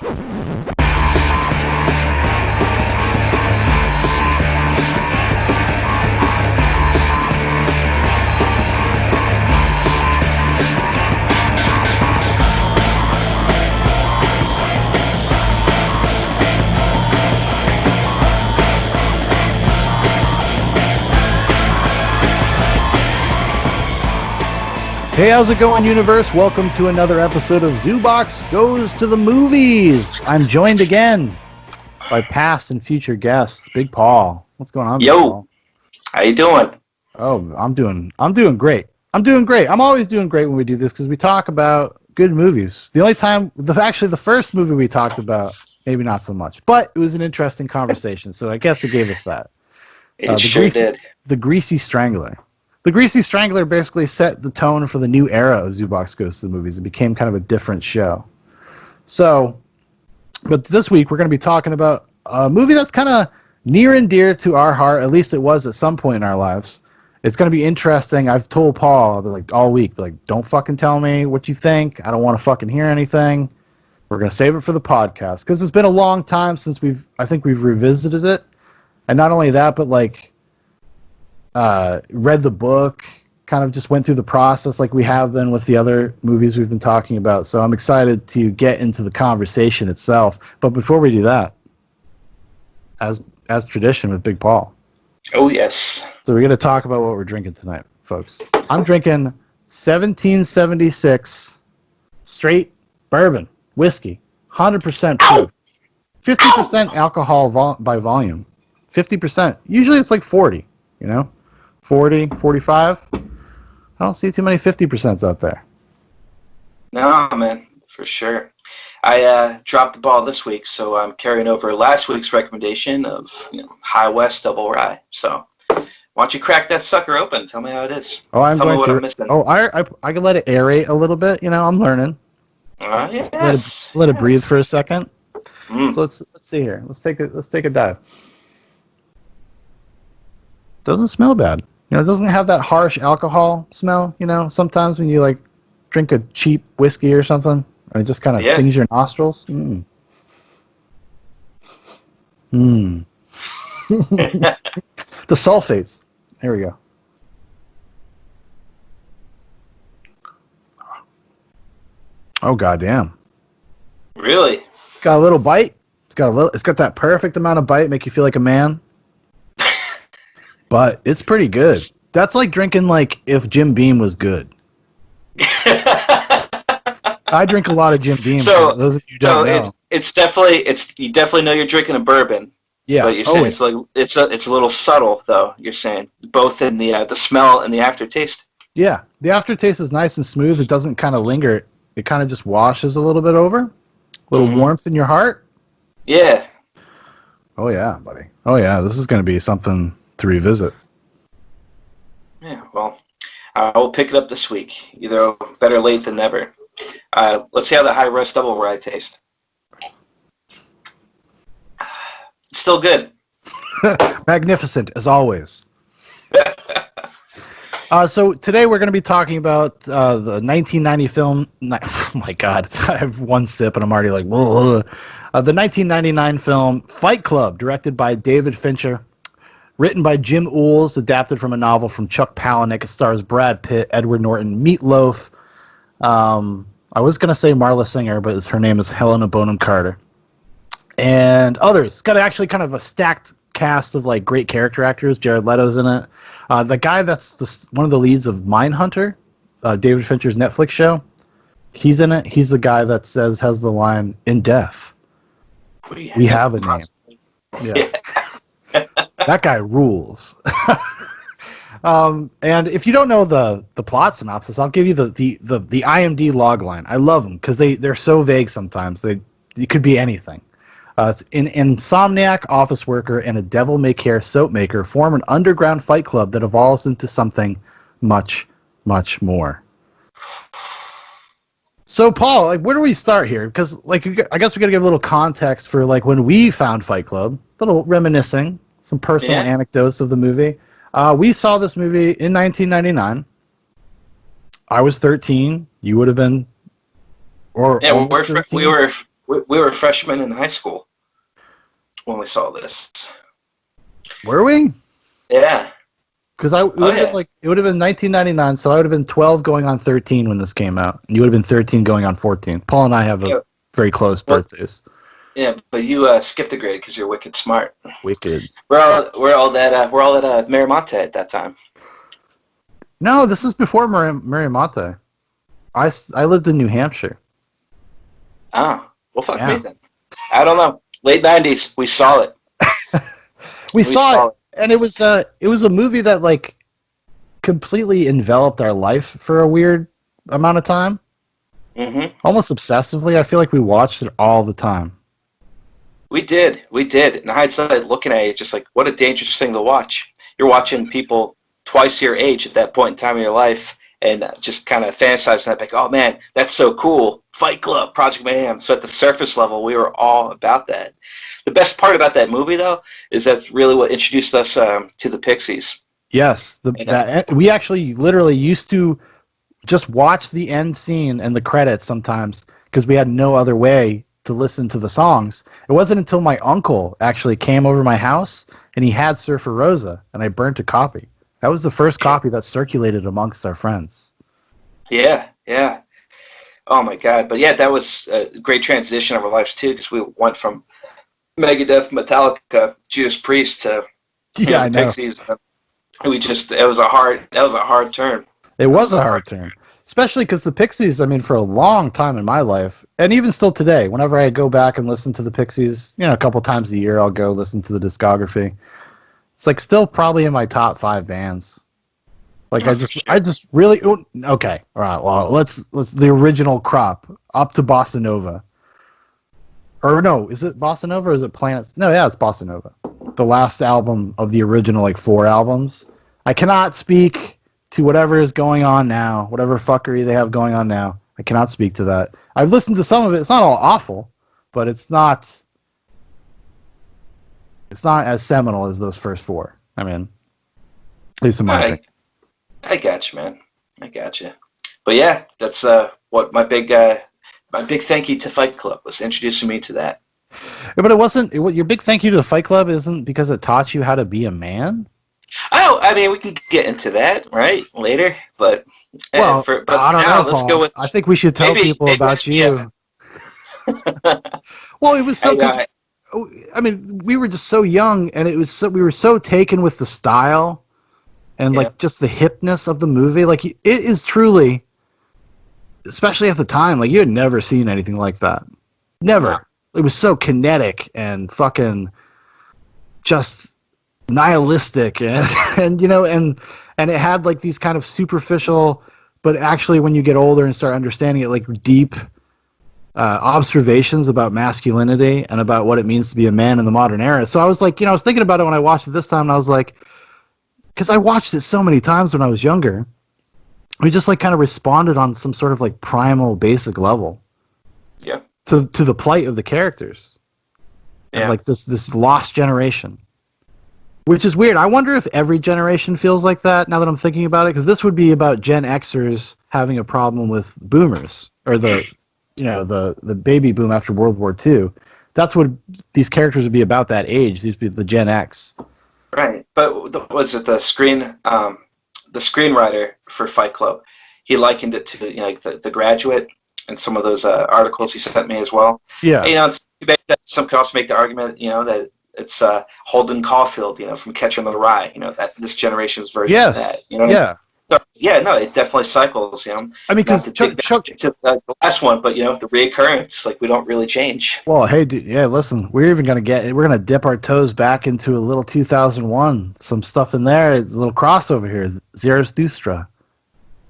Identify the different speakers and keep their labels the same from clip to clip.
Speaker 1: Hey, how's it going, universe? Welcome to another episode of Zoobox Goes to the Movies. I'm joined again by past and future guests, Big Paul. What's going on, Big Paul?
Speaker 2: How you doing?
Speaker 1: Oh, I'm doing great. I'm always doing great when we do this because we talk about good movies. The only time, actually, the first movie we talked about, maybe not so much, but it was an interesting conversation, so I guess it gave us that.
Speaker 2: It sure did.
Speaker 1: The Greasy Strangler. The Greasy Strangler basically set the tone for the new era of Zoobox Goes to the Movies. It became kind of a different show. So, but this week we're going to be talking about a movie that's kind of near and dear to our heart. At least it was at some point in our lives. It's going to be interesting. I've told Paul, I'll be like, all week, don't fucking tell me what you think. I don't want to fucking hear anything. We're going to save it for the podcast because it's been a long time since I think we've revisited it. And not only that, but read the book, kind of just went through the process like we have been with the other movies we've been talking about. So I'm excited to get into the conversation itself. But before we do that, as tradition with Big Paul.
Speaker 2: Oh, yes.
Speaker 1: So we're going to talk about what we're drinking tonight, folks. I'm drinking 1776 straight bourbon, whiskey, 100% proof, 50% alcohol by volume, 50%. Usually it's like 40, 40, 45. I don't see too many 50% out there.
Speaker 2: No, man, for sure. I dropped the ball this week, so I'm carrying over last week's recommendation of High West Double Rye. So why don't you crack that sucker open? Tell me how it is.
Speaker 1: Oh,
Speaker 2: Tell me what I'm missing.
Speaker 1: Oh, I can let it aerate a little bit. I'm learning.
Speaker 2: Yes.
Speaker 1: Let it breathe for a second.
Speaker 2: Mm.
Speaker 1: So let's see here. Let's take a dive. Doesn't smell bad. It doesn't have that harsh alcohol smell. Sometimes when you drink a cheap whiskey or something, and it just kind of stings your nostrils. The sulfates. There we go. Oh, goddamn.
Speaker 2: Really?
Speaker 1: Got a little bite. It's got that perfect amount of bite, make you feel like a man. But it's pretty good. That's like drinking if Jim Beam was good. I drink a lot of Jim Beam.
Speaker 2: So
Speaker 1: those of you don't know.
Speaker 2: You definitely know you're drinking a bourbon.
Speaker 1: Yeah.
Speaker 2: But you're saying it's a little subtle though. You're saying both in the smell and the aftertaste.
Speaker 1: Yeah, the aftertaste is nice and smooth. It doesn't kind of linger. It kind of just washes a little bit over. A little warmth in your heart.
Speaker 2: Yeah.
Speaker 1: Oh yeah, buddy. Oh yeah, this is going to be something to revisit.
Speaker 2: Yeah, well, I will pick it up this week. Either better late than never. Let's see how the High West Double Rye tastes. Still good.
Speaker 1: Magnificent, as always. So today we're going to be talking about the 1990 film. Oh my God, I have one sip and I'm already like, whoa. The 1999 film Fight Club, directed by David Fincher. Written by Jim Uhls, adapted from a novel from Chuck Palahniuk. It stars Brad Pitt, Edward Norton, Meatloaf. I was going to say Marla Singer, but her name is Helena Bonham Carter. And others. It's got actually kind of a stacked cast of great character actors. Jared Leto's in it. The guy that's one of the leads of Mindhunter, David Fincher's Netflix show, he's in it. He's the guy that has the line, "In death, we have a name." Yeah. That guy rules. And if you don't know the plot synopsis, I'll give you the IMDb log line. I love them because they're so vague sometimes. It could be anything. It's an insomniac office worker and a devil-may-care soap maker form an underground fight club that evolves into something much, much more. So, Paul, where do we start here? Because, I guess we got to give a little context for, when we found Fight Club, a little reminiscing, some personal anecdotes of the movie. We saw this movie in 1999. I was 13. You would have been,
Speaker 2: we're we were freshmen in high school when we saw this.
Speaker 1: Were we?
Speaker 2: Yeah.
Speaker 1: Because it would have been it would have been 1999, so I would have been 12 going on 13 when this came out, and you would have been 13 going on 14. Paul and I have very close birthdays.
Speaker 2: Yeah, but you skipped a grade because you're wicked smart.
Speaker 1: Wicked.
Speaker 2: We're all at Miramonte at that time.
Speaker 1: No, this is before Miramonte. I lived in New Hampshire.
Speaker 2: Oh, well, fuck me then. I don't know. Late 90s, we saw it.
Speaker 1: we saw it. And it was a movie that like completely enveloped our life for a weird amount of time.
Speaker 2: Mm-hmm.
Speaker 1: Almost obsessively. I feel like we watched it all the time.
Speaker 2: We did. In hindsight, looking at it, just like what a dangerous thing to watch. You're watching people twice your age at that point in time in your life, and just kind of fantasizing that, like, oh man, that's so cool. Fight Club, Project Mayhem. So at the surface level, we were all about that. The best part about that movie, though, is that's really what introduced us to the Pixies.
Speaker 1: Yes, we actually literally used to just watch the end scene and the credits sometimes because we had no other way to listen to the songs. It wasn't until my uncle actually came over my house and he had Surfer Rosa, and I burnt a copy. That was the first copy that circulated amongst our friends.
Speaker 2: Yeah. Oh my God! But yeah, that was a great transition of our lives too, because we went from Megadeth, Metallica, Judas Priest to
Speaker 1: I know.
Speaker 2: Pixies. It was a hard turn.
Speaker 1: It was a hard turn, especially because the Pixies. I mean, for a long time in my life, and even still today, whenever I go back and listen to the Pixies, a couple times a year, I'll go listen to the discography. It's like still probably in my top 5 bands. Like I just really okay. All right. Well, let's the original crop up to Bossa Nova. Or no, is it Bossa Nova or is it Planets? No, yeah, it's Bossa Nova. The last album of the original 4 albums. I cannot speak to whatever is going on now, whatever fuckery they have going on now. I cannot speak to that. I've listened to some of it. It's not all awful, but it's not as seminal as those first 4. I mean, at least in my opinion.
Speaker 2: I got you, man. I got you. But yeah, that's what my big thank you to Fight Club was introducing me to that.
Speaker 1: Yeah, but it wasn't. Your big thank you to Fight Club isn't because it taught you how to be a man.
Speaker 2: Oh, I mean, we can get into that right later, but
Speaker 1: I don't know.
Speaker 2: Let's go with.
Speaker 1: I think we should tell people about you. Well, it was so. I mean, we were just so young, and we were so taken with the style, and like just the hipness of the movie. Like it is truly, especially at the time, like you had never seen anything like that. Never. No. It was so kinetic and fucking just nihilistic, and it had like these kind of superficial, but actually when you get older and start understanding it, like deep observations about masculinity and about what it means to be a man in the modern era. So I was like, I was thinking about it when I watched it this time, and I was like, because I watched it so many times when I was younger, we just like kind of responded on some sort of like primal basic level.
Speaker 2: Yeah.
Speaker 1: To the plight of the characters. Yeah. And like this lost generation. Which is weird. I wonder if every generation feels like that now that I'm thinking about it, because this would be about Gen Xers having a problem with boomers, or the baby boom after World War II. That's what these characters would be about that age. These would be the Gen X.
Speaker 2: Right. But was it the screenwriter for Fight Club? He likened it to like the Graduate and some of those articles he sent me as well.
Speaker 1: Yeah.
Speaker 2: It's some can also make the argument, that it's Holden Caulfield, from Catcher in the Rye, that this generation's version of that. You know what I mean? So, no, it definitely cycles, I mean,
Speaker 1: because Chuck
Speaker 2: to the last one, but the reoccurrence, like we don't really change.
Speaker 1: Well, hey, listen, we're gonna dip our toes back into a little 2001, some stuff in there. It's a little crossover here. Zarathustra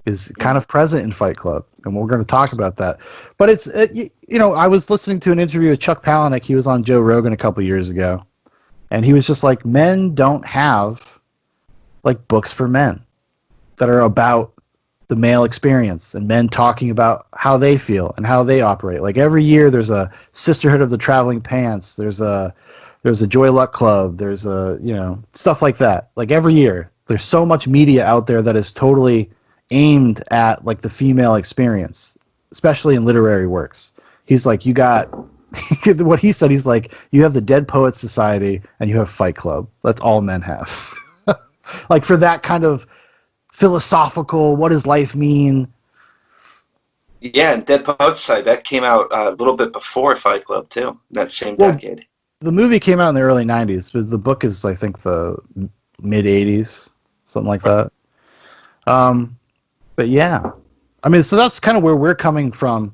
Speaker 1: is kind of present in Fight Club, and we're going to talk about that. But it's I was listening to an interview with Chuck Palahniuk. He was on Joe Rogan a couple years ago, and he was just like, men don't have like books for men that are about the male experience and men talking about how they feel and how they operate. Like every year there's a Sisterhood of the Traveling Pants, there's a Joy Luck Club, there's stuff like that. Like every year there's so much media out there that is totally aimed at like the female experience, especially in literary works. He's like, you got what he said, he's like, you have the Dead Poets Society and you have Fight Club. That's all men have. Like for that kind of philosophical, what does life mean?
Speaker 2: Yeah, and Dead Poets Society, that came out a little bit before Fight Club too, that same
Speaker 1: Well,
Speaker 2: decade.
Speaker 1: the movie came out in the early 90s, but the book is, I think, the mid 80s, something like that. Um, but yeah, I mean, so that's kind of where we're coming from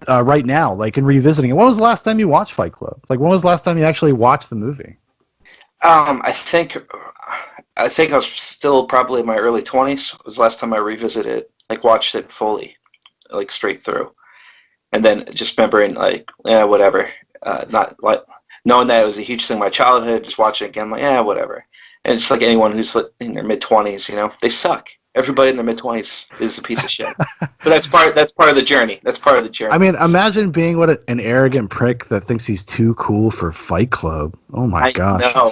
Speaker 1: right now, like in revisiting it. When was the last time you watched Fight Club? Like, when was the last time you actually watched the movie?
Speaker 2: I think I was still probably in my early 20s. Was the last time I revisited it, like watched it fully, like straight through, and then just remembering like, yeah, whatever. Not like knowing that it was a huge thing in my childhood. Just watching it again, like, yeah, whatever. And it's like anyone who's in their mid 20s, they suck. Everybody in their mid 20s is a piece of shit. But that's part of the journey. That's part of the journey.
Speaker 1: I mean, imagine being an arrogant prick that thinks he's too cool for Fight Club. Oh my
Speaker 2: I
Speaker 1: gosh.
Speaker 2: know.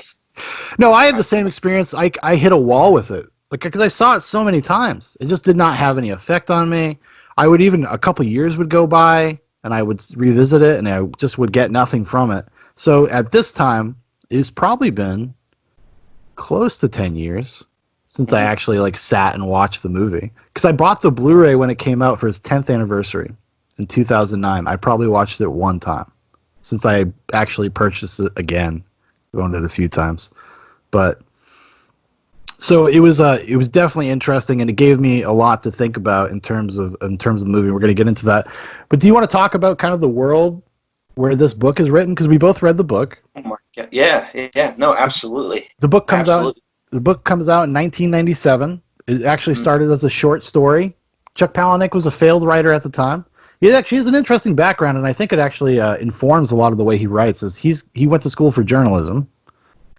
Speaker 1: No, I had the same experience. I hit a wall with it, like because I saw it so many times. It just did not have any effect on me. I would even a couple years would go by, and I would revisit it, and I just would get nothing from it. So at this time, it's probably been close to 10 years since I actually like sat and watched the movie. Because I bought the Blu-ray when it came out for its 10th anniversary in 2009. I probably watched it one time since I actually purchased it again. Owned it a few times, but so it was definitely interesting, and it gave me a lot to think about in terms of the movie. We're going to get into that, but do you want to talk about kind of the world where this book is written? Because we both read the book.
Speaker 2: Oh my God. Yeah. No, absolutely.
Speaker 1: The book comes out.
Speaker 2: Absolutely.
Speaker 1: The book comes out in 1997. It actually started as a short story. Chuck Palahniuk was a failed writer at the time. He actually has an interesting background, and I think it actually informs a lot of the way he writes. He went to school for journalism,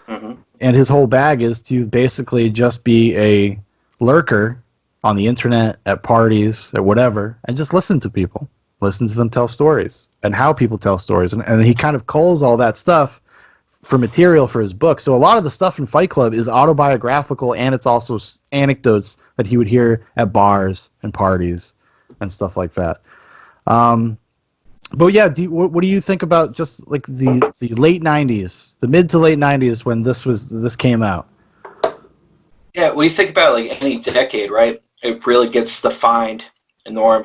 Speaker 1: and his whole bag is to basically just be a lurker on the internet, at parties, at whatever, and just listen to people, listen to them tell stories, and how people tell stories, and he kind of culls all that stuff for material for his book. So a lot of the stuff in Fight Club is autobiographical, and it's also anecdotes that he would hear at bars and parties and stuff like that. But yeah, what do you think about just like the late 90s, the mid to late 90s when this came out?
Speaker 2: Yeah, when you think about like any decade, right? It really gets defined, Norm,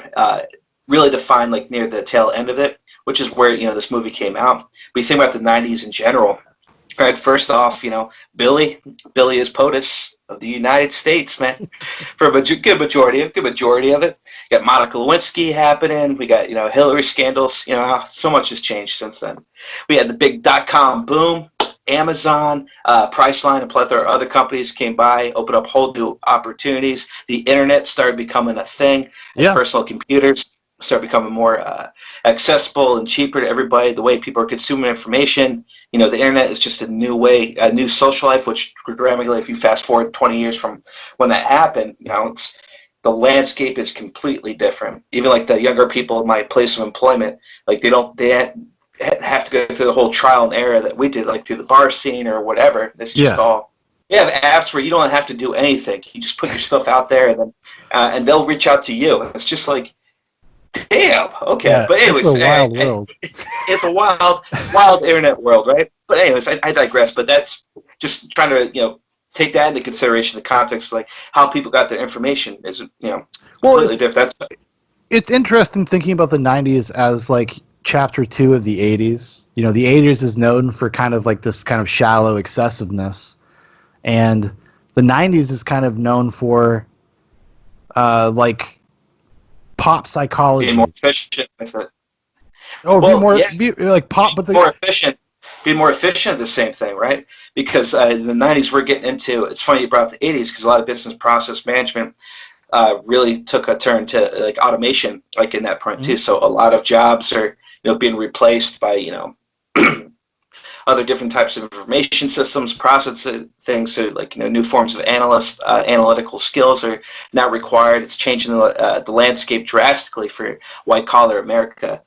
Speaker 2: really defined like near the tail end of it, which is where this movie came out. But you think about the '90s in general, right? First off, Billy is POTUS of the United States, man, for a good majority of it. You got Monica Lewinsky happening. We got Hillary scandals. So much has changed since then. We had the big .com boom. Amazon, Priceline, and plethora of other companies came by, opened up whole new opportunities. The internet started becoming a thing.
Speaker 1: Yeah.
Speaker 2: Personal computers started becoming more accessible and cheaper to everybody. The way people are consuming information, the internet is just a new way, a new social life. Which, programmatically, if you fast forward 20 years from when that happened, the landscape is completely different. Even like the younger people in my place of employment, like they have to go through the whole trial and error that we did, like through the bar scene or whatever. It's just all. We have apps where you don't have to do anything. You just put your stuff out there, and then and they'll reach out to you. It's just like, damn, okay.
Speaker 1: Yeah,
Speaker 2: But anyways,
Speaker 1: it's a wild world.
Speaker 2: It's a wild internet world, right? But anyways, I digress. But that's just trying to take that into consideration. The context, like how people got their information, is completely different.
Speaker 1: It's interesting thinking about the '90s as like chapter 2 of the '80s. The '80s is known for kind of like this kind of shallow excessiveness, and the '90s is kind of known for like pop psychology.
Speaker 2: Being more efficient with it.
Speaker 1: Oh, be like pop, but
Speaker 2: more efficient. Be more efficient. The same thing, right? Because in the '90s, we're getting into. It's funny you brought up the '80s because a lot of business process management really took a turn to like automation, like in that point too. So a lot of jobs are being replaced by other different types of information systems, process things. So like new forms of analytical skills are now required. It's changing the landscape drastically for white collar America.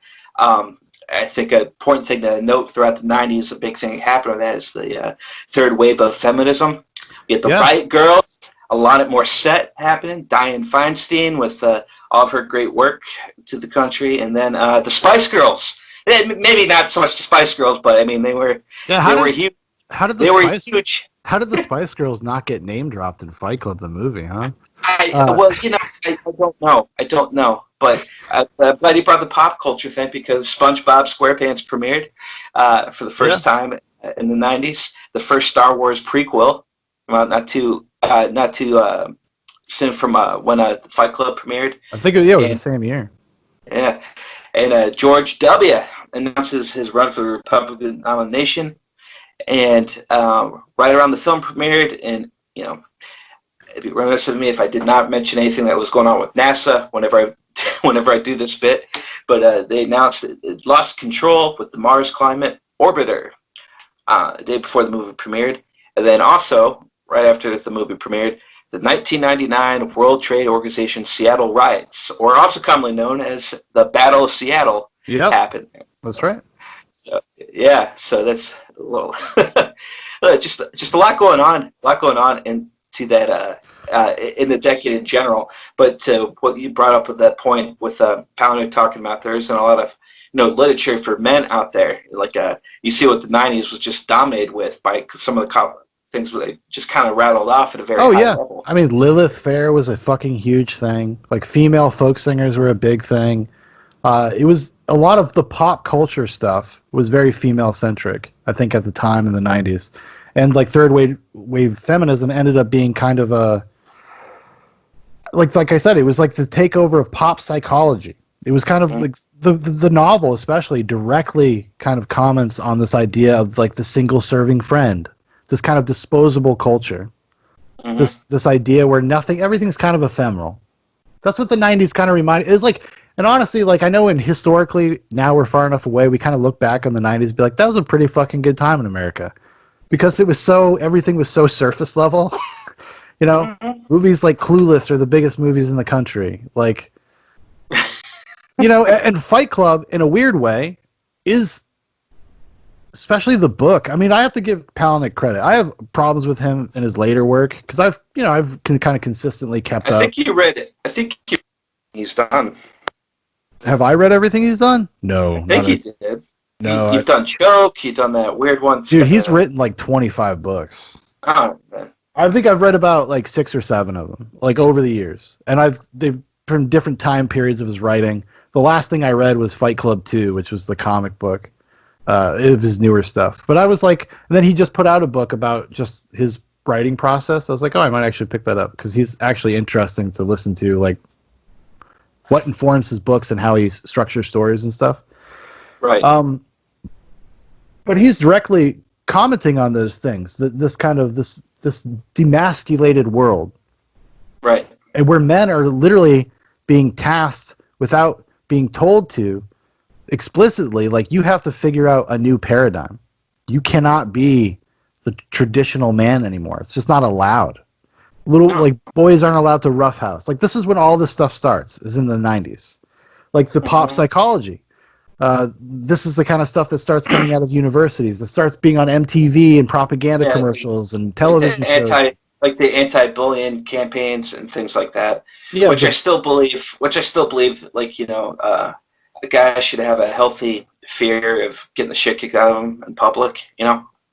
Speaker 2: I think an important thing to note throughout the '90s, a big thing that happened with that is the third wave of feminism. You get the Riot Girls, a lot more set happening. Dianne Feinstein with all of her great work to the country. And then the Spice Girls. Maybe not so much the Spice Girls, but I mean they were huge.
Speaker 1: How did the Spice Girls not get name dropped in Fight Club the movie, huh?
Speaker 2: Well, I don't know. But I'm glad you brought the pop culture thing because SpongeBob SquarePants premiered for the first time in the '90s. The first Star Wars prequel, not too soon from when Fight Club premiered.
Speaker 1: I think it was the same year.
Speaker 2: Yeah, and George W. announces his run for the Republican nomination, and right around the film premiered, and it'd be remiss of me if I did not mention anything that was going on with NASA whenever I do this bit. But they announced it lost control with the Mars Climate Orbiter the day before the movie premiered. And then also, right after the movie premiered, the 1999 World Trade Organization Seattle riots, or also commonly known as the Battle of Seattle, happened.
Speaker 1: That's right.
Speaker 2: So, so that's a little just a lot going on, into that in the decade in general. But to what you brought up with that point with Pounder talking about, there isn't a lot of literature for men out there. Like you see what the '90s was just dominated with by some of the things where they just kind of rattled off at a very high level.
Speaker 1: I mean, Lilith Fair was a fucking huge thing. Like female folk singers were a big thing. It was a lot of the pop culture stuff was very female centric, I think, at the time in the '90s. And like third wave feminism ended up being kind of a like I said, it was like the takeover of pop psychology. It was kind of like the novel especially directly kind of comments on this idea of like the single serving friend, this kind of disposable culture. This idea where everything's kind of ephemeral. That's what the '90s kind of reminded. It was like, and honestly, like I know historically now we're far enough away, we kind of look back on the '90s and be like, that was a pretty fucking good time in America. Because everything was so surface level. Movies like Clueless are the biggest movies in the country. Like, and Fight Club, in a weird way, is, especially the book. I mean, I have to give Palahniuk credit. I have problems with him in his later work, because I've kind of consistently kept up.
Speaker 2: I think you read it. He's done.
Speaker 1: Have I read everything he's done? No.
Speaker 2: I think he did.
Speaker 1: No,
Speaker 2: you've done Choke. You've done that weird one.
Speaker 1: Dude, he's written like 25 books.
Speaker 2: Oh man.
Speaker 1: I think I've read about like 6 or 7 of them, like over the years, and they've from different time periods of his writing. The last thing I read was Fight Club 2, which was the comic book of his newer stuff. But I was like, and then he just put out a book about just his writing process. I was like, oh, I might actually pick that up because he's actually interesting to listen to, like what informs his books and how he structures stories and stuff.
Speaker 2: Right.
Speaker 1: But he's directly commenting on those things, this kind of this demasculated world,
Speaker 2: right? And
Speaker 1: where men are literally being tasked without being told to explicitly, like you have to figure out a new paradigm. You cannot be the traditional man anymore. It's just not allowed. Like boys aren't allowed to roughhouse. Like this is when all this stuff starts. Is in the '90s, like the pop psychology. This is the kind of stuff that starts coming out of universities, that starts being on MTV and propaganda commercials and television shows.
Speaker 2: Like the anti-bullying campaigns and things like that.
Speaker 1: Yeah,
Speaker 2: I still believe, like, a guy should have a healthy fear of getting the shit kicked out of him in public.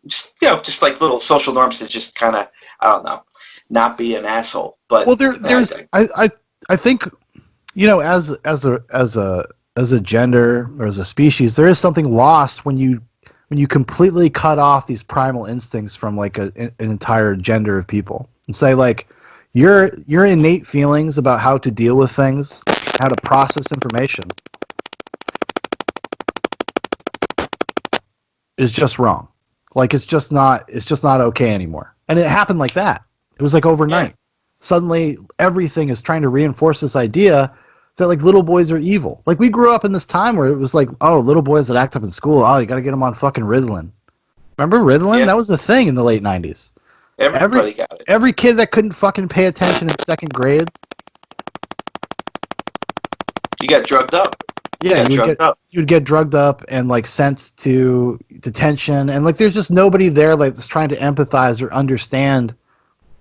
Speaker 2: Just like little social norms to just kind of, I don't know, not be an asshole. But
Speaker 1: I think, as a gender or as a species, there is something lost when you completely cut off these primal instincts from like an entire gender of people and say like your innate feelings about how to deal with things, how to process information is just wrong. Like it's just not okay anymore. And it happened like that. It was like overnight. Yeah. Suddenly everything is trying to reinforce this idea that like little boys are evil. Like we grew up in this time where it was like, oh, little boys that act up in school, oh, you got to get them on fucking Ritalin. Remember Ritalin? Yeah. That was the thing in the late '90s.
Speaker 2: Everybody got it.
Speaker 1: Every kid that couldn't fucking pay attention in second grade,
Speaker 2: you got drugged up.
Speaker 1: Yeah, you'd get drugged up and like sent to detention, and like there's just nobody there like that's trying to empathize or understand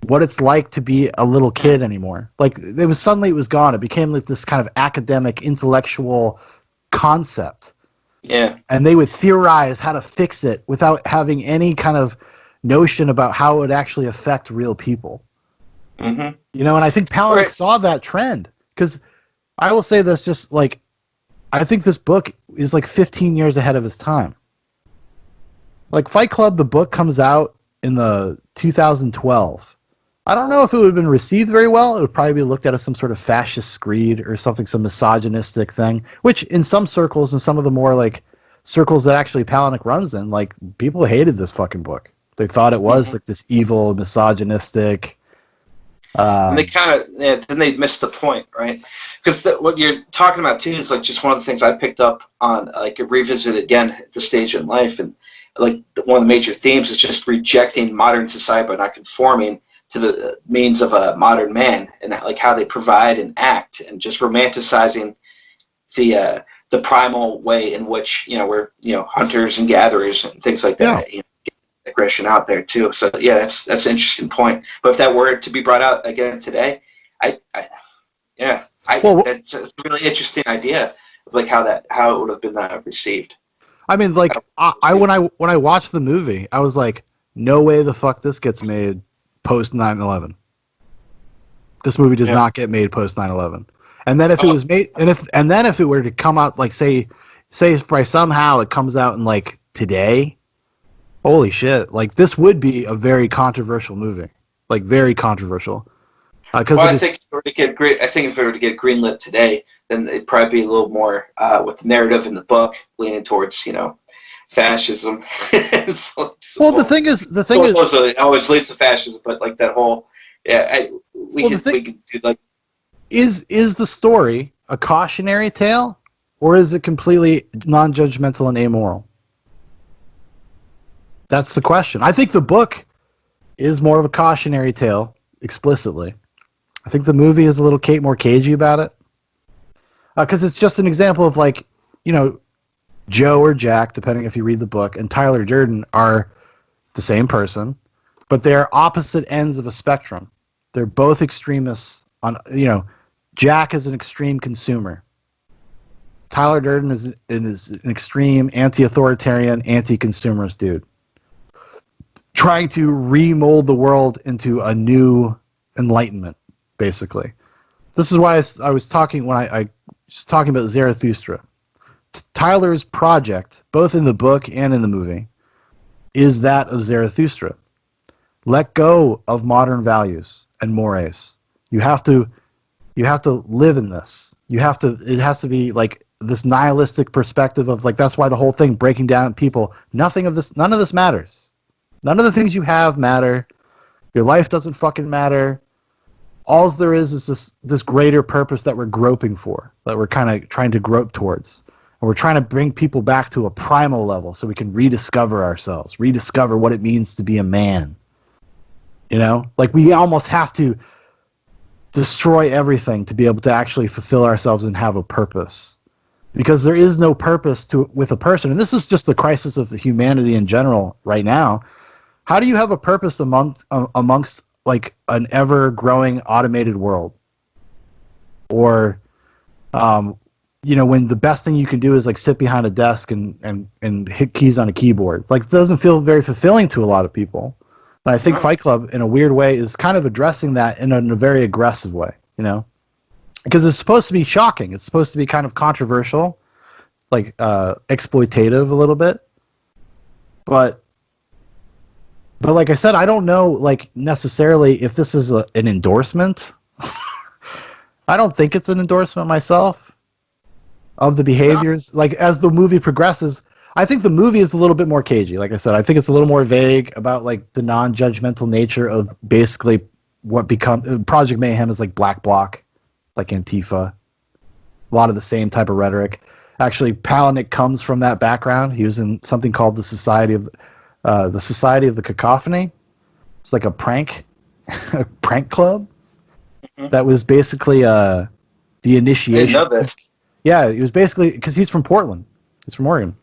Speaker 1: what it's like to be a little kid anymore. Like it was gone. It became like this kind of academic, intellectual concept.
Speaker 2: Yeah.
Speaker 1: And they would theorize how to fix it without having any kind of notion about how it would actually affect real people.
Speaker 2: Mm-hmm.
Speaker 1: You know, and I think Palahniuk saw that trend, because I will say this, just like, I think this book is like 15 years ahead of its time. Like Fight Club, the book comes out in the 2012. I don't know if it would have been received very well. It would probably be looked at as some sort of fascist screed or something, some misogynistic thing, which in some circles and some of the more like circles that actually Palahniuk runs in, like people hated this fucking book. They thought it was like this evil, misogynistic.
Speaker 2: And they kind of, then they missed the point, right? Because what you're talking about too is like just one of the things I picked up on, like revisit again at this stage in life, and like one of the major themes is just rejecting modern society by not conforming to the means of a modern man, and like how they provide and act, and just romanticizing the primal way in which we're hunters and gatherers and things like that.
Speaker 1: Yeah.
Speaker 2: Aggression out there too. So yeah, that's an interesting point. But if that were to be brought out again today, that's a really interesting idea of like how it would have been received.
Speaker 1: I mean, like when I watched the movie, I was like, no way the fuck this gets made post 9/11. This movie does not get made post 9/11. And then if it was made, and then if it were to come out, like say by somehow it comes out in like today, holy shit! Like this would be a very controversial movie, like very controversial. Because
Speaker 2: I think if it were to get greenlit today, then it'd probably be a little more with the narrative in the book leaning towards fascism.
Speaker 1: The thing is,
Speaker 2: it always leads to fascism, but like that whole we could do like.
Speaker 1: Is the story a cautionary tale, or is it completely non-judgmental and amoral? That's the question. I think the book is more of a cautionary tale, explicitly. I think the movie is a little more cagey about it. Because it's just an example of like, Joe or Jack, depending if you read the book, and Tyler Durden are the same person, but they're opposite ends of a spectrum. They're both extremists on, Jack is an extreme consumer. Tyler Durden is an extreme anti-authoritarian, anti-consumerist dude, trying to remold the world into a new enlightenment, basically. This is why I was talking when I was talking about Zarathustra. Tyler's project, both in the book and in the movie, is that of Zarathustra. Let go of modern values and mores. You have to live in this. It has to be like this nihilistic perspective of like, that's why the whole thing breaking down people. None of this matters. None of the things you have matter. Your life doesn't fucking matter. All there is this greater purpose that we're groping for, that we're kind of trying to grope towards. And we're trying to bring people back to a primal level so we can rediscover ourselves, rediscover what it means to be a man. Like we almost have to destroy everything to be able to actually fulfill ourselves and have a purpose. Because there is no purpose with a person. And this is just the crisis of humanity in general right now. How do you have a purpose amongst like an ever-growing automated world? Or, when the best thing you can do is like sit behind a desk and hit keys on a keyboard. Like it doesn't feel very fulfilling to a lot of people. And I think Fight Club, in a weird way, is kind of addressing that in a very aggressive way, Because it's supposed to be shocking. It's supposed to be kind of controversial, like exploitative a little bit. But like I said, I don't know, like necessarily if this is an endorsement. I don't think it's an endorsement myself of the behaviors. Like as the movie progresses, I think the movie is a little bit more cagey. Like I said, I think it's a little more vague about like the non-judgmental nature of basically what Project Mayhem is, like Black Bloc, like Antifa. A lot of the same type of rhetoric. Actually, Palahniuk comes from that background. He was in something called the Society of the Cacophony. It's like a prank club that was basically the initiation.
Speaker 2: I didn't know this.
Speaker 1: Yeah, it was basically because he's from Portland. He's from Oregon.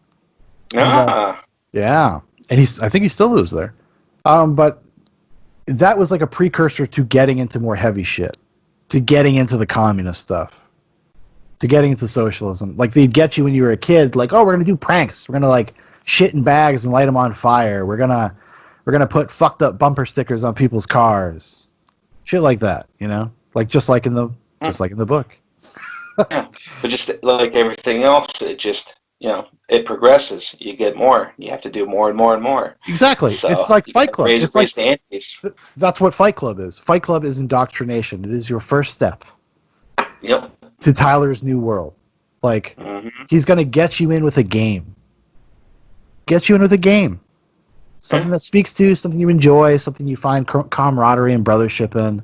Speaker 1: And, yeah, and I think he still lives there. But that was like a precursor to getting into more heavy shit, to getting into the communist stuff, to getting into socialism. Like they'd get you when you were a kid, like, oh, we're gonna do pranks. We're gonna like shit in bags and light them on fire. We're gonna put fucked up bumper stickers on people's cars, shit like that. You know, like just like in the book.
Speaker 2: Yeah, but just like everything else, it just it progresses. You get more. You have to do more and more and more.
Speaker 1: Exactly. It's
Speaker 2: So
Speaker 1: like
Speaker 2: you
Speaker 1: Fight
Speaker 2: got
Speaker 1: Club. It's like
Speaker 2: raise the antes.
Speaker 1: that's what Fight Club is. Fight Club is indoctrination. It is your first step
Speaker 2: Yep.
Speaker 1: to Tyler's new world. Like he's gonna get you in with a game. Get you in with a game. Something that speaks to you, something you enjoy, something you find camaraderie and brothership in.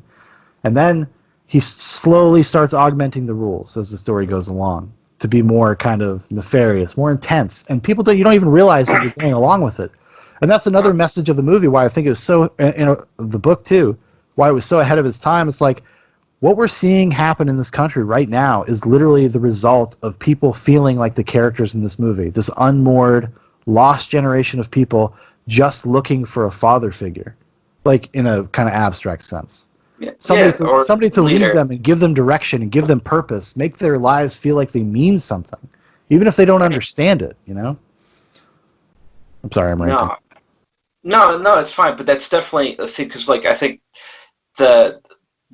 Speaker 1: And then he slowly starts augmenting the rules as the story goes along to be more kind of nefarious, more intense. And people you don't even realize that you're going along with it. And that's another message of the movie, why I think it was so, the book too, why it was so ahead of its time. It's like, what we're seeing happen in this country right now is literally the result of people feeling like the characters in this movie. This unmoored, lost generation of people just looking for a father figure, like in a kind of abstract sense.
Speaker 2: Yeah.
Speaker 1: Somebody to lead
Speaker 2: leader.
Speaker 1: them and give them direction and give them purpose, make their lives feel like they mean something, even if they don't understand it, you know? I'm sorry, I'm ranting.
Speaker 2: No, it's fine. But that's definitely a thing because, like, I think the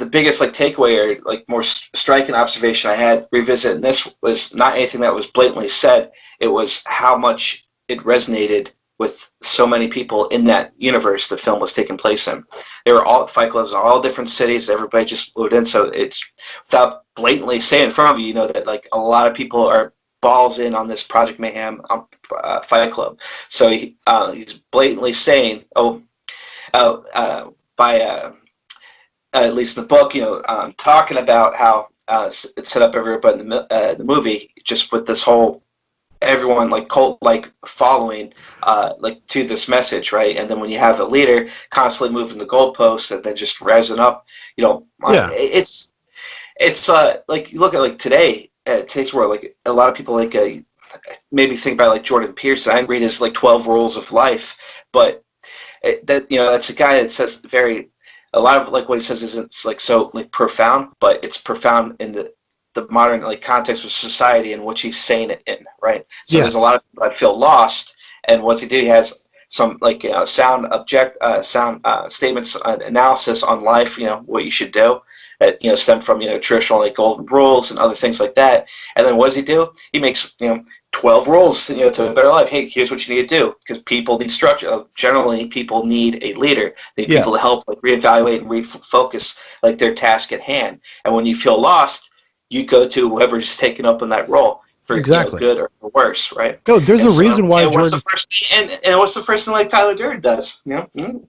Speaker 2: biggest like takeaway or like more striking observation I had revisiting this was not anything that was blatantly said. It was how much it resonated with so many people in that universe the film was taking place in. They were all Fight Clubs in all different cities. Everybody just moved in. So it's without blatantly saying in front of you, that like a lot of people are balls in on this Project Mayhem Fight Club. So he's blatantly saying, by at least in the book, talking about how it set up everybody in the movie, just with this whole everyone like cult like following like to this message, right? And then when you have a leader constantly moving the goalposts and then just rising up, it's like you look at like today's world, like a lot of people like maybe think about like Jordan Peterson. I read his like 12 Rules of Life, but that's a guy that says a lot of like what he says isn't like so like profound, but it's profound in the modern like context of society in which he's saying it in, right? So There's a lot of people that feel lost, and what's he do? He has some like sound statements, analysis on life, what you should do that stem from traditional like golden rules and other things like that. And then what does he do? He makes 12 rules to a better life. Hey, here's what you need to do, because people need structure. Generally, people need a leader. They need people to help like reevaluate and refocus like their task at hand. And when you feel lost, you go to whoever's taken up in that role for good or for worse, right?
Speaker 1: No, there's a reason why
Speaker 2: Jordan. What's the first thing like Tyler Durden does?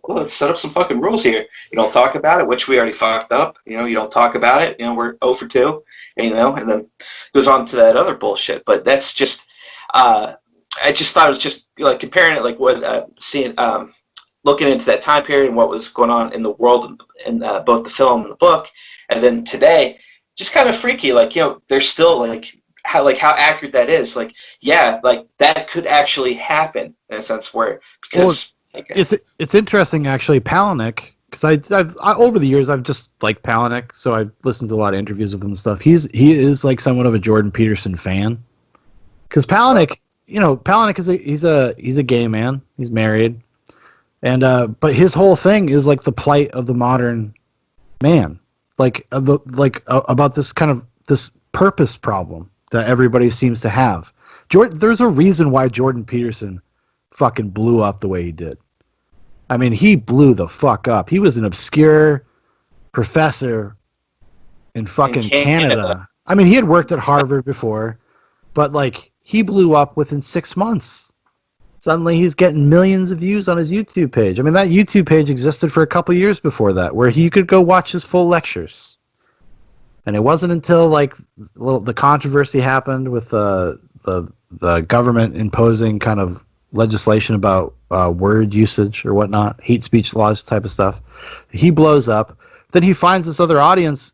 Speaker 2: Let's set up some fucking rules here. You don't talk about it, which we already fucked up. You don't talk about it. We're 0 for 2. And then goes on to that other bullshit. But that's just. I just thought it was just like comparing it, like what seeing, looking into that time period and what was going on in the world in both the film and the book, and then today, just kind of freaky. Like there's still like how accurate that is. Like like that could actually happen in a sense where because
Speaker 1: it's interesting actually, Palahniuk. Because I've over the years I've just liked Palahniuk, so I've listened to a lot of interviews with him and stuff. He is like somewhat of a Jordan Peterson fan. Because Palahniuk, Palahniuk he's a gay man. He's married, and but his whole thing is like the plight of the modern man, about this kind of this purpose problem that everybody seems to have. There's a reason why Jordan Peterson fucking blew up the way he did. I mean, he blew the fuck up. He was an obscure professor in fucking Canada. I mean, he had worked at Harvard before, but like. He blew up within 6 months. Suddenly he's getting millions of views on his YouTube page. I mean, that YouTube page existed for a couple years before that, where you could go watch his full lectures. And it wasn't until like the controversy happened with the government imposing kind of legislation about word usage or whatnot, hate speech laws type of stuff. He blows up. Then he finds this other audience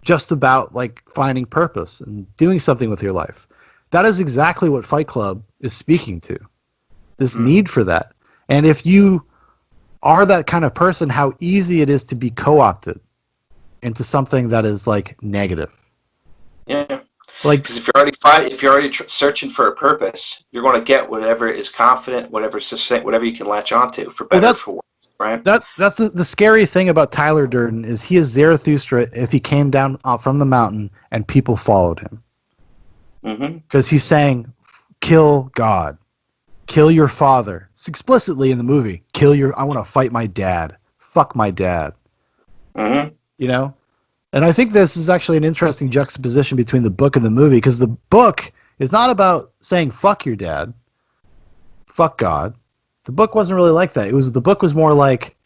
Speaker 1: just about like finding purpose and doing something with your life. That is exactly what Fight Club is speaking to. This need for that. And if you are that kind of person, how easy it is to be co-opted into something that is like negative.
Speaker 2: Yeah.
Speaker 1: Like,
Speaker 2: because if you're already searching for a purpose, you're going to get whatever is confident, whatever is succinct, whatever you can latch onto, for better or for worse, right?
Speaker 1: that's the scary thing about Tyler Durden is he is Zarathustra if he came down from the mountain and people followed him. Because he's saying, kill God. Kill your father. It's explicitly in the movie. I want to fight my dad. Fuck my dad. You know? And I think this is actually an interesting juxtaposition between the book and the movie, because the book is not about saying fuck your dad, fuck God. The book wasn't really like that. The book was more like,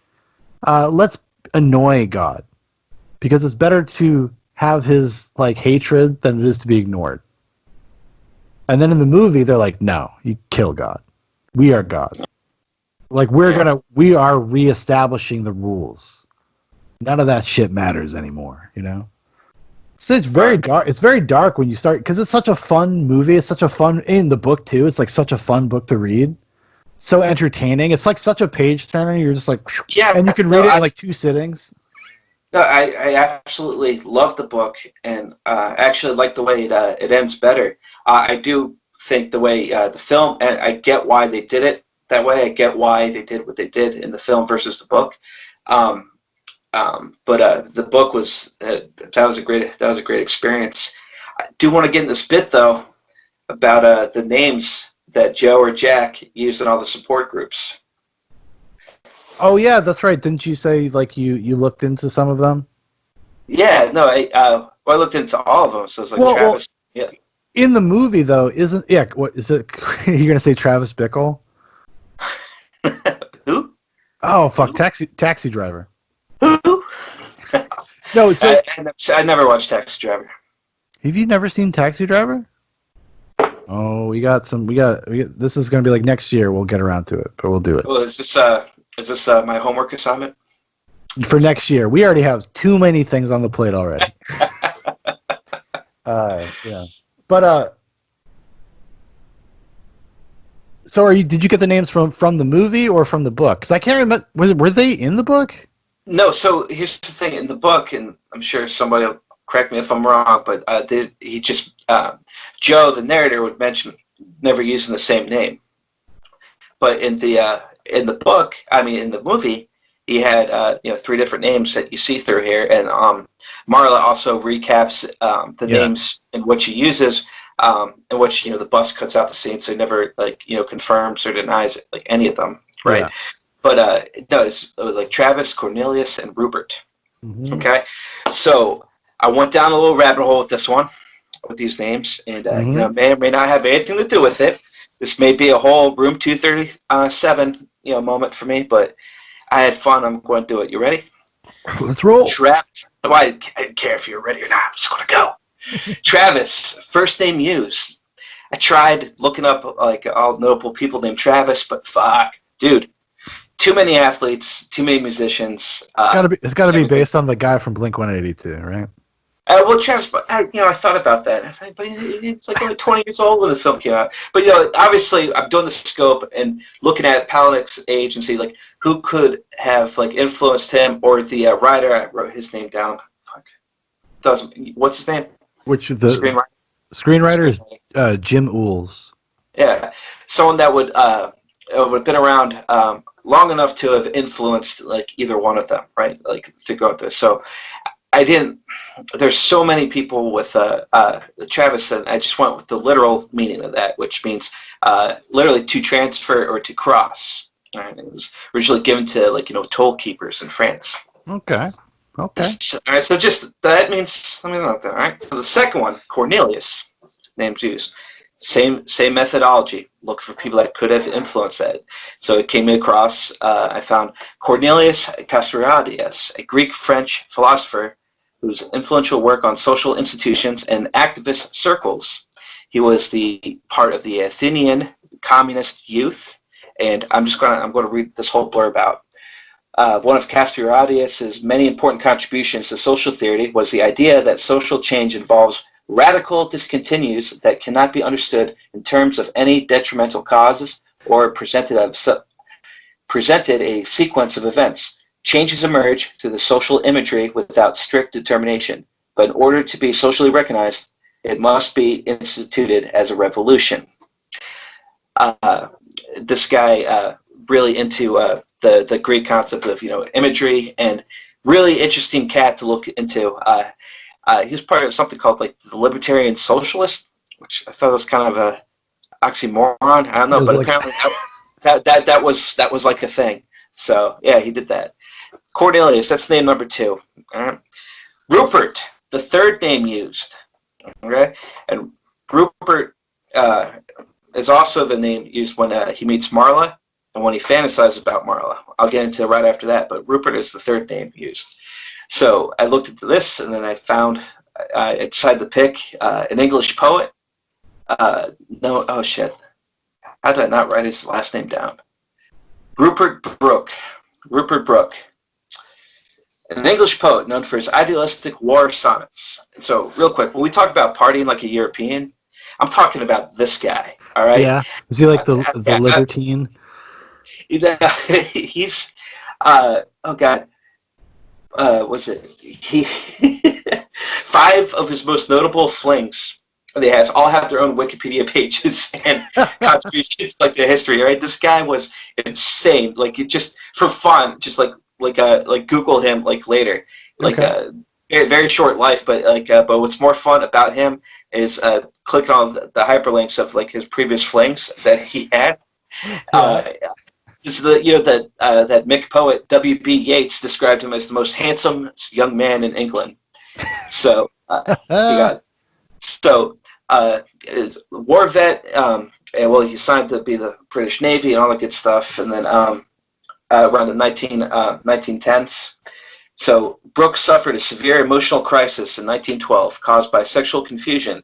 Speaker 1: let's annoy God, because it's better to have his like hatred than it is to be ignored. And then in the movie, they're like, no, you kill God. We are God. Like we are reestablishing the rules. None of that shit matters anymore, you know? So it's very dark. It's very dark when you start, because it's such a fun movie. It's such a fun, in the book too, it's like such a fun book to read. So entertaining. It's like such a page turner. You're just like,
Speaker 2: yeah,
Speaker 1: and you can read it in like 2 sittings.
Speaker 2: No, I absolutely love the book, and actually like the way it ends better. I do think the way the film, and I get why they did it that way. I get why they did what they did in the film versus the book. But the book was that was a great experience. I do want to get in this bit though about the names that Joe or Jack used in all the support groups.
Speaker 1: Oh yeah, that's right. Didn't you say like you looked into some of them?
Speaker 2: Yeah, no, I looked into all of them. So it's like Travis. Yeah.
Speaker 1: In the movie though, what is it? You're gonna say Travis Bickle?
Speaker 2: Who?
Speaker 1: Oh fuck,
Speaker 2: Who?
Speaker 1: Taxi Driver.
Speaker 2: Who?
Speaker 1: No, so
Speaker 2: I never watched Taxi Driver.
Speaker 1: Have you never seen Taxi Driver? Oh, we got. This is gonna be like next year. We'll get around to it, but we'll do it.
Speaker 2: Well, is this my homework assignment?
Speaker 1: For next year, we already have too many things on the plate already. Yeah, but so did you get the names from the movie or from the book? Because I can't remember. Were they in the book?
Speaker 2: No. So here's the thing: in the book, and I'm sure somebody will correct me if I'm wrong, but Joe, the narrator, would mention never using the same name. But in the book, I mean, in the movie, he had 3 different names that you see through here, and Marla also recaps the names and what she uses, and what the bus cuts out the scene, so he never confirms or denies it, like any of them, right? Yeah. But no, it's like Travis, Cornelius, and Rupert. Mm-hmm. Okay, so I went down a little rabbit hole with this one, with these names, and may or may not have anything to do with it. This may be a whole Room 237 moment for me, but I had fun. I'm going to do it. You ready?
Speaker 1: Let's roll.
Speaker 2: Travis. Well, I didn't care if you're ready or not. I'm just going to go. Travis, first name used. I tried looking up like all notable people named Travis, but fuck, dude, too many athletes, too many musicians.
Speaker 1: It's got to be based on the guy from Blink-182, right?
Speaker 2: Well, Travis, I thought about that. But it's like only 20 years old when the film came out. But obviously, I'm doing the scope and looking at Palahniuk's age and see like who could have like influenced him, or the writer. I wrote his name down. Fuck. What's his name?
Speaker 1: Which the screenwriter is Jim Uhls.
Speaker 2: Yeah, someone that would have been around long enough to have influenced like either one of them, right? Like to go with this. So I didn't. There's so many people with Travis, and I just went with the literal meaning of that, which means literally to transfer or to cross. Right? It was originally given to toll keepers in France.
Speaker 1: Okay.
Speaker 2: All right. So just that means let me know that. All right. So the second one, Cornelius, names used. Same methodology. Look for people that could have influenced that. So it came across. I found Cornelius Castoriadis, a Greek-French philosopher whose influential work on social institutions and activist circles. He was the part of the Athenian communist youth, and I'm going to read this whole blurb out. One of Castoriadis' many important contributions to social theory was the idea that social change involves radical discontinuities that cannot be understood in terms of any detrimental causes or presented presented a sequence of events. Changes emerge through the social imagery without strict determination, but in order to be socially recognized, it must be instituted as a revolution. This guy really into the Greek concept of imagery, and really interesting cat to look into. He was part of something called like the Libertarian Socialist, which I thought was kind of a oxymoron. I don't know, but
Speaker 1: like...
Speaker 2: apparently that was like a thing. So yeah, he did that. Cornelius, that's name number 2. All right. Rupert, the third name used. Okay, and Rupert is also the name used when he meets Marla and when he fantasizes about Marla. I'll get into it right after that, but Rupert is the third name used. So I looked into this, and then I found I decided to pick an English poet. No, oh shit. How did I not write his last name down? Rupert Brooke. Rupert Brooke. An English poet known for his idealistic war sonnets. So, real quick, when we talk about partying like a European, I'm talking about this guy. All right.
Speaker 1: Yeah. Is he like the libertine?
Speaker 2: He's. Oh God. Was it he? 5 of his most notable flings. They all have their own Wikipedia pages and contributions like the history. Right. This guy was insane. Like, it just for fun, just like Google him like later, like very short life, but but what's more fun about him is clicking on the hyperlinks of like his previous flings that he had. Is that Mick poet W.B. Yeats described him as the most handsome young man in England. So is war vet. And well, he signed to be the British Navy and all that good stuff, and then around the 1910s. So Brooke suffered a severe emotional crisis in 1912 caused by sexual confusion.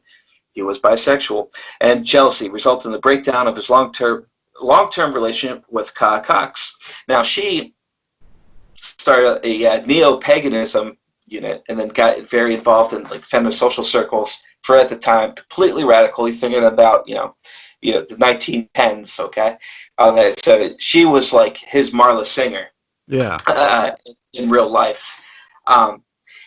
Speaker 2: He was bisexual, and jealousy resulted in the breakdown of his long-term relationship with Ka Cox. Now, she started a neo-paganism unit and then got very involved in like feminist social circles for, at the time, completely radically thinking about the 1910s. Okay, so she was like his Marla Singer.
Speaker 1: Yeah.
Speaker 2: In real life.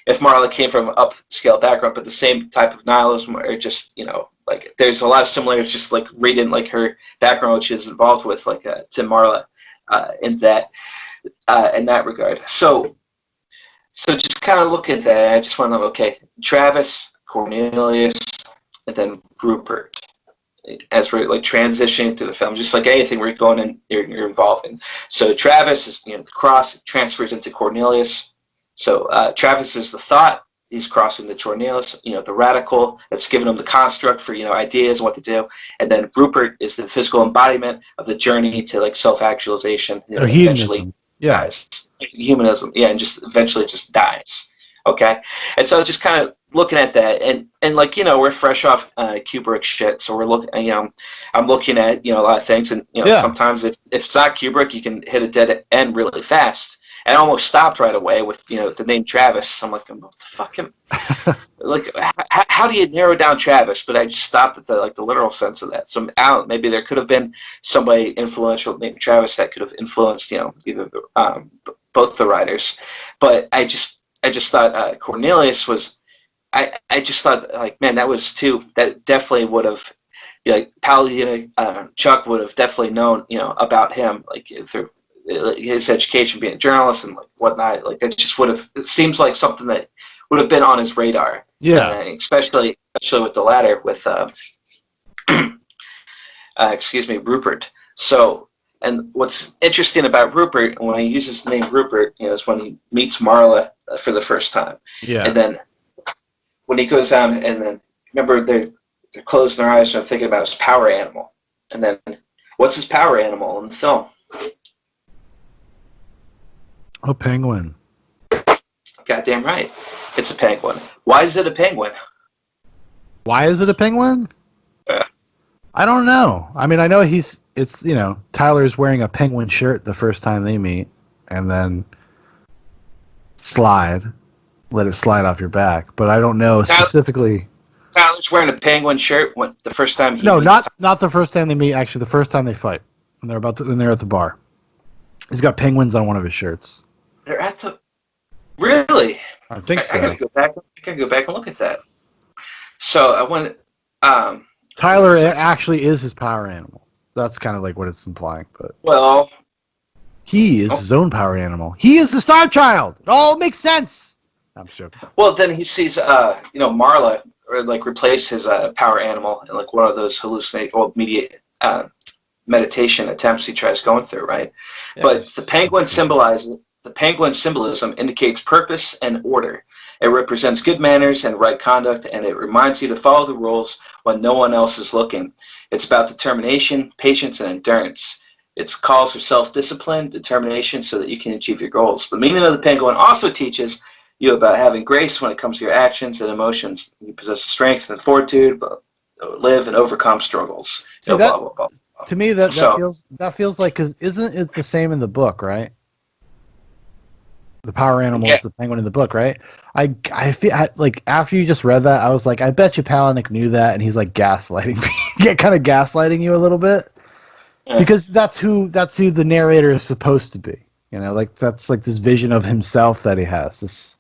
Speaker 2: If Marla came from an upscale background, but the same type of nihilism, or just like there's a lot of similarities, just like reading like her background, which is involved with like to Marla in that regard. So just kind of look at that. I just want to okay, Travis, Cornelius, and then Rupert. As we're like transitioning through the film, just like anything we're going in, you're involved in. So Travis is the cross transfers into Cornelius. So Travis is the thought. He's crossing the Cornelius, the radical that's giving him the construct for ideas and what to do. And then Rupert is the physical embodiment of the journey to like self-actualization.
Speaker 1: Or hedonism.
Speaker 2: Dies. Humanism, yeah, and just eventually just dies. Okay, and so just kind of looking at that, and like we're fresh off Kubrick shit, so we're looking. I'm looking at a lot of things, and sometimes if it's not Kubrick, you can hit a dead end really fast. And I almost stopped right away with the name Travis. I'm like, what the fuck? Like, how do you narrow down Travis? But I just stopped at the literal sense of that. So maybe there could have been somebody influential named Travis that could have influenced either both the writers. But I just thought Cornelius was. I just thought like, man, that was too. That definitely would have. Like Chuck would have definitely known about him like through his education, being a journalist and like whatnot. Like that just would have. It seems like something that would have been on his radar.
Speaker 1: Yeah,
Speaker 2: especially with the latter with Rupert. So, and what's interesting about Rupert when he uses the name Rupert, is when he meets Marla for the first time.
Speaker 1: Yeah,
Speaker 2: and then when he goes down and then remember they're closing their eyes and thinking about his power animal, and then what's his power animal in the film?
Speaker 1: A penguin.
Speaker 2: Goddamn right. It's a penguin. Why is it a penguin?
Speaker 1: Why is it a penguin? I don't know. I mean, I know it's Tyler's wearing a penguin shirt the first time they meet, and then let it slide off your back. But I don't know specifically.
Speaker 2: Tyler's wearing a penguin shirt the first time he
Speaker 1: No, not the first time they meet. Actually, the first time they fight, when they're at the bar. He's got penguins on one of his shirts.
Speaker 2: They're at the really.
Speaker 1: I think so.
Speaker 2: I gotta go back. I gotta go back and look at that. So I want.
Speaker 1: Tyler actually is his power animal. That's kind of like what it's implying, but
Speaker 2: Well,
Speaker 1: he is his own power animal. He is the Star Child. It all makes sense. I'm joking.
Speaker 2: well, then he sees Marla or like replace his power animal in like one of those hallucinate or meditation attempts he tries going through, right? Yeah. But the penguin symbolism indicates purpose and order. It represents good manners and right conduct, and it reminds you to follow the rules when no one else is looking. It's about determination, patience, and endurance. It calls for self-discipline, determination, so that you can achieve your goals. The meaning of the penguin also teaches you about having grace when it comes to your actions and emotions. You possess the strength and fortitude, but live and overcome struggles.
Speaker 1: See, blah, blah, blah. To me, that feels like, because isn't it the same in the book, right? The power animal is the penguin in the book, right? I feel like after you just read that, I was like, I bet you Palahniuk knew that, and he's like gaslighting me, kind of gaslighting you a little bit, because that's who the narrator is supposed to be. You know, like that's like this vision of himself that he has, this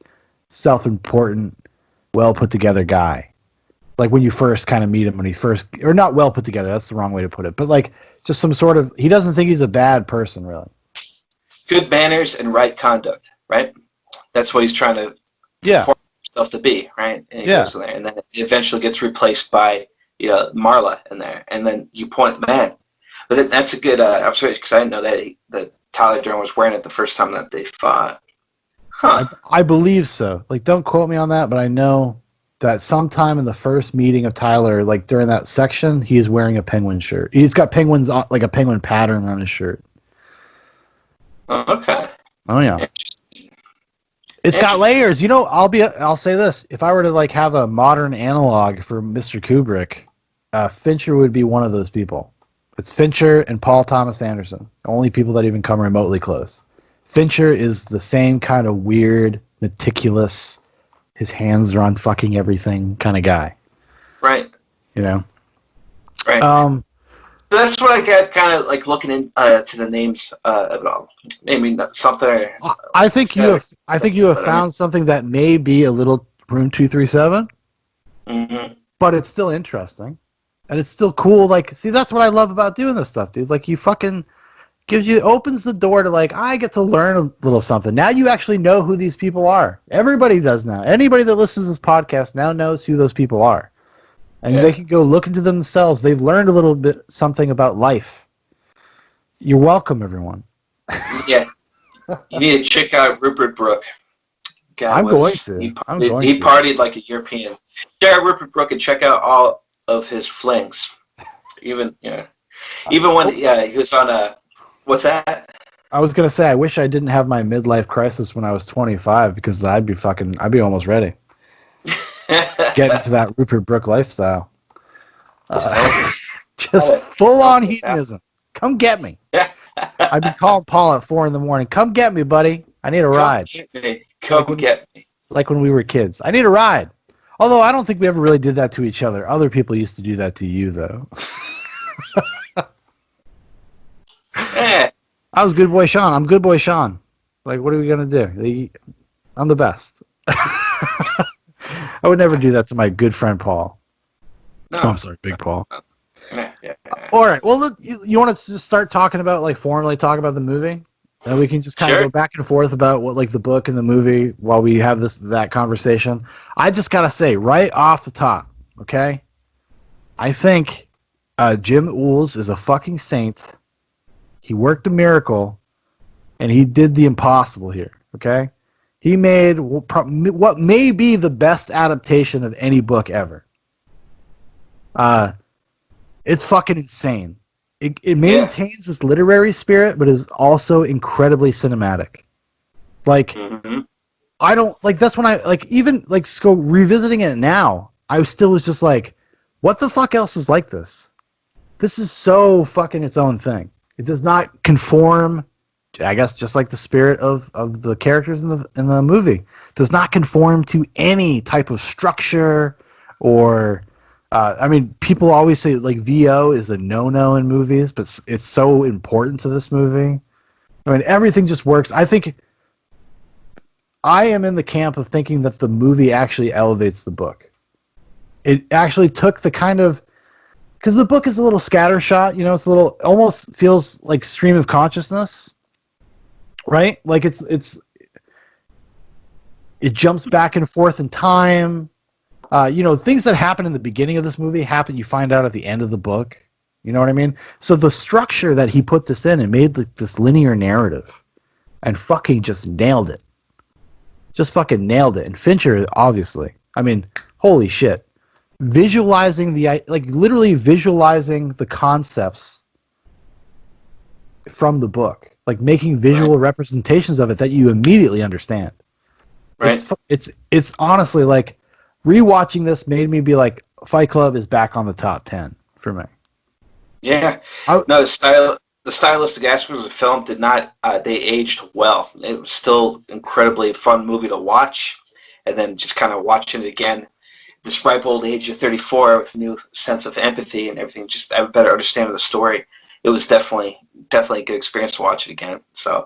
Speaker 1: self-important, well put together guy. Like when you first kind of meet him, or not well put together, that's the wrong way to put it, but like just some sort of, he doesn't think he's a bad person, really.
Speaker 2: Good manners and right conduct, right? That's what he's trying to form himself to be, right? And he goes in there, and then it eventually gets replaced by Marla in there, and then you point, man. But that's a good observation, because I didn't know that Tyler Durden was wearing it the first time that they fought. Huh?
Speaker 1: I believe so. Like, don't quote me on that, but I know that sometime in the first meeting of Tyler, like during that section, he's wearing a penguin shirt. He's got penguins on, like a penguin pattern on his shirt.
Speaker 2: Okay.
Speaker 1: Oh yeah. It's got layers. You know, I'll say this. If I were to like have a modern analog for Mr. Kubrick, Fincher would be one of those people. It's Fincher and Paul Thomas Anderson. Only people that even come remotely close. Fincher is the same kind of weird, meticulous, his hands are on fucking everything kind of guy.
Speaker 2: Right.
Speaker 1: You know?
Speaker 2: Right. That's what I get kind of like looking into the names of it all. Maybe something.
Speaker 1: I think you have found something that may be a little Room 237, but it's still interesting, and it's still cool. Like, see, that's what I love about doing this stuff, dude. Like, you fucking opens the door to like, I get to learn a little something. Now you actually know who these people are. Everybody does now. Anybody that listens to this podcast now knows who those people are. And they can go look into themselves. They've learned a little bit something about life. You're welcome, everyone.
Speaker 2: Yeah. You need to check out Rupert Brooke.
Speaker 1: I'm going to.
Speaker 2: He partied like a European. Check out Rupert Brooke and check out all of his flings. Even when he was on what's that?
Speaker 1: I was gonna say, I wish I didn't have my midlife crisis when I was 25, because I'd be almost ready. Get into that Rupert Brooke lifestyle. Just full-on hedonism. Come get me. I'd be calling Paul at 4 a.m. Come get me, buddy. I need a ride.
Speaker 2: Come get me.
Speaker 1: Like when we were kids. I need a ride. Although I don't think we ever really did that to each other. Other people used to do that to you, though. I was good boy Sean. I'm good boy Sean. Like, what are we going to do? I'm the best. I would never do that to my good friend Paul. No. Oh, I'm sorry, Big Paul.
Speaker 2: Yeah.
Speaker 1: All right. Well, look, you want to just start talking about, like, formally talk about the movie? And we can just kind of go back and forth about what, like, the book and the movie while we have that conversation. I just got to say, right off the top, okay? I think Jim Uhls is a fucking saint. He worked a miracle, and he did the impossible here, okay? He made what may be the best adaptation of any book ever. It's fucking insane. It maintains this literary spirit, but is also incredibly cinematic. Like, I don't like. That's when I like even like go revisiting it now. I still was just like, what the fuck else is like this? This is so fucking its own thing. It does not conform. I guess just like the spirit of the characters in the movie, it does not conform to any type of structure or. I mean, people always say like VO is a no-no in movies, but it's so important to this movie. I mean, everything just works. I think I am in the camp of thinking that the movie actually elevates the book. It actually took the kind of, because the book is a little scattershot, you know, it's a little, almost feels like stream of consciousness, right? Like it jumps back and forth in time. You know, things that happen in the beginning of this movie happen, you find out at the end of the book. You know what I mean? So the structure that he put this in and made this linear narrative and fucking just nailed it. Just fucking nailed it. And Fincher, obviously. I mean, holy shit. Visualizing literally visualizing the concepts from the book. Like making visual representations of it that you immediately understand.
Speaker 2: Right.
Speaker 1: It's honestly like, rewatching this made me be like, Fight Club is back on the top 10 for me.
Speaker 2: Yeah. No, the stylistic aspects of the film did not, they aged well. It was still incredibly fun movie to watch. And then just kind of watching it again, this ripe old age of 34 with a new sense of empathy and everything, just have a better understanding of the story. It was definitely a good experience to watch it again. So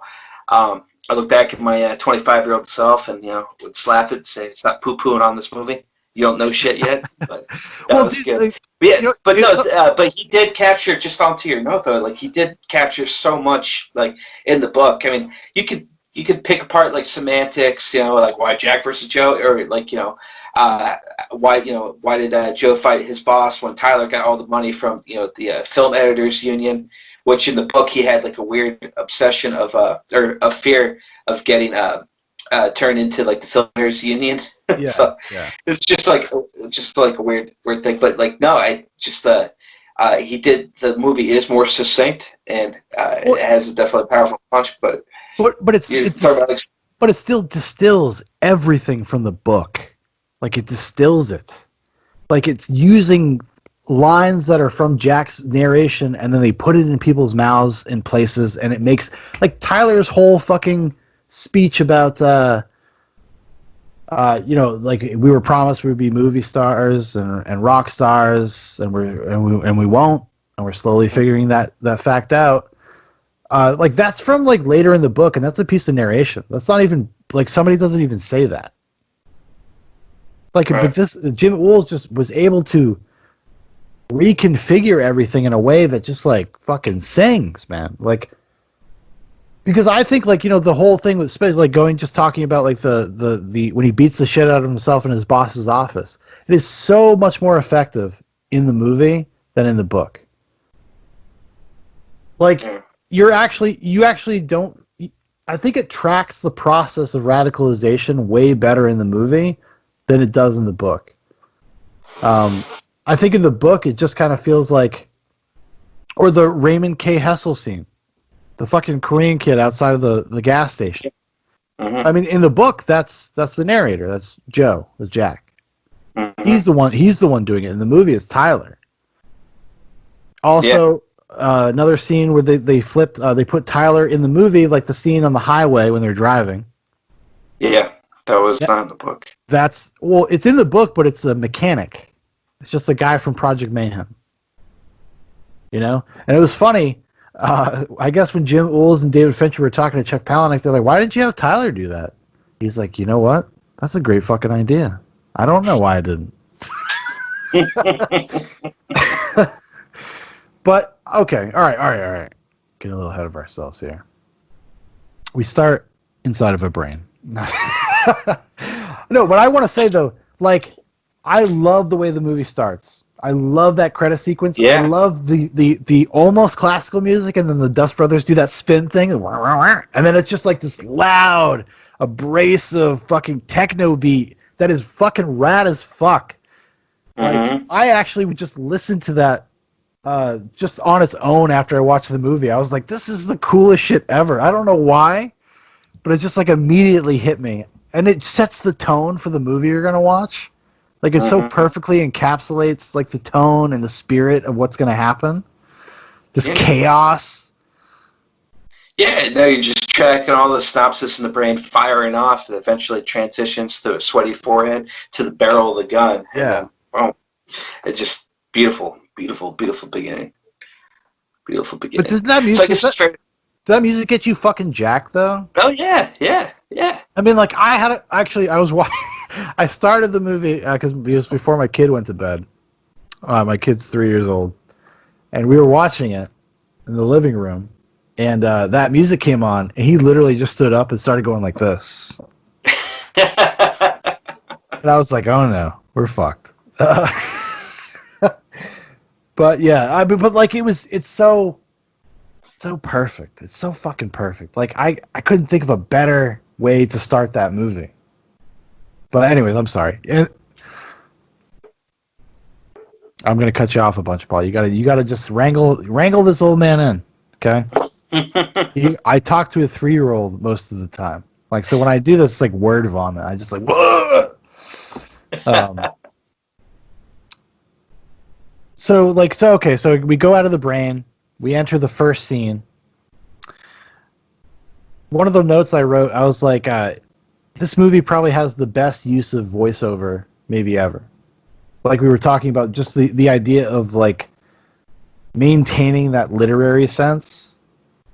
Speaker 2: I look back at my 25-year-old self and, you know, would slap it and say, it's not poo-pooing on this movie. You don't know shit yet, but that was good.
Speaker 1: Like,
Speaker 2: But yeah,
Speaker 1: you know,
Speaker 2: but no, but he did capture, just onto your note though, like he did capture so much like in the book. I mean, you could pick apart like semantics, you know, like why Jack versus Joe, or like, you know, why did Joe fight his boss when Tyler got all the money from, you know, the film editors union, which in the book he had like a weird obsession of or a fear of getting turned into like the film editors union.
Speaker 1: yeah,
Speaker 2: So
Speaker 1: yeah.
Speaker 2: it's just like a weird thing, but like no, I just he did, the movie is more succinct and it has a definitely powerful punch, but
Speaker 1: it still distills everything from the book. Like it distills it. Like it's using lines that are from Jack's narration and then they put it in people's mouths in places, and it makes like Tyler's whole fucking speech about you know, like we were promised we'd be movie stars and rock stars, and we won't, and we're slowly figuring that fact out. Like that's from like later in the book, and that's a piece of narration. That's not even like, somebody doesn't even say that. Like, right. But this Jim Uhl just was able to reconfigure everything in a way that just like fucking sings, man. Like, because I think, like, you know, the whole thing with, especially like talking about like the when he beats the shit out of himself in his boss's office, it is so much more effective in the movie than in the book. Like, you actually don't. I think it tracks the process of radicalization way better in the movie than it does in the book. I think in the book it just kind of feels like, or the Raymond K. Hessel scene. The fucking Korean kid outside of the gas station. Mm-hmm. I mean, in the book, that's the narrator. That's Joe. That's Jack. Mm-hmm. He's the one doing it. In the movie, it's Tyler. Also, another scene where they flipped. They put Tyler in the movie, like the scene on the highway when they're driving.
Speaker 2: Yeah, that was not in the book.
Speaker 1: It's in the book, but it's the mechanic. It's just the guy from Project Mayhem. You know, and it was funny. I guess when Jim Uhl and David Fincher were talking to Chuck Palahniuk, they're like, why didn't you have Tyler do that? He's like, you know what? That's a great fucking idea. I don't know why I didn't. But, okay, all right. Getting a little ahead of ourselves here. We start inside of a brain. No, but I want to say, though, like, I love the way the movie starts. I love that credit sequence. Yeah. I love the almost classical music, and then the Dust Brothers do that spin thing, and then it's just like this loud, abrasive fucking techno beat that is fucking rad as fuck. Mm-hmm. Like, I actually would just listen to that just on its own after I watched the movie. I was like, this is the coolest shit ever. I don't know why, but it just like immediately hit me, and it sets the tone for the movie you're gonna watch. Like, it so perfectly encapsulates, like, the tone and the spirit of what's going to happen. This chaos.
Speaker 2: Yeah, no, you're just tracking all the synapses in the brain firing off that eventually transitions through a sweaty forehead to the barrel of the gun.
Speaker 1: Yeah.
Speaker 2: And then, it's just beautiful beginning. Beautiful beginning.
Speaker 1: But does that music... Does that music get you fucking jacked though?
Speaker 2: Oh yeah, yeah, yeah.
Speaker 1: I mean, like I was watching. I started the movie because it was before my kid went to bed. My kid's 3 years old, and we were watching it in the living room, and that music came on, and he literally just stood up and started going like this, and I was like, "Oh no, we're fucked." But yeah, but like it's so perfect. It's so fucking perfect. Like I couldn't think of a better way to start that movie. But anyways, I'm sorry. I'm gonna cut you off a bunch, Paul. You gotta just wrangle this old man in, okay? I talk to a 3-year-old most of the time. Like so when I do this, it's like word vomit. I just like whoa. So we go out of the brain. We enter the first scene. One of the notes I wrote, I was like, this movie probably has the best use of voiceover maybe ever. Like we were talking about, just the idea of like maintaining that literary sense,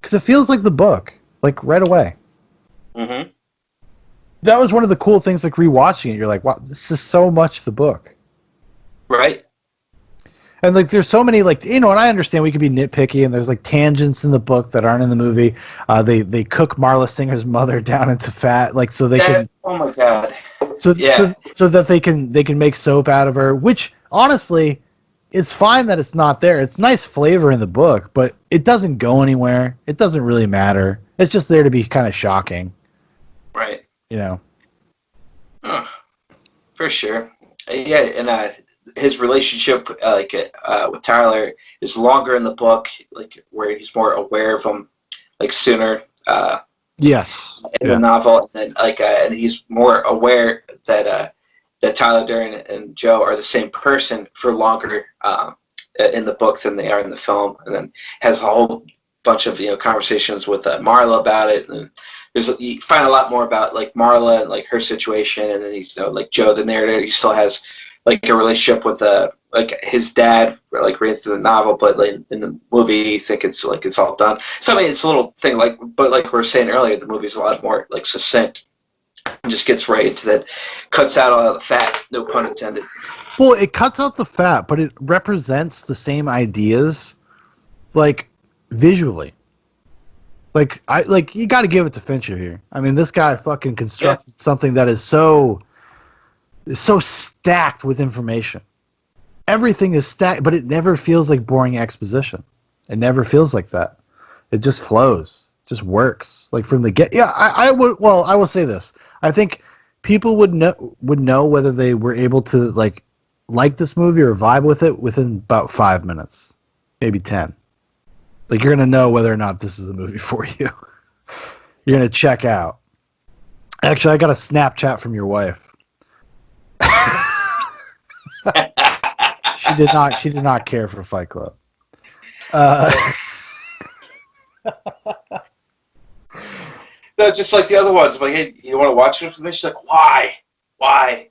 Speaker 1: because it feels like the book, like right away.
Speaker 2: Mm-hmm.
Speaker 1: That was one of the cool things, like rewatching it. You're like, wow, this is so much the book.
Speaker 2: Right.
Speaker 1: And like, there's so many, like, and I understand we could be nitpicky, and there's like tangents in the book that aren't in the movie. They cook Marla Singer's mother down into fat, like so they can.
Speaker 2: Oh my god.
Speaker 1: So
Speaker 2: Yeah.
Speaker 1: so that they can make soap out of her, which honestly is fine that it's not there. It's nice flavor in the book, but it doesn't go anywhere. It doesn't really matter. It's just there to be kind of shocking.
Speaker 2: Right.
Speaker 1: You know.
Speaker 2: For sure. Yeah, and his relationship with Tyler is longer in the book, like where he's more aware of him, like sooner.
Speaker 1: Yes.
Speaker 2: In the novel, and then and he's more aware that that Tyler Durden and Joe are the same person for longer in the book than they are in the film, and then has a whole bunch of conversations with Marla about it, and you find a lot more about like Marla and like her situation, and then he's like Joe, the narrator, he still has like a relationship with like his dad, like reading through the novel, but like in the movie, you think it's like it's all done. So I mean, it's a little thing but like we were saying earlier, the movie's a lot more like succinct, and just gets right into that, cuts out all the fat, no pun intended.
Speaker 1: Well, it cuts out the fat, but it represents the same ideas, like visually. Like you got to give it to Fincher here. I mean, this guy fucking constructed something that is so stacked with information. Everything is stacked, but it never feels like boring exposition. It never feels like that. It just flows. It just works. Like from the get. Yeah, I will say this. I think people would know whether they were able to like this movie or vibe with it within about 5 minutes, maybe 10. Like you're gonna know whether or not this is a movie for you. You're gonna check out. Actually, I got a Snapchat from your wife. She did not care for Fight Club.
Speaker 2: No, just like the other ones. I'm like, hey, you want to watch it with me? She's like, why? Why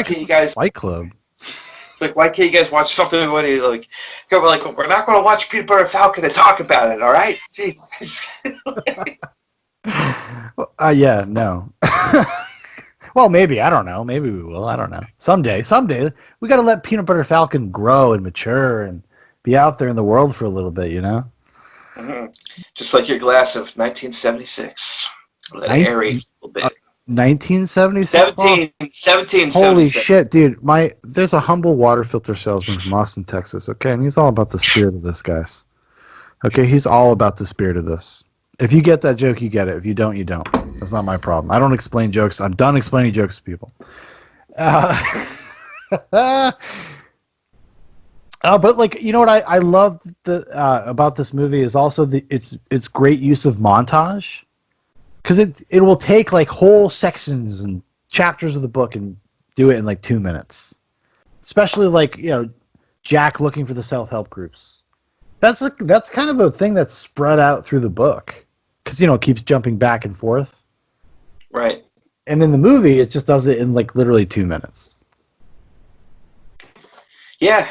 Speaker 2: can't you guys?
Speaker 1: Fight Club.
Speaker 2: It's like, why can't you guys watch something when you like? We're like, we're not going to watch Peanut Butter Falcon and talk about it. All right? Jeez.
Speaker 1: Yeah, no. Well, maybe, I don't know. Maybe we will. I don't know. Someday, we got to let Peanut Butter Falcon grow and mature and be out there in the world for a little bit, you know?
Speaker 2: Mm-hmm. Just like your glass of 1976. Let it aerate a little bit.
Speaker 1: 1976?
Speaker 2: 1776.
Speaker 1: Holy shit, dude. There's a humble water filter salesman from Austin, Texas, okay? And he's all about the spirit of this, guys. Okay? He's all about the spirit of this. If you get that joke, you get it. If you don't, you don't. That's not my problem. I don't explain jokes. I'm done explaining jokes to people. But like, you know what I love about this movie is also its great use of montage, because it will take like whole sections and chapters of the book and do it in like 2 minutes. Especially like Jack looking for the self-help groups. That's kind of a thing that's spread out through the book, because it keeps jumping back and forth.
Speaker 2: Right.
Speaker 1: And in the movie, it just does it in like literally 2 minutes.
Speaker 2: Yeah,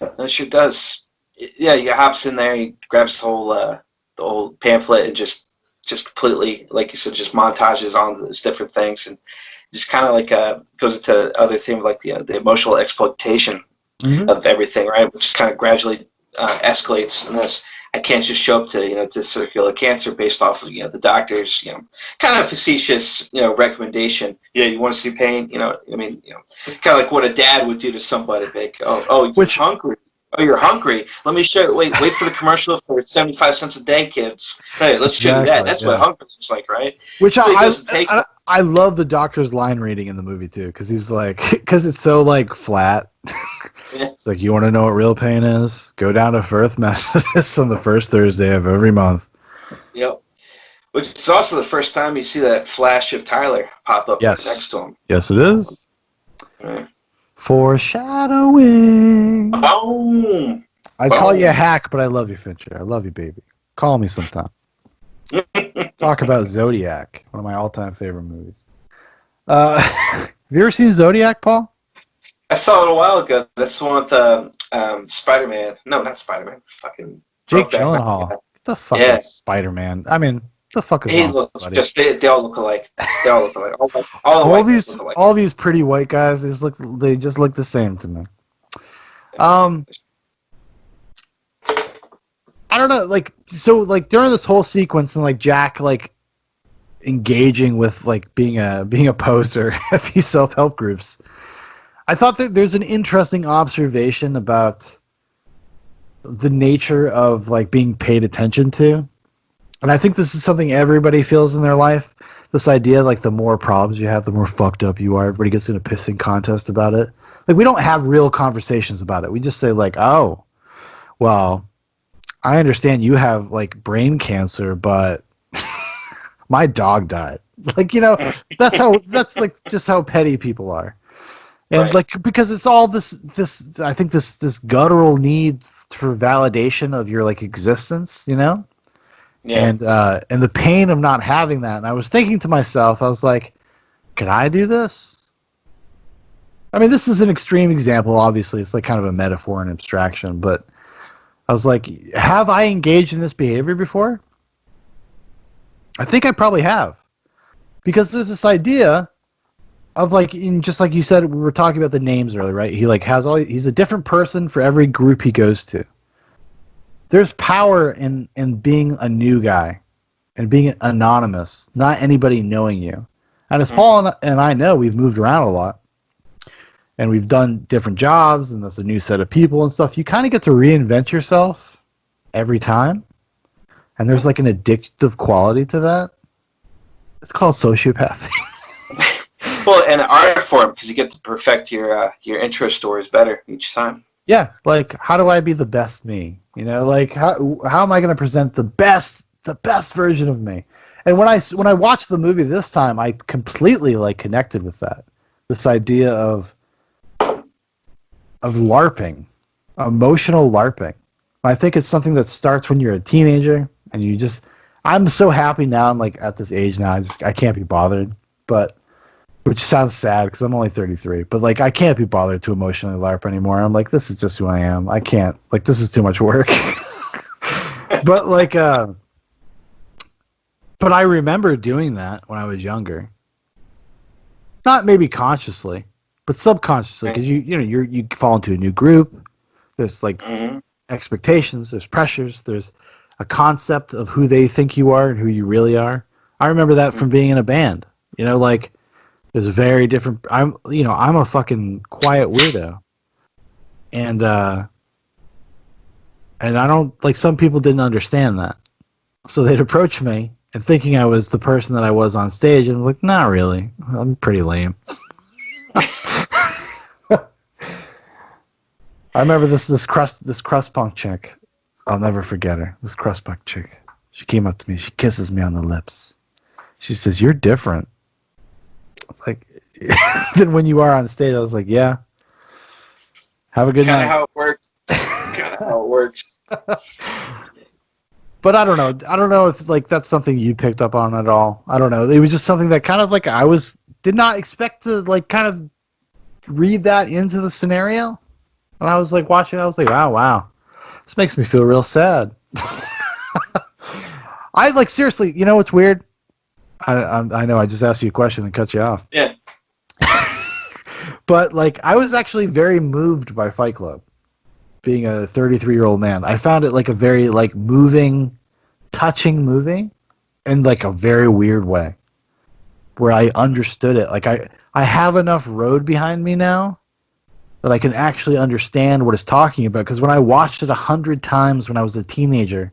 Speaker 2: that sure does. Yeah, he hops in there, he grabs the whole the old pamphlet and just completely, like you said, just montages on those different things, and just kind of like goes into other things like the emotional exploitation of everything, right? Which kind of gradually escalates in this. I can't just show up to testicular cancer based off of the doctor's kind of facetious recommendation. You want to see pain, I mean kind of like what a dad would do to somebody. Like, oh you're hungry. Oh, you're hungry. Let me show you. Wait for the commercial for 75 cents a day, kids. Hey, let's show you that. That's what hunger looks like, right?
Speaker 1: Which I love the doctor's line reading in the movie too, because he's like, because it's so like flat.
Speaker 2: Yeah.
Speaker 1: It's like, you want to know what real pain is? Go down to First Methodist on the first Thursday of every month.
Speaker 2: Yep. Which is also the first time you see that flash of Tyler pop up next to him.
Speaker 1: Yes, it is.
Speaker 2: Right.
Speaker 1: Foreshadowing.
Speaker 2: Boom.
Speaker 1: I'd call you a hack, but I love you, Fincher. I love you, baby. Call me sometime. Talk about Zodiac, one of my all-time favorite movies. Have you ever seen Zodiac, Paul?
Speaker 2: I saw it a while ago. That's the one with Spider-Man. No, not Spider-Man. Fucking
Speaker 1: Jake Gyllenhaal. What the fuck is Spider-Man? I mean, the fuck is
Speaker 2: he
Speaker 1: wrong
Speaker 2: looks
Speaker 1: with buddy?
Speaker 2: just they all look alike. They all look alike. All
Speaker 1: these pretty white guys, they just look the same to me. I don't know, like, so like during this whole sequence and like Jack like engaging with like being a poser at these self-help groups, I thought that there's an interesting observation about the nature of like being paid attention to. And I think this is something everybody feels in their life. This idea, like, the more problems you have, the more fucked up you are. Everybody gets in a pissing contest about it. Like, we don't have real conversations about it. We just say, like, oh, well, I understand you have, like, brain cancer, but my dog died. Like, that's like just how petty people are. And like, because it's all this I think this guttural need for validation of your like existence, Yeah. And the pain of not having that. And I was thinking to myself, I was like, can I do this? I mean, this is an extreme example, obviously. It's like kind of a metaphor and abstraction, but I was like, have I engaged in this behavior before? I think I probably have. Because there's this idea of like, just like you said, we were talking about the names earlier, right? He like he's a different person for every group he goes to. There's power in being a new guy and being anonymous, not anybody knowing you. And as Paul and I know, we've moved around a lot and we've done different jobs and there's a new set of people and stuff. You kind of get to reinvent yourself every time. And there's like an addictive quality to that. It's called sociopathy.
Speaker 2: Well, and an art form, because you get to perfect your intro stories better each time.
Speaker 1: Yeah, like, how do I be the best me? Like, how am I going to present the best version of me? And when I watched the movie this time, I completely like connected with that. This idea of LARPing, emotional LARPing. I think it's something that starts when you're a teenager, and I'm so happy now. I'm like at this age now. I can't be bothered, which sounds sad because I'm only 33, but like I can't be bothered to emotionally LARP anymore. I'm like, this is just who I am. I can't, like, this is too much work. But like, but I remember doing that when I was younger. Not maybe consciously, but subconsciously, because you fall into a new group. There's like expectations, there's pressures, there's a concept of who they think you are and who you really are. I remember that from being in a band. Like, there's a very different. I'm a fucking quiet weirdo, and I don't like. Some people didn't understand that, so they'd approach me and thinking I was the person that I was on stage, and I'm like, not really. I'm pretty lame. I remember this crust punk chick. I'll never forget her. This crust punk chick. She came up to me. She kisses me on the lips. She says, "You're different." Like, than when you are on stage. I was like, yeah. Have a good night.
Speaker 2: Kind of how it works.
Speaker 1: But I don't know. I don't know if like that's something you picked up on at all. I don't know. It was just something that kind of like did not expect to like kind of read that into the scenario. And I was like watching. I was like, wow. This makes me feel real sad. I like seriously. You know what's weird? I know I just asked you a question and cut you off.
Speaker 2: Yeah.
Speaker 1: But like I was actually very moved by Fight Club. Being a 33-year-old man, I found it like a very like moving, touching movie in like a very weird way, where I understood it. Like I have enough road behind me now that I can actually understand what it's talking about. Because when I watched it 100 times when I was a teenager,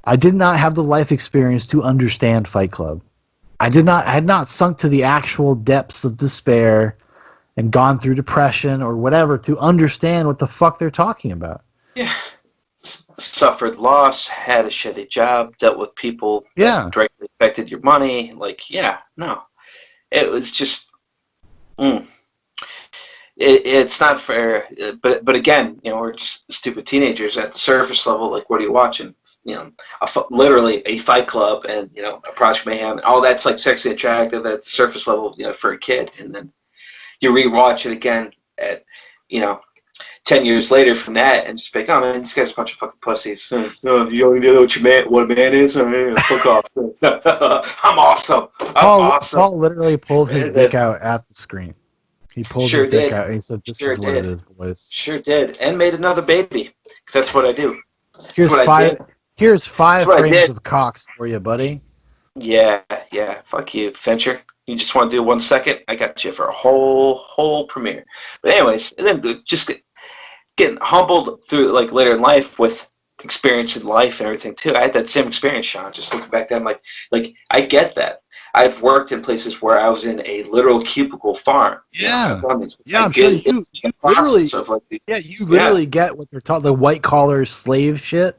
Speaker 1: I did not have the life experience to understand Fight Club. I had not sunk to the actual depths of despair and gone through depression or whatever to understand what the fuck they're talking about.
Speaker 2: Yeah. Suffered loss, had a shitty job, dealt with people that
Speaker 1: Yeah.
Speaker 2: directly affected your money. Like, yeah, no. It was just, mm. It's not fair. But again, we're just stupid teenagers at the surface level. Like, what are you watching? Literally a Fight Club and, a Project Mayhem. And all that's like sexy attractive at the surface level, for a kid. And then you rewatch it again at, 10 years later from that and just be like, oh man, these guys are a bunch of fucking pussies. You only know what a man is? Fuck off. I'm awesome. I'm awesome.
Speaker 1: Paul literally pulled his
Speaker 2: And
Speaker 1: dick
Speaker 2: then,
Speaker 1: out at the screen. He pulled
Speaker 2: sure
Speaker 1: his dick
Speaker 2: did.
Speaker 1: out and he said, "This
Speaker 2: Sure
Speaker 1: is what it
Speaker 2: did.
Speaker 1: is, boys.
Speaker 2: Sure did. And made another baby. Because that's what I do. That's
Speaker 1: Here's
Speaker 2: what I
Speaker 1: five.
Speaker 2: did.
Speaker 1: Here's
Speaker 2: That's
Speaker 1: 5
Speaker 2: what I
Speaker 1: frames
Speaker 2: did.
Speaker 1: of cocks for you, buddy."
Speaker 2: Yeah. Fuck you, Fincher. You just want to do 1 second? I got you for a whole premiere. But anyways, and then just getting humbled through like later in life with experience in life and everything too. I had that same experience, Sean. Just looking back then, like I get that. I've worked in places where I was in a literal cubicle farm.
Speaker 1: Yeah.
Speaker 2: I've done these.
Speaker 1: Yeah,
Speaker 2: I
Speaker 1: I'm sure
Speaker 2: get
Speaker 1: you
Speaker 2: the
Speaker 1: literally.
Speaker 2: process of like these.
Speaker 1: Yeah, you
Speaker 2: Yeah.
Speaker 1: literally get what they're talking. The white collar slave shit.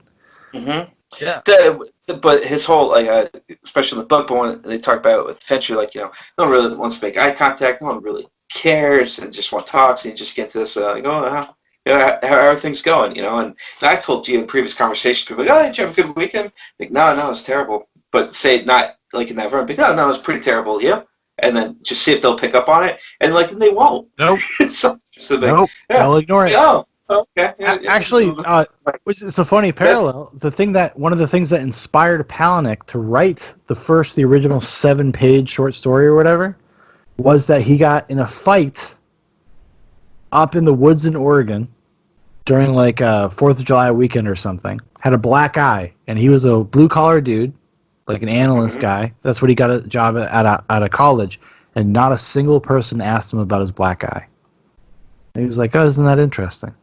Speaker 2: Mm-hmm.
Speaker 1: Yeah.
Speaker 2: But his whole especially in the book, but when they talk about it with Fincher, like no one really wants to make eye contact, no one really cares, and just want to talk, and you just get to this how are things going, and I've told you in previous conversations, people like, oh, did you have a good weekend? Like, no, it's terrible. But say not like in that room, but no, it's pretty terrible, yeah. And then just see if they'll pick up on it, and like then they won't.
Speaker 1: Nope.
Speaker 2: So
Speaker 1: Nope.
Speaker 2: yeah,
Speaker 1: They'll ignore it.
Speaker 2: oh, okay. Yeah.
Speaker 1: Actually, which is a funny parallel. One of the things that inspired Palahniuk to write the original 7-page short story or whatever, was that he got in a fight up in the woods in Oregon during like a 4th of July weekend or something. Had a black eye, and he was a blue collar dude, like an analyst guy. That's what he got a job at a college, and not a single person asked him about his black eye. And he was like, "Oh, isn't that interesting?"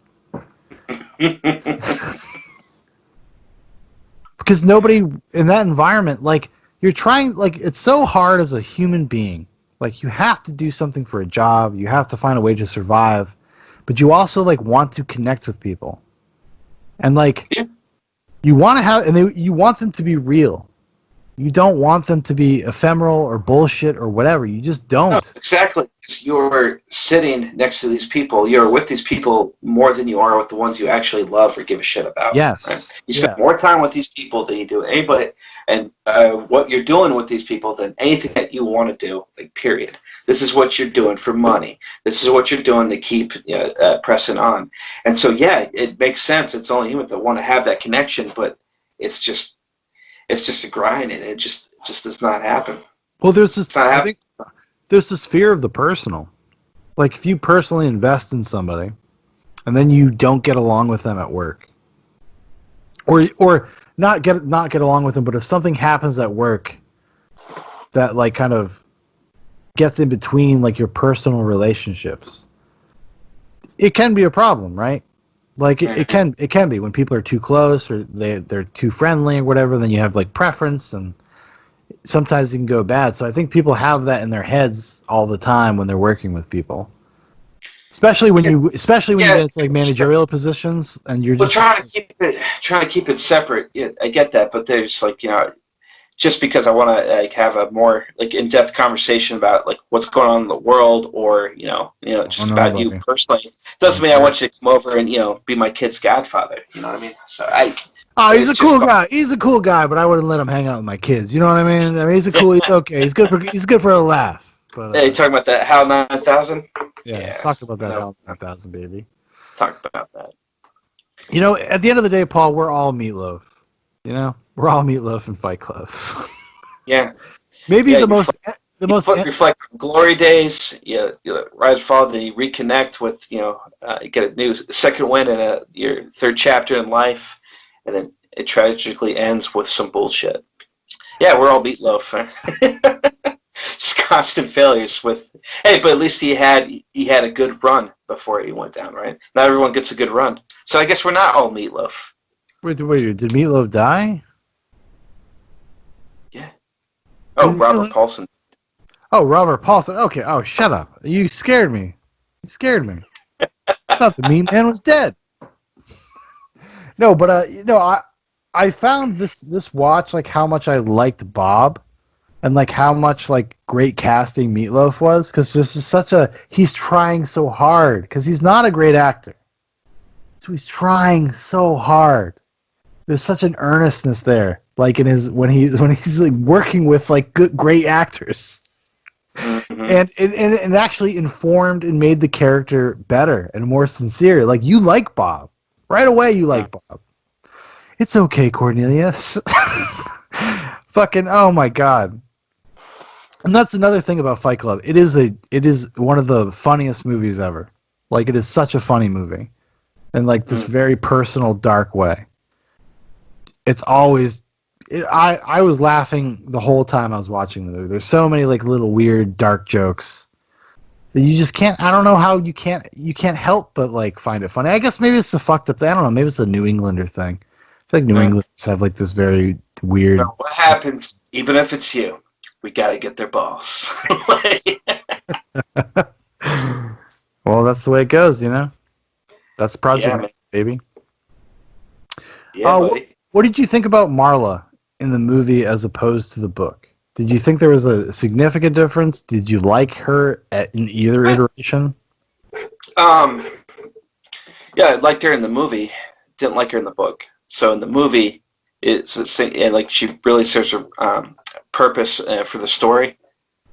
Speaker 1: Because nobody in that environment, like you're trying, like it's so hard as a human being. Like you have to do something for a job, you have to find a way to survive, but you also like want to connect with people, and like you want to have, and you want them to be real. You don't want them to be ephemeral or bullshit or whatever. You just don't.
Speaker 2: No, exactly. You're sitting next to these people. You're with these people more than you are with the ones you actually love or give a shit about.
Speaker 1: Yes.
Speaker 2: Right? You spend more time with these people than you do with anybody, and what you're doing with these people than anything that you want to do. Like, period. This is what you're doing for money. This is what you're doing to keep pressing on. And so, yeah, it makes sense. It's only human that want to have that connection, but it's just a grind, and it just does not happen.
Speaker 1: Well, I think there's this fear of the personal. Like if you personally invest in somebody, and then you don't get along with them at work, or not get along with them, but if something happens at work that like kind of gets in between like your personal relationships, it can be a problem, right? Like it can be when people are too close or they're too friendly or whatever. Then you have like preference, and sometimes it can go bad. So I think people have that in their heads all the time when they're working with people, especially when you get into like managerial positions and you're just
Speaker 2: trying to keep it separate. Yeah, I get that, but there's like just because I want to like have a more like in-depth conversation about like what's going on in the world, or just about you personally, doesn't mean I want you to come over and be my kid's godfather. You know what I mean? So
Speaker 1: he's a cool guy. He's a cool guy, but I wouldn't let him hang out with my kids. You know what I mean? He's he's okay. He's good for a laugh. But
Speaker 2: hey, you talking about that HAL 9000?
Speaker 1: Yeah, talk about that HAL 9000, baby.
Speaker 2: Talk about that.
Speaker 1: At the end of the day, Paul, we're all meatloaf. You know, we're all Meatloaf in Fight Club.
Speaker 2: Yeah,
Speaker 1: Maybe
Speaker 2: yeah.
Speaker 1: the
Speaker 2: You
Speaker 1: most, the most.
Speaker 2: reflect on glory days. You rise and fall. Then you reconnect with you get a new second win in your third chapter in life, and then it tragically ends with some bullshit. Yeah, we're all Meatloaf. Just constant failures with. Hey, but at least he had a good run before he went down, right? Not everyone gets a good run, so I guess we're not all Meatloaf.
Speaker 1: Wait, did Meatloaf die?
Speaker 2: Yeah. Oh,
Speaker 1: Did
Speaker 2: Robert
Speaker 1: really?
Speaker 2: Paulson.
Speaker 1: Oh, Robert Paulson. Okay. Oh, shut up. You scared me. You scared me. I thought the Meat Man was dead. No, but I found this watch like how much I liked Bob and like how much like great casting Meatloaf was because this is such a he's trying so hard because he's not a great actor, so he's trying so hard. There's such an earnestness there, like in his when he's like working with like good great actors,
Speaker 2: Mm-hmm.
Speaker 1: and it actually informed and made the character better and more sincere. Like you like Bob right away, you like Bob. It's okay, Cornelius. Fucking oh my god. And that's another thing about Fight Club. It is one of the funniest movies ever. Like it is such a funny movie. In like this very personal dark way. It's always I was laughing the whole time I was watching the movie. There's so many like little weird dark jokes that you just can't I don't know how you can't help but like find it funny. I guess maybe it's the fucked up thing. I don't know, maybe it's a New Englander thing. I feel like New Englanders have like this very weird.
Speaker 2: What happens? Even if it's you, we gotta get their balls.
Speaker 1: Well, that's the way it goes, you know. That's
Speaker 2: Yeah,
Speaker 1: Project
Speaker 2: man.
Speaker 1: Baby.
Speaker 2: Yeah, buddy.
Speaker 1: What did you think about Marla in the movie as opposed to the book? Did you think there was a significant difference? Did you like her in either iteration?
Speaker 2: Um, yeah, I liked her in the movie. Didn't like her in the book. So in the movie, like she really serves her purpose for the story.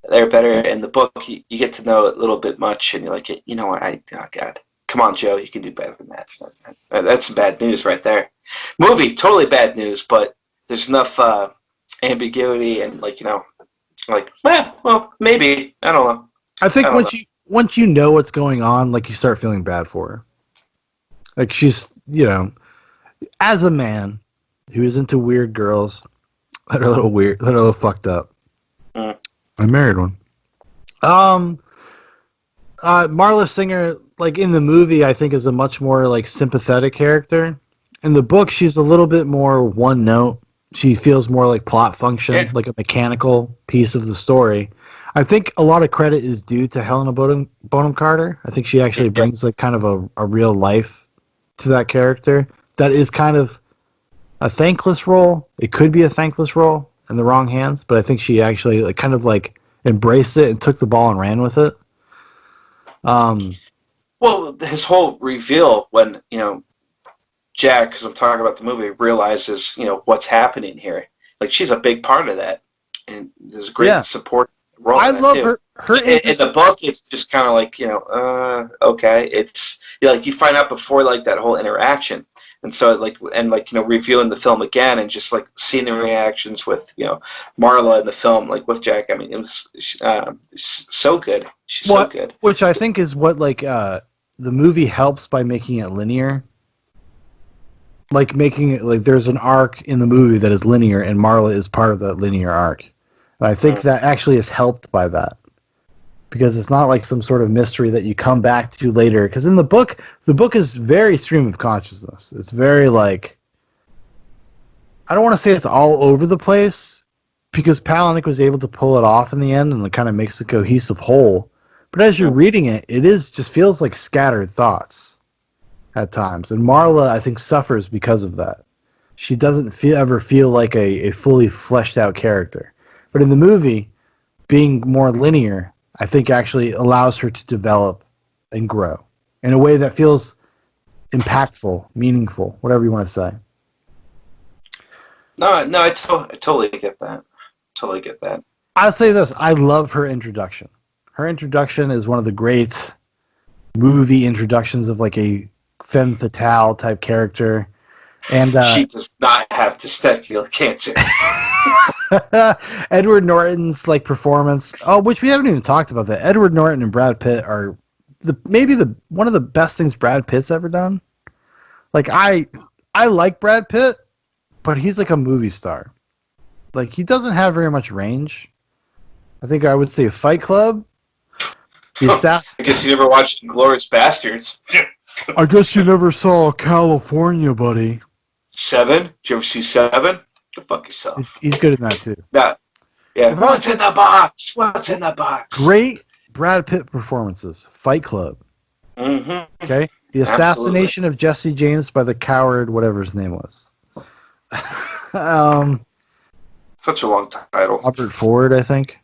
Speaker 2: They're better in the book. You get to know a little bit much, and you're like, you know what? Oh God, come on, Joe, you can do better than that. That's some bad news right there. Movie, totally bad news, but there's enough ambiguity and well, maybe I don't know.
Speaker 1: I
Speaker 2: I
Speaker 1: think
Speaker 2: don't know.
Speaker 1: once you know what's going on, like you start feeling bad for her. Like she's, as a man who is into weird girls that are a little weird, that are a little fucked up.
Speaker 2: Mm.
Speaker 1: I married one. Um, Marla Singer, like in the movie, I think is a much more like sympathetic character. In the book, she's a little bit more one note. She feels more like plot function,
Speaker 2: Yeah,
Speaker 1: like a mechanical piece of the story. I think a lot of credit is due to Helena Bonham Carter. I think she actually
Speaker 2: yeah.
Speaker 1: brings like kind of a real life to that character. That is kind of a thankless role. It could be a thankless role in the wrong hands, but I think she actually like kind of like embraced it and took the ball and ran with it. Um,
Speaker 2: Well, his whole reveal when Jack, because I'm talking about the movie, realizes what's happening here. Like she's a big part of that, and there's a great
Speaker 1: yeah,
Speaker 2: support role
Speaker 1: I
Speaker 2: in that
Speaker 1: love
Speaker 2: too.
Speaker 1: her. Her
Speaker 2: In the book, it's just kind of like okay. It's like you find out before like that whole interaction, and so reviewing the film again and just like seeing the reactions with Marla in the film, like with Jack. I mean, it was so good. She's so
Speaker 1: what,
Speaker 2: good.
Speaker 1: which I think is what like the movie helps by making it linear. Like making it like there's an arc in the movie that is linear, and Marla is part of that linear arc. And I think that actually is helped by that because it's not like some sort of mystery that you come back to later. Because in the book is very stream of consciousness. It's very like I don't want to say it's all over the place because Palahniuk was able to pull it off in the end and it kind of makes a cohesive whole. But as you're reading it, it is just feels like scattered thoughts at times. And Marla, I think, suffers because of that. She doesn't ever feel like a fully fleshed out character. But in the movie, being more linear, I think actually allows her to develop and grow in a way that feels impactful, meaningful, whatever you want to say.
Speaker 2: No, no, I totally get that. Totally get that.
Speaker 1: I'll say this. I love her introduction. Her introduction is one of the great movie introductions of like a femme fatale type character. And
Speaker 2: She does not have testicular cancer.
Speaker 1: Edward Norton's like performance. Oh, which we haven't even talked about that. Edward Norton and Brad Pitt are maybe one of the best things Brad Pitt's ever done. Like I like Brad Pitt, but he's like a movie star. Like he doesn't have very much range. I think I would say Fight Club. The Assassin.
Speaker 2: I guess you never watched Glorious Bastards.
Speaker 1: I guess you never saw California, buddy.
Speaker 2: Seven? Did you ever see Seven? Go fuck yourself.
Speaker 1: He's good in that too.
Speaker 2: Yeah. What's in the box? What's in the box?
Speaker 1: Great Brad Pitt performances. Fight Club.
Speaker 2: Mm-hmm.
Speaker 1: Okay. The Assassination of Jesse James by the coward, whatever his name was.
Speaker 2: Such a long title.
Speaker 1: Robert Ford, I think.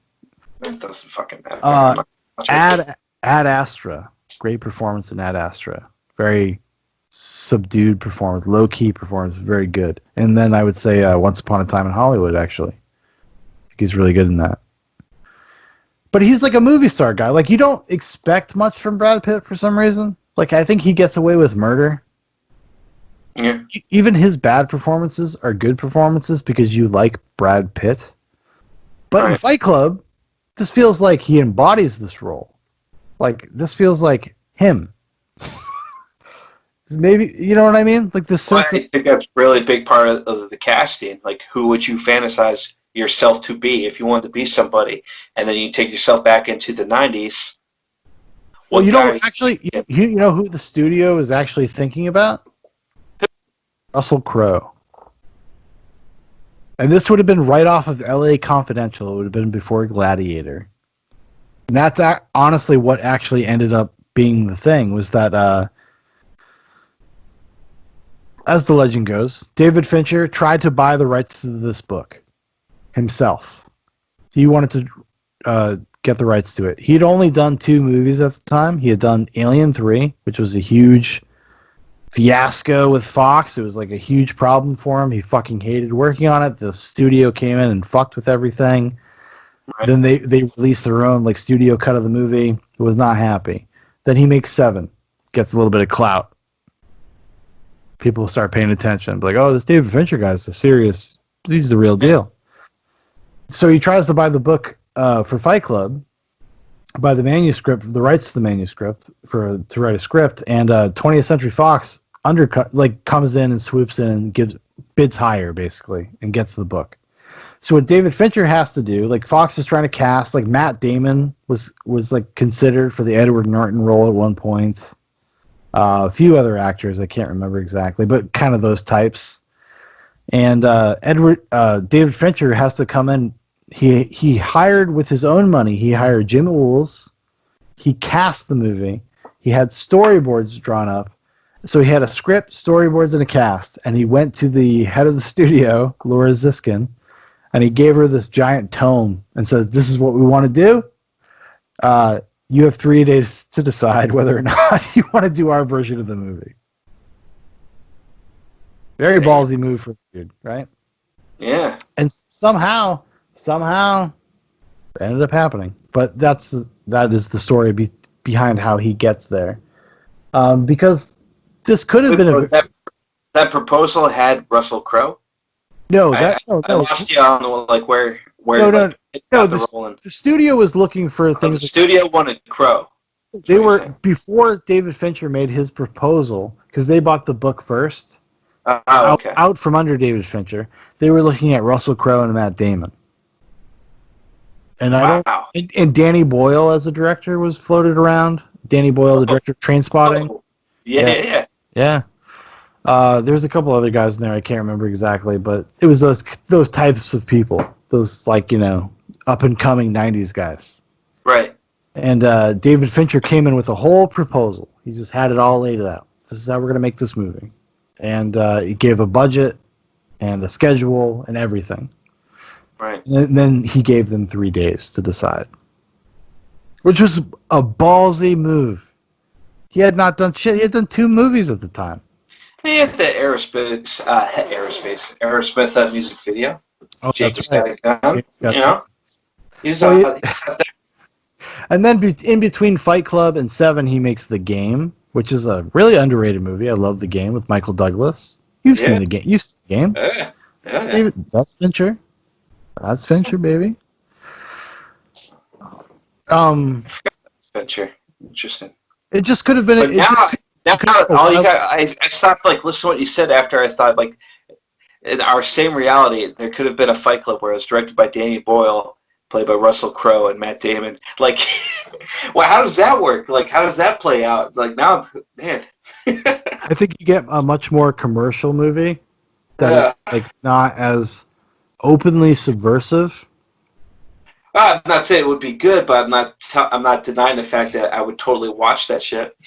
Speaker 2: It doesn't fucking matter.
Speaker 1: Ad Astra. Great performance in Ad Astra. Very subdued performance, low-key performance, very good. And then I would say Once Upon a Time in Hollywood, actually. I think he's really good in that. But he's like a movie star guy. Like, you don't expect much from Brad Pitt for some reason. Like, I think he gets away with murder.
Speaker 2: Yeah.
Speaker 1: Even his bad performances are good performances because you like Brad Pitt. But in Fight Club, this feels like he embodies this role. Like, this feels like him. Maybe, you know what I mean? Like the sense.
Speaker 2: I think that's really a big part of the casting. Like, who would you fantasize yourself to be if you wanted to be somebody, and then you take yourself back into the '90s?
Speaker 1: Well, you know, actually, you know who the studio is actually thinking about? Russell Crowe. And this would have been right off of L.A. Confidential. It would have been before Gladiator. And that's honestly what actually ended up being the thing, was that, as the legend goes, David Fincher tried to buy the rights to this book himself. He wanted to get the rights to it. He had only done 2 movies at the time. He had done Alien 3, which was a huge fiasco with Fox. It was like a huge problem for him. He fucking hated working on it. The studio came in and fucked with everything. Right. Then they released their own like studio cut of the movie. Was not happy. Then he makes 7. Gets a little bit of clout. People start paying attention. Like, oh, this David Fincher guy's he's the real deal. So he tries to buy the book for Fight Club, buy the manuscript, the rights to the manuscript to write a script, and 20th Century Fox comes in and swoops in and bids higher basically and gets the book. So what David Fincher has to do, like Fox is trying to cast, like Matt Damon was like considered for the Edward Norton role at one point. A few other actors I can't remember exactly, but kind of those types. And David Fincher has to come in. He hired with his own money. He hired Jim Ools. He cast the movie. He had storyboards drawn up. So he had a script, storyboards, and a cast. And he went to the head of the studio, Laura Ziskin, and he gave her this giant tome and said, "This is what we want to do. You have 3 days to decide whether or not you want to do our version of the movie." Very ballsy move for the dude, right?
Speaker 2: Yeah.
Speaker 1: And somehow it ended up happening. But that is the story behind how he gets there. Because this could have been
Speaker 2: that proposal had Russell Crowe.
Speaker 1: No,
Speaker 2: I lost you on where.
Speaker 1: The studio was looking for things.
Speaker 2: The studio wanted Crowe.
Speaker 1: They were before David Fincher made his proposal because they bought the book first. Out from under David Fincher, they were looking at Russell Crowe and Matt Damon. And and Danny Boyle as a director was floated around. Danny Boyle, the director of Trainspotting.
Speaker 2: Oh. Yeah.
Speaker 1: There's a couple other guys in there I can't remember exactly, but it was those types of people, those up and coming '90s guys.
Speaker 2: Right.
Speaker 1: And David Fincher came in with a whole proposal. He just had it all laid out. This is how we're going to make this movie. And he gave a budget and a schedule and everything.
Speaker 2: Right.
Speaker 1: And then he gave them 3 days to decide, which was a ballsy move. He had not done shit. He had done 2 movies at the time.
Speaker 2: He had the Aerosmith music video.
Speaker 1: Oh,
Speaker 2: James
Speaker 1: that's right.
Speaker 2: He was
Speaker 1: and then in between Fight Club and 7, he makes The Game, which is a really underrated movie. I love The Game with Michael Douglas. You've seen the game. You've seen the game.
Speaker 2: Yeah.
Speaker 1: David, that's Fincher. That's Fincher, baby.
Speaker 2: Fincher. Interesting.
Speaker 1: It just could have been.
Speaker 2: But
Speaker 1: It just
Speaker 2: now
Speaker 1: could have been a
Speaker 2: all you
Speaker 1: wild-
Speaker 2: got, I stopped like listening to what you said after I thought like in our same reality there could have been a Fight Club where it was directed by Danny Boyle, played by Russell Crowe and Matt Damon. Like, well, how does that work? Like, how does that play out? Like now, man.
Speaker 1: I think you get a much more commercial movie that is like not as openly subversive.
Speaker 2: I'm not saying it would be good, but I'm not denying the fact that I would totally watch that shit.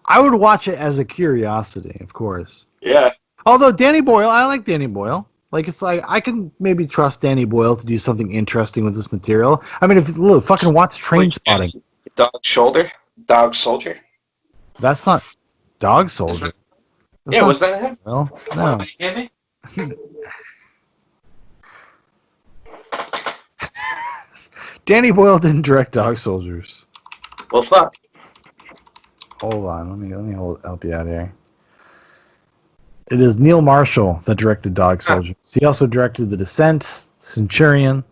Speaker 1: I would watch it as a curiosity, of course.
Speaker 2: Yeah.
Speaker 1: Although Danny Boyle, I like Danny Boyle. Like it's like I can maybe trust Danny Boyle to do something interesting with this material. I mean, if look, fucking watch Train Spotting.
Speaker 2: Dog Soldier.
Speaker 1: That's not Dog Soldier.
Speaker 2: Yeah, was that him?
Speaker 1: Well, no. Danny Boyle didn't direct Dog Soldiers.
Speaker 2: Well, fuck.
Speaker 1: Hold on, let me help you out here. It is Neil Marshall that directed Dog Soldiers. He also directed The Descent, Centurion,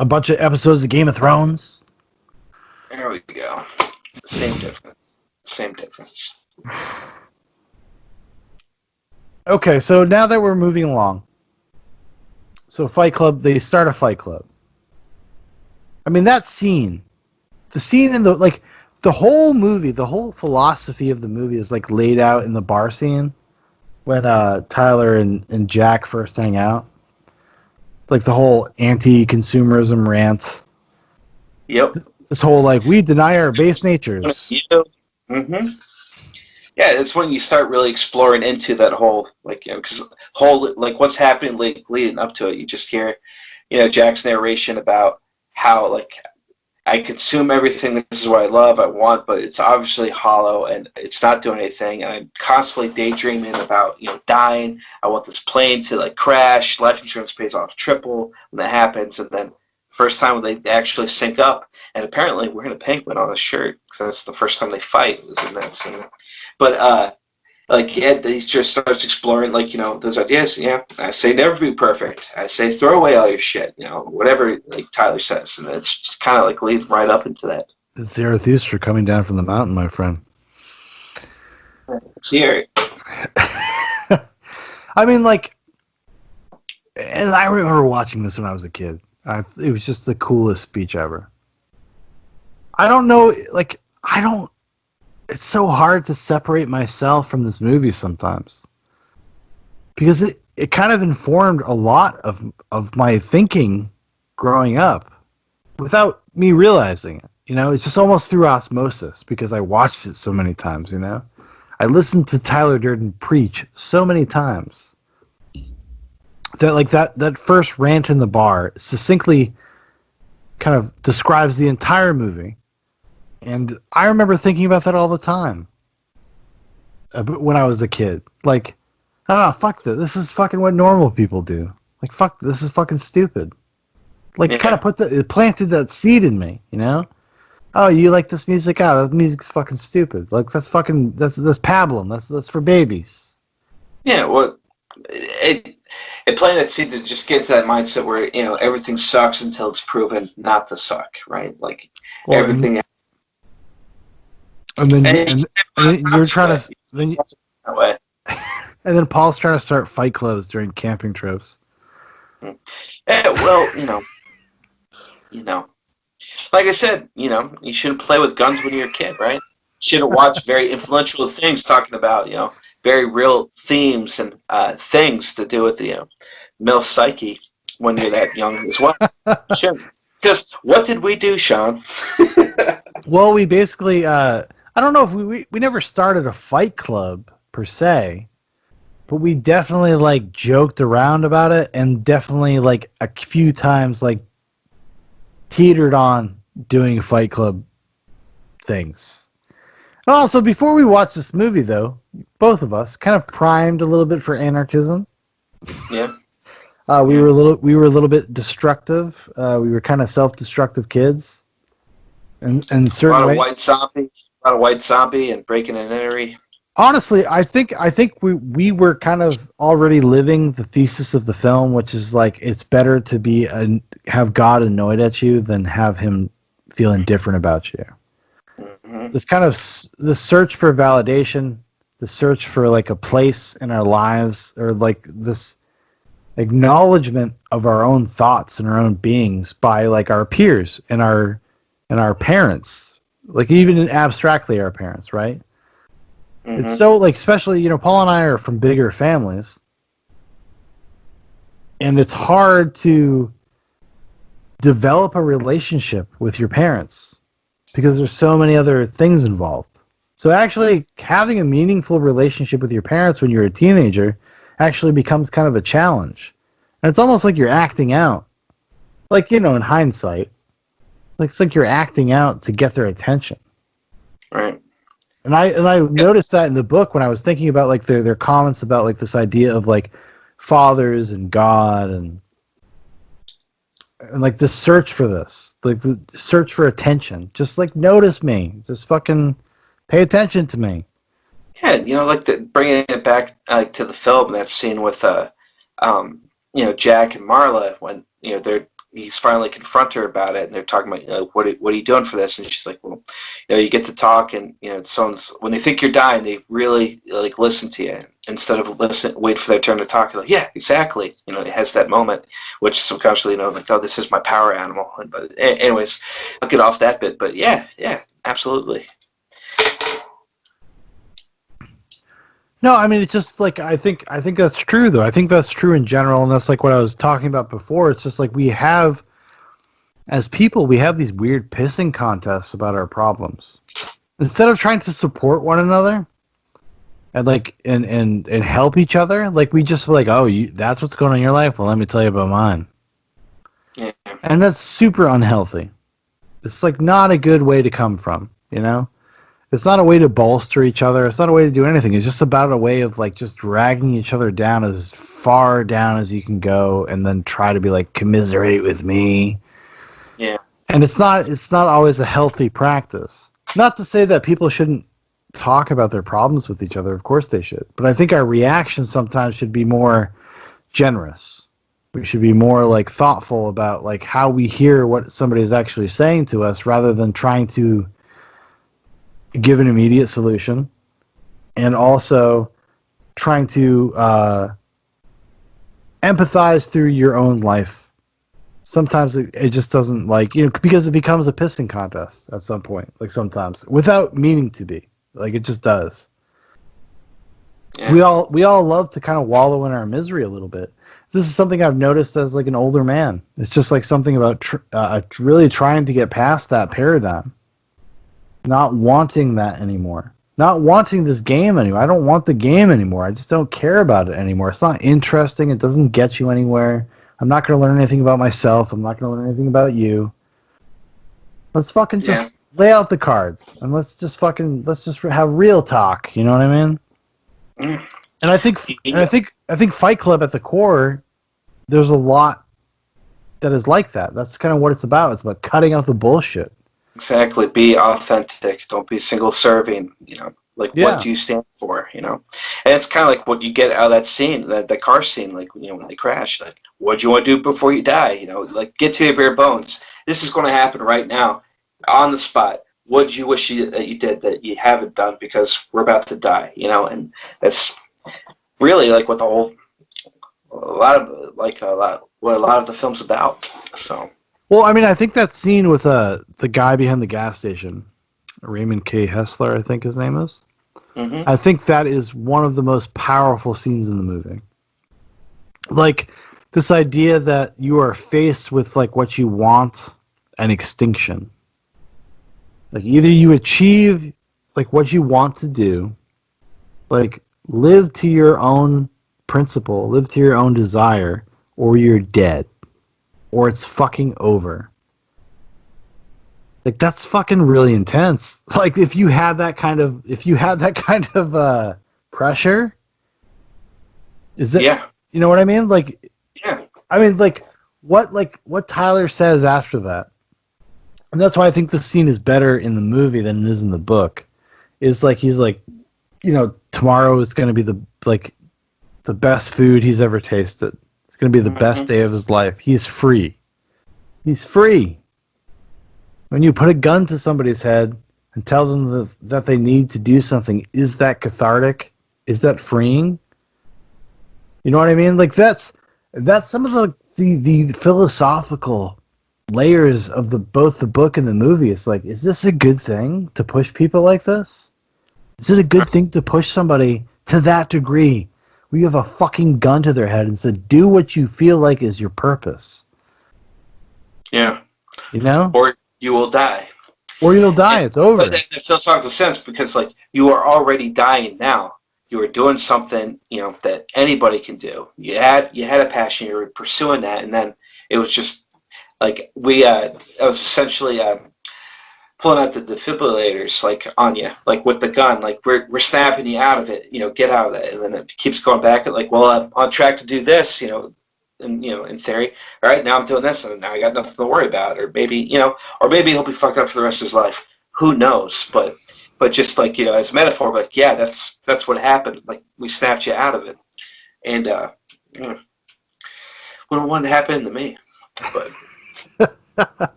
Speaker 1: a bunch of episodes of Game of Thrones.
Speaker 2: There we go. Same difference.
Speaker 1: Okay, so now that we're moving along, so Fight Club, they start a Fight Club. I mean, that scene, the scene in the whole movie, the whole philosophy of the movie is like laid out in the bar scene when Tyler and Jack first hang out. Like the whole anti-consumerism rant.
Speaker 2: Yep.
Speaker 1: This whole like we deny our base natures.
Speaker 2: Mm-hmm. Yeah, it's when you start really exploring into that whole because what's happening leading up to it. You just hear, Jack's narration about how I consume everything. This is what I love, I want, but it's obviously hollow and it's not doing anything. And I'm constantly daydreaming about dying. I want this plane to crash. Life insurance pays off triple when that happens, and then first time when they actually sync up, and apparently wearing a penguin on his shirt because that's the first time they fight was in that scene. But he just starts exploring those ideas. Yeah, I say never be perfect. I say throw away all your shit. Whatever Tyler says, and it's just kind of leading right up into that.
Speaker 1: It's Zarathustra coming down from the mountain, my friend.
Speaker 2: Let's hear it.
Speaker 1: I mean, and I remember watching this when I was a kid. It was just the coolest speech ever. I don't know, it's so hard to separate myself from this movie sometimes. Because it kind of informed a lot of my thinking growing up without me realizing it. It's just almost through osmosis because I watched it so many times, I listened to Tyler Durden preach so many times that that first rant in the bar succinctly kind of describes the entire movie. And I remember thinking about that all the time when I was a kid. Fuck this. This is fucking what normal people do. Fuck, this is fucking stupid. Kind of it planted that seed in me, Oh, you like this music? Oh, that music's fucking stupid. That's pablum. That's for babies.
Speaker 2: Yeah, well, it planted that seed to just get to that mindset where, everything sucks until it's proven not to suck, right? Everything...
Speaker 1: And then you're trying to
Speaker 2: that way.
Speaker 1: And then Paul's trying to start fight clubs during camping trips.
Speaker 2: Yeah, well, like I said, you shouldn't play with guns when you're a kid, right? You shouldn't watch very influential things talking about, very real themes and things to do with the male psyche when you're that young as well. Shouldn't. Because what did we do, Sean?
Speaker 1: Well, we basically... I don't know if we never started a fight club per se, but we definitely joked around about it and definitely a few times teetered on doing fight club things. And also, before we watched this movie, though, both of us kind of primed a little bit for anarchism.
Speaker 2: Yeah.
Speaker 1: We were a little bit destructive. We were kind of self-destructive kids. And certain
Speaker 2: a lot of white zombie and breaking and entry.
Speaker 1: Honestly, I think we were kind of already living the thesis of the film, which is like it's better to have God annoyed at you than have him feel indifferent about you.
Speaker 2: Hmm.
Speaker 1: This kind of the search for validation, the search for like a place in our lives, or like this acknowledgement of our own thoughts and our own beings by like our peers and our parents, like even abstractly our parents, right? It's
Speaker 2: Hmm.
Speaker 1: so like, especially, Paul and I are from bigger families, and it's hard to develop a relationship with your parents because there's so many other things involved. So actually having a meaningful relationship with your parents when you're a teenager actually becomes kind of a challenge. And it's almost like you're acting out. Like, in hindsight, like it's like you're acting out to get their attention.
Speaker 2: Right.
Speaker 1: And I noticed that in the book when I was thinking about like their comments about like this idea of like fathers and God and like the search for this, like the search for attention. Just like notice me, just fucking pay attention to me.
Speaker 2: Yeah, like bringing it back to the film, that scene with um, Jack and Marla when he's finally confront her about it, and they're talking about what are you doing for this, and she's like, well, you get to talk, and someone's when they think you're dying, they really like listen to you instead of wait for their turn to talk. You're like, yeah, exactly. It has that moment, which subconsciously like, oh, this is my power animal. But anyways, I'll get off that bit. But yeah, absolutely.
Speaker 1: No, I mean it's just like I think that's true though. I think that's true in general, and that's like what I was talking about before. It's just like we have as people, we have these weird pissing contests about our problems. Instead of trying to support one another and like and help each other, like we just like, oh, that's what's going on in your life. Well, let me tell you about mine,
Speaker 2: Yeah.
Speaker 1: and that's super unhealthy. It's like not a good way to come from, It's not a way to bolster each other. It's not a way to do anything. It's just about a way of like just dragging each other down as far down as you can go, and then try to be like commiserate with me.
Speaker 2: Yeah.
Speaker 1: And it's not always a healthy practice. Not to say that people shouldn't talk about their problems with each other. Of course they should. But I think our reaction sometimes should be more generous. We should be more like thoughtful about like how we hear what somebody is actually saying to us, rather than trying to give an immediate solution, and also trying to empathize through your own life. Sometimes it just doesn't, like, because it becomes a pissing contest at some point, like sometimes without meaning to be, like it just does.
Speaker 2: Yeah.
Speaker 1: We all love to kind of wallow in our misery a little bit. This is something I've noticed as like an older man. It's just like something about really trying to get past that paradigm, not wanting that anymore. Not wanting this game anymore. I don't want the game anymore. I just don't care about it anymore. It's not interesting. It doesn't get you anywhere. I'm not going to learn anything about myself. I'm not going to learn anything about you. Let's fucking
Speaker 2: Yeah.
Speaker 1: just lay out the cards and let's just have real talk. You know what I mean?
Speaker 2: Mm.
Speaker 1: And I think Fight Club at the core, there's a lot that is like that. That's kind of what it's about. It's about cutting out the bullshit.
Speaker 2: Exactly. Be authentic. Don't be single serving. Like what
Speaker 1: Yeah.
Speaker 2: do you stand for? And it's kind of like what you get out of that scene, that car scene, like when they crash. Like, what do you want to do before you die? Like get to your bare bones. This is going to happen right now, on the spot. What do you wish that you did that you haven't done because we're about to die? And that's really like what what a lot of the film's about. So.
Speaker 1: Well, I mean, I think that scene with the guy behind the gas station, Raymond K. Hessler, I think his name is.
Speaker 2: Mm-hmm.
Speaker 1: I think that is one of the most powerful scenes in the movie. Like this idea that you are faced with like what you want and extinction. Like either you achieve like what you want to do, like live to your own principle, live to your own desire, or you're dead, or it's fucking over. Like that's fucking really intense. Like if you had that kind of pressure, is it,
Speaker 2: Yeah.
Speaker 1: you know what I mean? Like
Speaker 2: Yeah.
Speaker 1: I mean what Tyler says after that. And that's why I think the scene is better in the movie than it is in the book. Is like he's like, tomorrow is going to be the best food he's ever tasted. It's going to be the best day of his life. He's free. He's free. When you put a gun to somebody's head and tell them that they need to do something, is that cathartic? Is that freeing? You know what I mean? Like that's some of the philosophical layers of both the book and the movie. It's like, is this a good thing to push people like this? Is it a good thing to push somebody to that degree where you have a fucking gun to their head and say, do what you feel like is your purpose?
Speaker 2: Yeah.
Speaker 1: You know?
Speaker 2: Or you will die.
Speaker 1: Or you'll die. It's over.
Speaker 2: But in the philosophical sense, because like you are already dying now. You were doing something, that anybody can do. You had a passion. You were pursuing that, and then it was just like I was essentially pulling out the defibrillators, like on you, like with the gun, like we're snapping you out of it. Get out of it, and then it keeps going back. Like, well, I'm on track to do this, and in theory, all right, now I'm doing this, and now I got nothing to worry about, or maybe he'll be fucked up for the rest of his life. Who knows? But just like, as a metaphor, like, yeah, that's what happened. Like, we snapped you out of it. And wouldn't want it to happen to me. But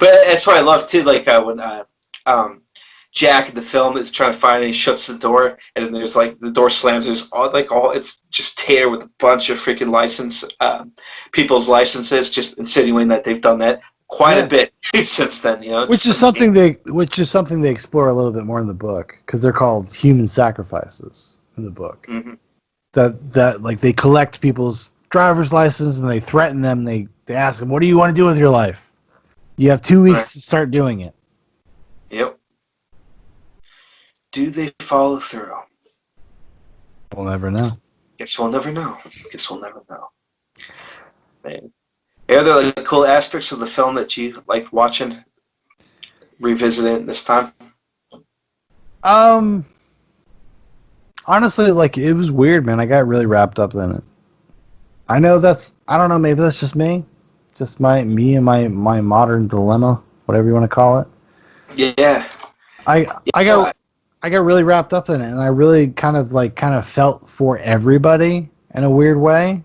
Speaker 2: that's what I love, too. Like, when Jack in the film is trying to find it, he shuts the door, and then there's, like, the door slams. There's it's just tear with a bunch of freaking people's licenses, just insinuating that they've done that quite a bit since then,
Speaker 1: Which is something they explore a little bit more in the book, because they're called human sacrifices in the book.
Speaker 2: Mm-hmm.
Speaker 1: That like they collect people's driver's license and they threaten them. They ask them, "What do you want to do with your life? You have 2 weeks to start doing it."
Speaker 2: Yep. Do they follow through?
Speaker 1: We'll never know.
Speaker 2: Guess we'll never know. Man. Are there like cool aspects of the film that you liked watching, revisiting this time?
Speaker 1: Honestly, like, it was weird, man. I got really wrapped up in it. I know I don't know, maybe that's just me. Just me and my modern dilemma, whatever you want to call it.
Speaker 2: Yeah.
Speaker 1: I got really wrapped up in it, and I really kind of felt for everybody in a weird way.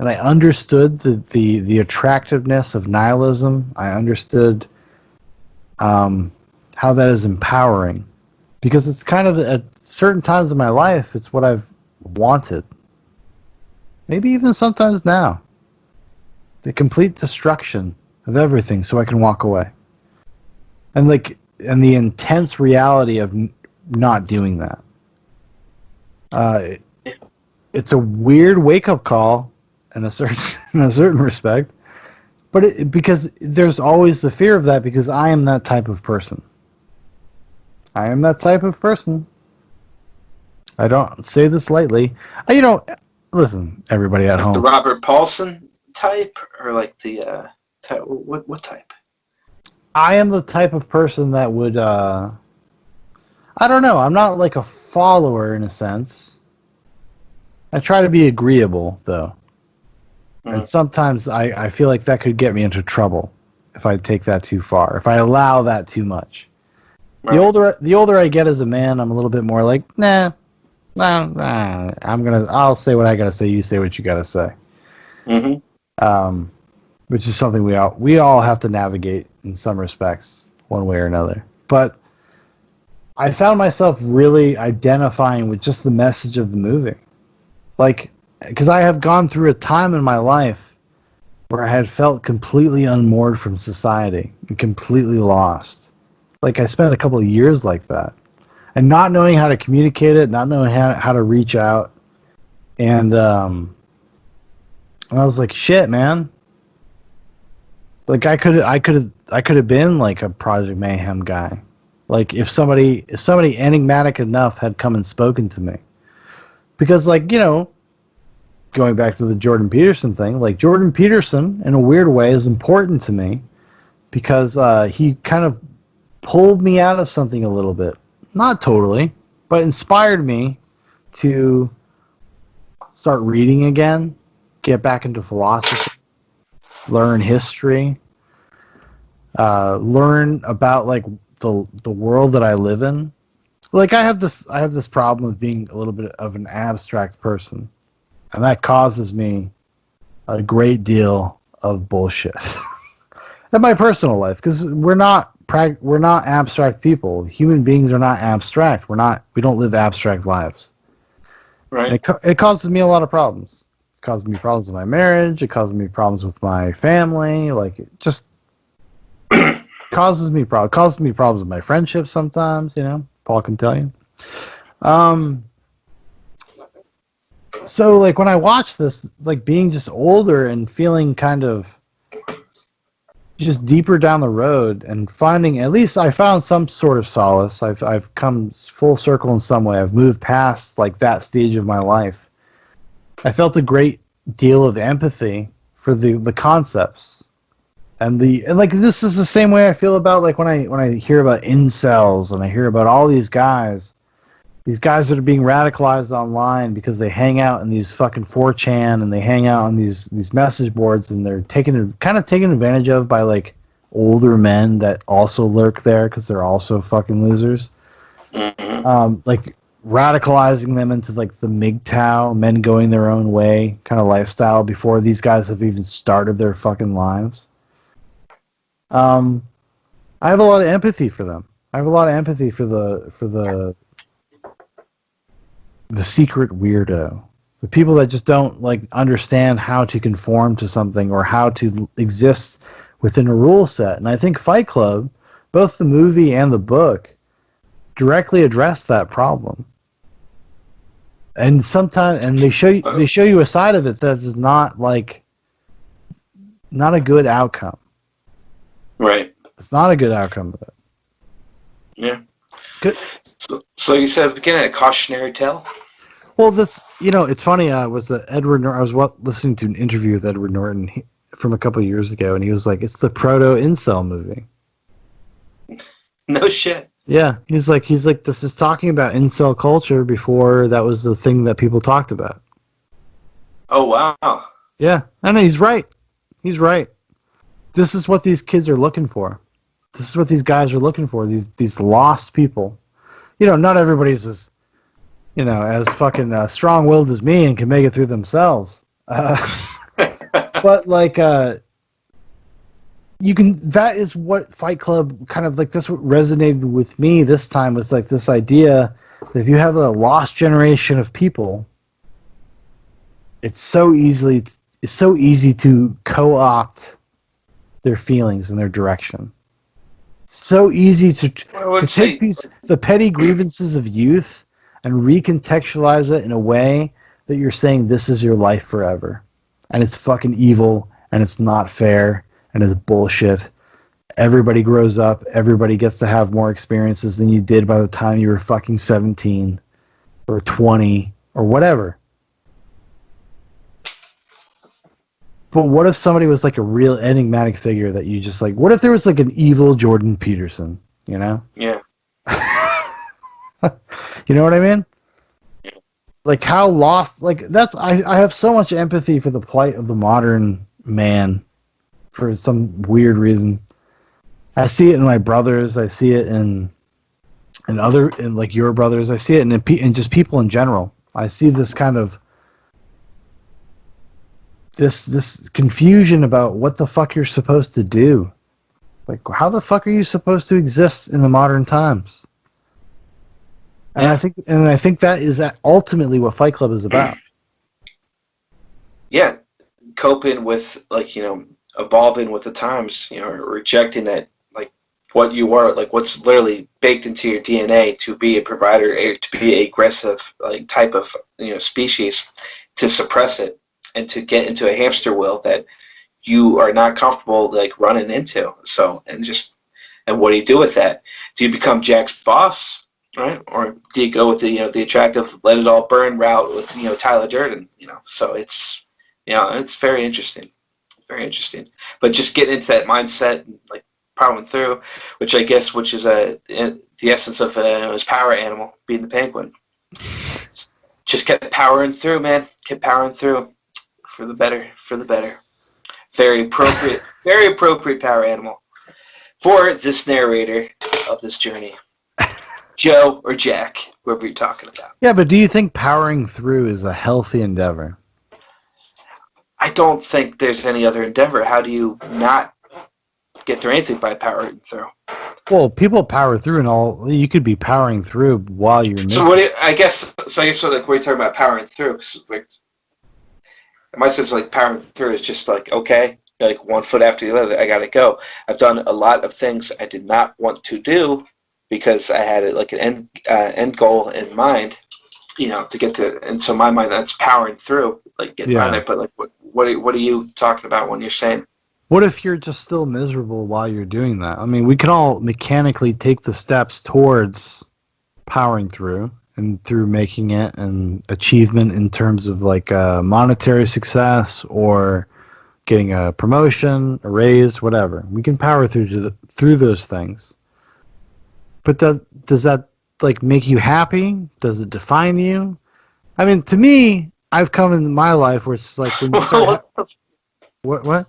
Speaker 1: And I understood the attractiveness of nihilism. I understood how that is empowering, because it's kind of at certain times in my life, it's what I've wanted. Maybe even sometimes now. The complete destruction of everything so I can walk away. And the intense reality of not doing that. It's a weird wake-up call in a certain respect, but because there's always the fear of that, because I am that type of person. I don't say this lightly. Listen, everybody at home.
Speaker 2: The Robert Paulson type, or like the type, what type?
Speaker 1: I am the type of person that would. I don't know. I'm not like a follower in a sense. I try to be agreeable, though. And sometimes I feel like that could get me into trouble if I take that too far, if I allow that too much. Right. The older I get as a man, I'm a little bit more like, nah, I'll say what I gotta say, you say what you gotta say. Mm-hmm. Which is something we all have to navigate in some respects, one way or another. But I found myself really identifying with just the message of the movie. Like, because I have gone through a time in my life where I had felt completely unmoored from society and completely lost. Like, I spent a couple of years like that. And not knowing how to communicate it, not knowing how to reach out. And I was like, shit, man. Like, I could have been like a Project Mayhem guy. Like, if somebody enigmatic enough had come and spoken to me. Because, like, going back to the Jordan Peterson thing, like, Jordan Peterson, in a weird way, is important to me because he kind of pulled me out of something a little bit. Not totally, but inspired me to start reading again, get back into philosophy, learn history, learn about, like, the world that I live in. Like I have this problem with being a little bit of an abstract person, and that causes me a great deal of bullshit in my personal life because we're not abstract people. Human beings are not abstract. We don't live abstract lives. And
Speaker 2: Right.
Speaker 1: it causes me a lot of problems. It causes me problems with my marriage. It causes me problems with my family. Like it just causes me problems with my friendships sometimes. You know, Paul can tell you. Um, so like when I watch this, like being just older and feeling kind of just deeper down the road and finding at least I found some sort of solace. I've come full circle in some way. I've moved past like that stage of my life. I felt a great deal of empathy for the concepts and like this is the same way I feel about like when I hear about incels and I hear about all these guys that are being radicalized online because they hang out in these fucking 4chan and they hang out on these message boards and they're kind of taken advantage of by like older men that also lurk there because they're also fucking losers.
Speaker 2: Mm-hmm.
Speaker 1: Like radicalizing them into like the MGTOW, men going their own way kind of lifestyle before these guys have even started their fucking lives. Um, I have a lot of empathy for them. I have a lot of empathy for the secret weirdo, the people that just don't like understand how to conform to something or how to exist within a rule set. And I think Fight Club, both the movie and the book, directly address that problem. And sometimes, and they show you a side of it that is not like not a good outcome.
Speaker 2: Right.
Speaker 1: It's not a good outcome of it.
Speaker 2: Yeah.
Speaker 1: Good.
Speaker 2: So you said at the beginning a cautionary tale.
Speaker 1: Well, that's it's funny. I was listening to an interview with Edward Norton from a couple of years ago, and he was like, "It's the proto incel movie."
Speaker 2: No shit.
Speaker 1: Yeah, he's like, this is talking about incel culture before that was the thing that people talked about.
Speaker 2: Oh wow.
Speaker 1: Yeah, I know he's right. He's right. This is what these kids are looking for. This is what these guys are looking for. These lost people. Not everybody's as as fucking strong-willed as me and can make it through themselves. But like you can that is what Fight Club kind of like that's what resonated with me this time was like this idea that if you have a lost generation of people, it's so easy to co-opt their feelings and their direction. It's so easy to take the petty grievances of youth and recontextualize it in a way that you're saying this is your life forever. And it's fucking evil and it's not fair and it's bullshit. Everybody grows up. Everybody gets to have more experiences than you did by the time you were fucking 17 or 20 or whatever. But what if somebody was like a real enigmatic figure that you just like, what if there was like an evil Jordan Peterson, you know?
Speaker 2: Yeah.
Speaker 1: You know what I mean?
Speaker 2: Yeah.
Speaker 1: Like how lost, like I have so much empathy for the plight of the modern man for some weird reason. I see it in my brothers. I see it in like your brothers. I see it in just people in general. I see this kind of this confusion about what the fuck you're supposed to do. Like how the fuck are you supposed to exist in the modern times? And
Speaker 2: Yeah.
Speaker 1: I think that is ultimately what Fight Club is about.
Speaker 2: Yeah. Coping with evolving with the times, rejecting that like what you are, like what's literally baked into your DNA to be a provider, to be a aggressive like type of species, to suppress it and to get into a hamster wheel that you are not comfortable like running into. So and what do you do with that? Do you become Jack's boss, right? Or do you go with the attractive let it all burn route with Tyler Durden? So it's very interesting. Very interesting. But just getting into that mindset and like powering through, which is the essence of his power animal, being the penguin. Just kept powering through, man. Kept powering through for the better, for the better. Very appropriate power animal for this narrator of this journey. Joe or Jack, whoever you're talking about.
Speaker 1: Yeah, but do you think powering through is a healthy endeavor?
Speaker 2: I don't think there's any other endeavor. How do you not get through anything by powering through?
Speaker 1: Well, people power through and all. You could be powering through while you're
Speaker 2: So
Speaker 1: miserable.
Speaker 2: what? I guess what are you talking about powering through? 'Cause, like, in my sense, like powering through is just like, okay, like one foot after the other, I gotta go. I've done a lot of things I did not want to do because I had like an end goal in mind, to get to. And so my mind, that's powering through, like getting around
Speaker 1: Yeah.
Speaker 2: there. But like, what are you talking about when you're saying?
Speaker 1: What if you're just still miserable while you're doing that? I mean, we can all mechanically take the steps towards powering through and through making it an achievement in terms of like monetary success or getting a promotion, a raise, whatever. We can power through those things. But does that like make you happy? Does it define you? I mean, to me, I've come in my life where it's like when you start what?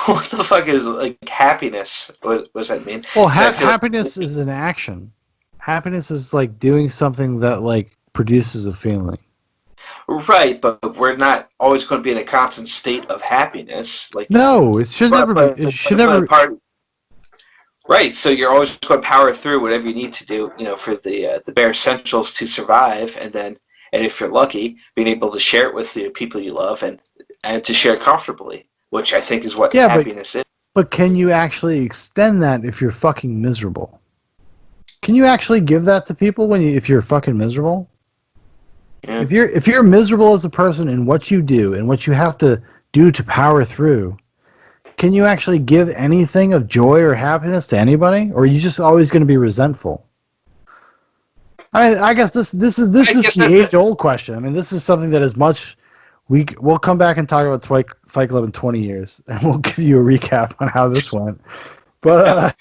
Speaker 2: What the fuck is like happiness? What does that mean?
Speaker 1: Well,
Speaker 2: Because I feel
Speaker 1: happiness is an action. Happiness is like doing something that like produces a feeling.
Speaker 2: right, but we're not always going to be in a constant state of happiness. Like,
Speaker 1: No, it should
Speaker 2: but
Speaker 1: never be.
Speaker 2: but,
Speaker 1: It should
Speaker 2: but
Speaker 1: never.
Speaker 2: part right. So you're always going to power through whatever you need to do, for the bare essentials to survive, and if you're lucky, being able to share it with the people you love and to share it comfortably, which I think is what
Speaker 1: Yeah,
Speaker 2: happiness is.
Speaker 1: but can you actually extend that if you're fucking miserable? Can you actually give that to people if you're fucking miserable?
Speaker 2: Yeah.
Speaker 1: If you're miserable as a person in what you do and what you have to do to power through, can you actually give anything of joy or happiness to anybody, or are you just always going to be resentful? I guess this is
Speaker 2: I guess
Speaker 1: the
Speaker 2: that's
Speaker 1: age old question. I mean, this is something that is much. We'll come back and talk about Fight Club in 20 years, and we'll give you a recap on how this went. But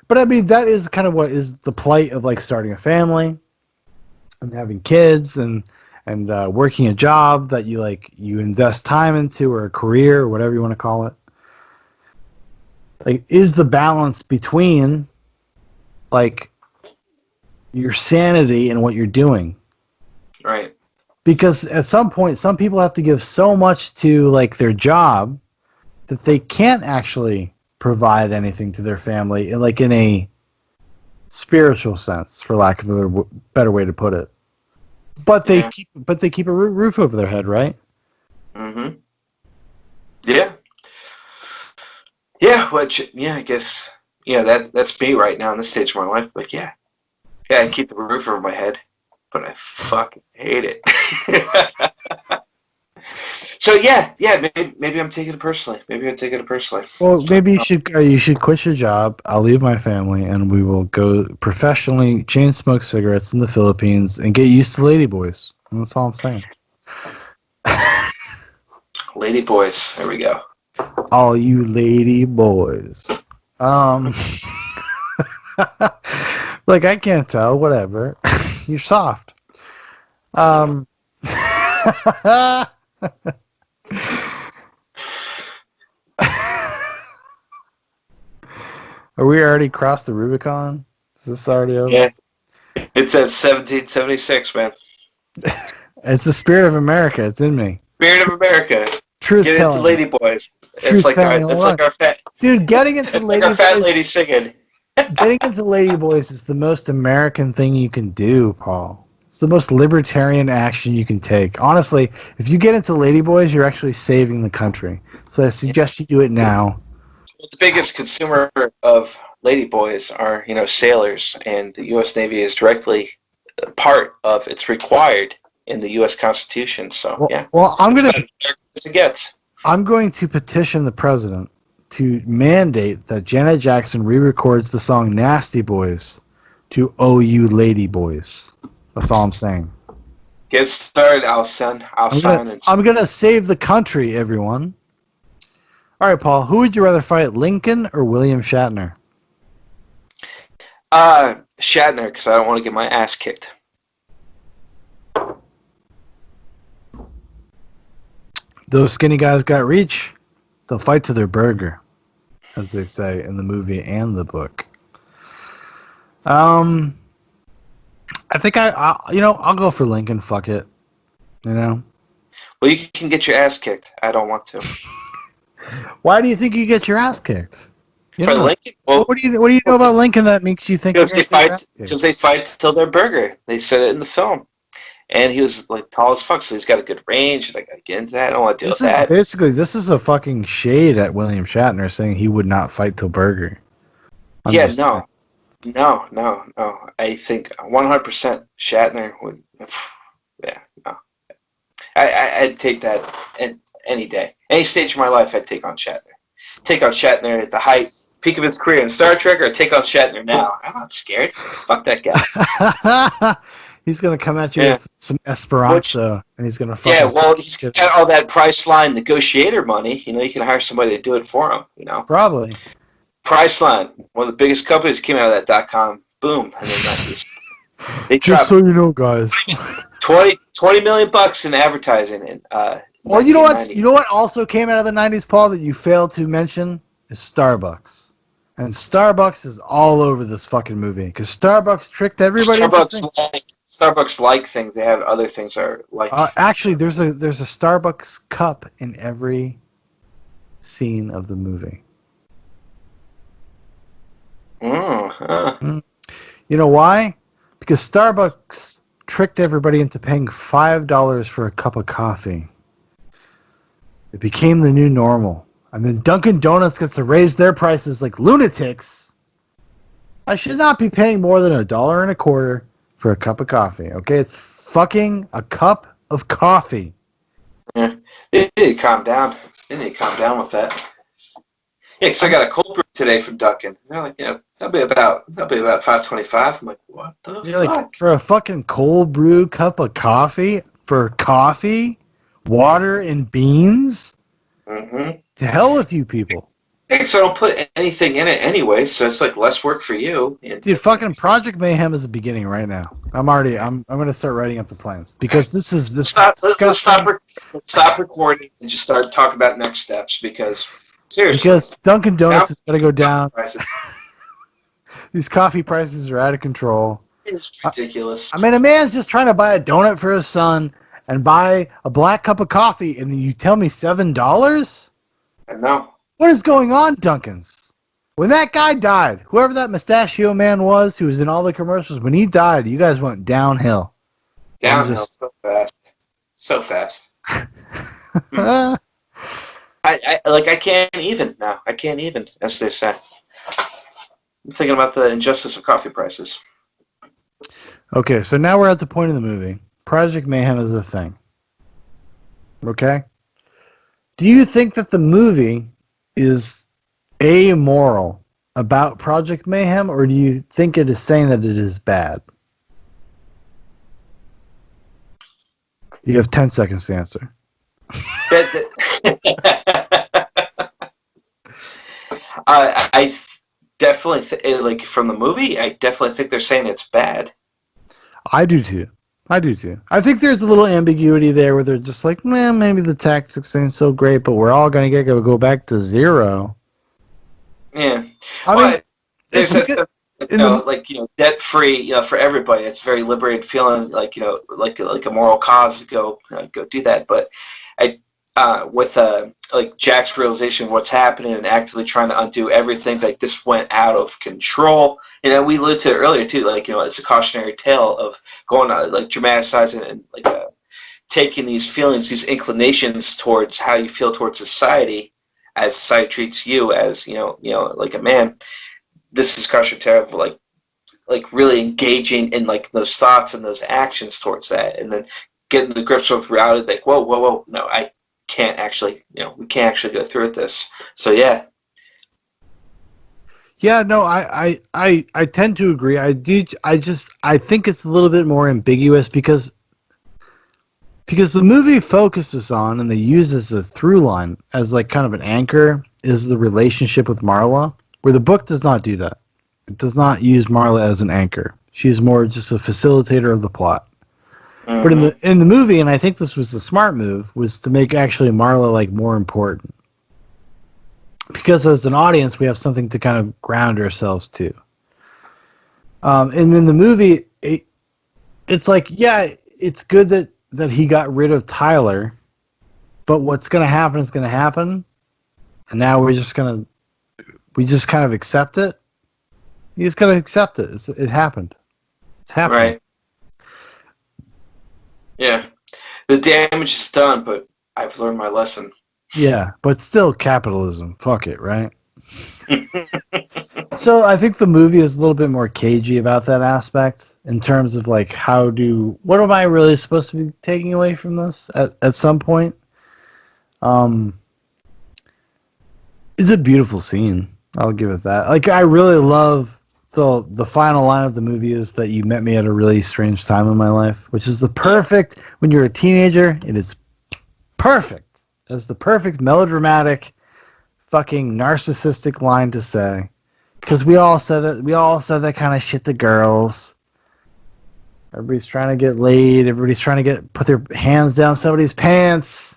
Speaker 1: but I mean, that is kind of what is the plight of like starting a family and having kids and working a job that you invest time into, or a career, or whatever you want to call it. Like, is the balance between like your sanity and what you're doing?
Speaker 2: right.
Speaker 1: Because at some point, some people have to give so much to like their job that they can't actually provide anything to their family, like in a spiritual sense, for lack of a better way to put it. But
Speaker 2: Yeah.
Speaker 1: they keep a roof over their head, right?
Speaker 2: Mm-hmm. Yeah. Yeah. Which I guess that's me right now in this stage of my life. Like I keep the roof over my head, but I fucking hate it. So maybe I'm taking it personally.
Speaker 1: Well, maybe you should quit your job. I'll leave my family, and we will go professionally chain smoke cigarettes in the Philippines and get used to ladyboys. And that's all I'm saying.
Speaker 2: Lady boys, there we go.
Speaker 1: All you lady boys. Um, like I can't tell. Whatever. You're soft. Um. Are we already crossed the Rubicon? Is this already over?
Speaker 2: Yeah, it says 1776, man.
Speaker 1: It's the spirit of America. It's in me.
Speaker 2: Spirit of America.
Speaker 1: Truth
Speaker 2: Get into
Speaker 1: telling.
Speaker 2: lady boys.
Speaker 1: Truth telling. Hold on.
Speaker 2: Our fat.
Speaker 1: Dude, getting into
Speaker 2: It's like our fat
Speaker 1: ladyboys.
Speaker 2: lady singing.
Speaker 1: Getting into ladyboys is the most American thing you can do, Paul. It's the most libertarian action you can take. Honestly, if you get into ladyboys, you're actually saving the country. So I suggest you do it now.
Speaker 2: The biggest consumer of lady boys are sailors, and the U.S. Navy is directly part of. It's required in the U.S. Constitution. So
Speaker 1: Well, I'm going to petition the president to mandate that Janet Jackson re-records the song "Nasty Boys" to "Oh You Lady Boys." That's all I'm saying.
Speaker 2: Get started. I'll sign.
Speaker 1: I'm gonna save the country, everyone. All right, Paul. Who would you rather fight, Lincoln or William Shatner?
Speaker 2: Shatner, because I don't want to get my ass kicked.
Speaker 1: Those skinny guys got reach. They'll fight to their burger, as they say in the movie and the book. I think I'll go for Lincoln. Fuck it. You know.
Speaker 2: Well, you can get your ass kicked. I don't want to.
Speaker 1: Why do you think you get your ass kicked? You
Speaker 2: For
Speaker 1: know.
Speaker 2: Lincoln, well,
Speaker 1: What do you know about Lincoln that makes you think you're
Speaker 2: because
Speaker 1: gonna
Speaker 2: they
Speaker 1: get your ass
Speaker 2: fight
Speaker 1: kicked?
Speaker 2: because they fight till they're burger. They said it in the film, and he was like tall as fuck, so he's got a good range. And I gotta get into that. I don't want to deal with that.
Speaker 1: This is a fucking shade at William Shatner saying he would not fight till Burger. I'm
Speaker 2: Yeah,
Speaker 1: just saying.
Speaker 2: no. I think 100% Shatner would. Yeah, no. I'd take that any day, any stage of my life. I'd take on Shatner. Take on Shatner at the peak of his career in Star Trek, or take on Shatner now. I'm not scared. Fuck that guy.
Speaker 1: He's gonna come at you
Speaker 2: Yeah.
Speaker 1: with some Esperanto, and he's gonna
Speaker 2: Yeah,
Speaker 1: fucking
Speaker 2: well, he's got all that Priceline negotiator money. You know, you can hire somebody to do it for him. You know,
Speaker 1: probably.
Speaker 2: Priceline, one of the biggest companies, came out of that .com boom in the 90s. They
Speaker 1: Just
Speaker 2: dropped
Speaker 1: so you know, guys.
Speaker 2: 20 million bucks in advertising in
Speaker 1: Well,
Speaker 2: 1990.
Speaker 1: you know what also came out of the '90s, Paul, that you failed to mention is Starbucks, and Starbucks is all over this fucking movie because Starbucks tricked everybody into thinking.
Speaker 2: Starbucks like things. They have other things that are like.
Speaker 1: Actually, there's a Starbucks cup in every scene of the movie.
Speaker 2: Mm.
Speaker 1: You know why? Because Starbucks tricked everybody into paying $5 for a cup of coffee. It became the new normal. And then Dunkin' Donuts gets to raise their prices like lunatics. I should not be paying more than $1.25 for a cup of coffee. Okay, it's fucking a cup of coffee.
Speaker 2: Yeah, they need to calm down. They need to calm down with that. Yeah, because I got a cold brew today from Dunkin'. They're like, that'll be about $5.25. I'm like, what the
Speaker 1: You're
Speaker 2: fuck?
Speaker 1: like, for a fucking cold brew cup of coffee? For coffee? Water and beans?
Speaker 2: Mm-hmm.
Speaker 1: To hell with you people.
Speaker 2: Because I don't put anything in it anyway, so it's like less work for you.
Speaker 1: Dude, fucking Project Mayhem is the beginning right now. I'm gonna start writing up the plans because this
Speaker 2: Let's stop recording and just start talking about next steps because seriously,
Speaker 1: because Dunkin' Donuts is gonna go down.
Speaker 2: prices
Speaker 1: These coffee prices are out of control.
Speaker 2: is ridiculous.
Speaker 1: I mean, a man's just trying to buy a donut for his son and buy a black cup of coffee, and then you tell me $7?
Speaker 2: I know.
Speaker 1: What is going on, Dunkin's? When that guy died, whoever that mustachio man was who was in all the commercials, when he died, you guys went downhill.
Speaker 2: Downhill so fast. So fast. I can't even now. I can't even, as they say. I'm thinking about the injustice of coffee prices.
Speaker 1: Okay, so now we're at the point of the movie. Project Mayhem is a thing. Okay? Do you think that the movie is amoral about Project Mayhem, or do you think it is saying that it is bad? You have 10 seconds to answer.
Speaker 2: I definitely like from the movie. I definitely think they're saying it's bad.
Speaker 1: I do too. I think there's a little ambiguity there where they're just like, man, maybe the tactics ain't so great, but we're all gonna go back to zero.
Speaker 2: Yeah,
Speaker 1: I mean,
Speaker 2: there's debt free, for everybody. It's a very liberating feeling, like a moral cause to go do that. But with like Jack's realization of what's happening and actively trying to undo everything, like this went out of control. We alluded to it earlier too, it's a cautionary tale of going like dramatizing and taking these feelings, these inclinations towards how you feel towards society, as society treats you as like a man. This is cautionary of like really engaging in like those thoughts and those actions towards that, and then getting the grips with reality. Like whoa, no, I can't actually, we can't actually go through with this. So yeah.
Speaker 1: Yeah, no, I tend to agree. I think it's a little bit more ambiguous because the movie focuses on and they use as a through line, as like kind of an anchor, is the relationship with Marla, where the book does not do that. It does not use Marla as an anchor. She's more just a facilitator of the plot. Mm-hmm. But in the movie, and I think this was the smart move, was to make actually Marla like more important. Because as an audience, we have something to kind of ground ourselves to. And in the movie, it's like, yeah, it's good that he got rid of Tyler, but what's going to happen is going to happen, and now we just kind of accept it. You just got to accept it. It happened. It's happening.
Speaker 2: Right. Yeah. The damage is done, but I've learned my lesson.
Speaker 1: Yeah, but still capitalism. Fuck it, right? So I think the movie is a little bit more cagey about that aspect in terms of like what am I really supposed to be taking away from this at some point? It's a beautiful scene. I'll give it that. Like I really love the final line of the movie is that you met me at a really strange time in my life, which is the perfect when you're a teenager. It is perfect. It's the perfect melodramatic, fucking narcissistic line to say. Because we all said that. We all said that kind of shit to girls. Everybody's trying to get laid. Everybody's trying to put their hands down somebody's pants.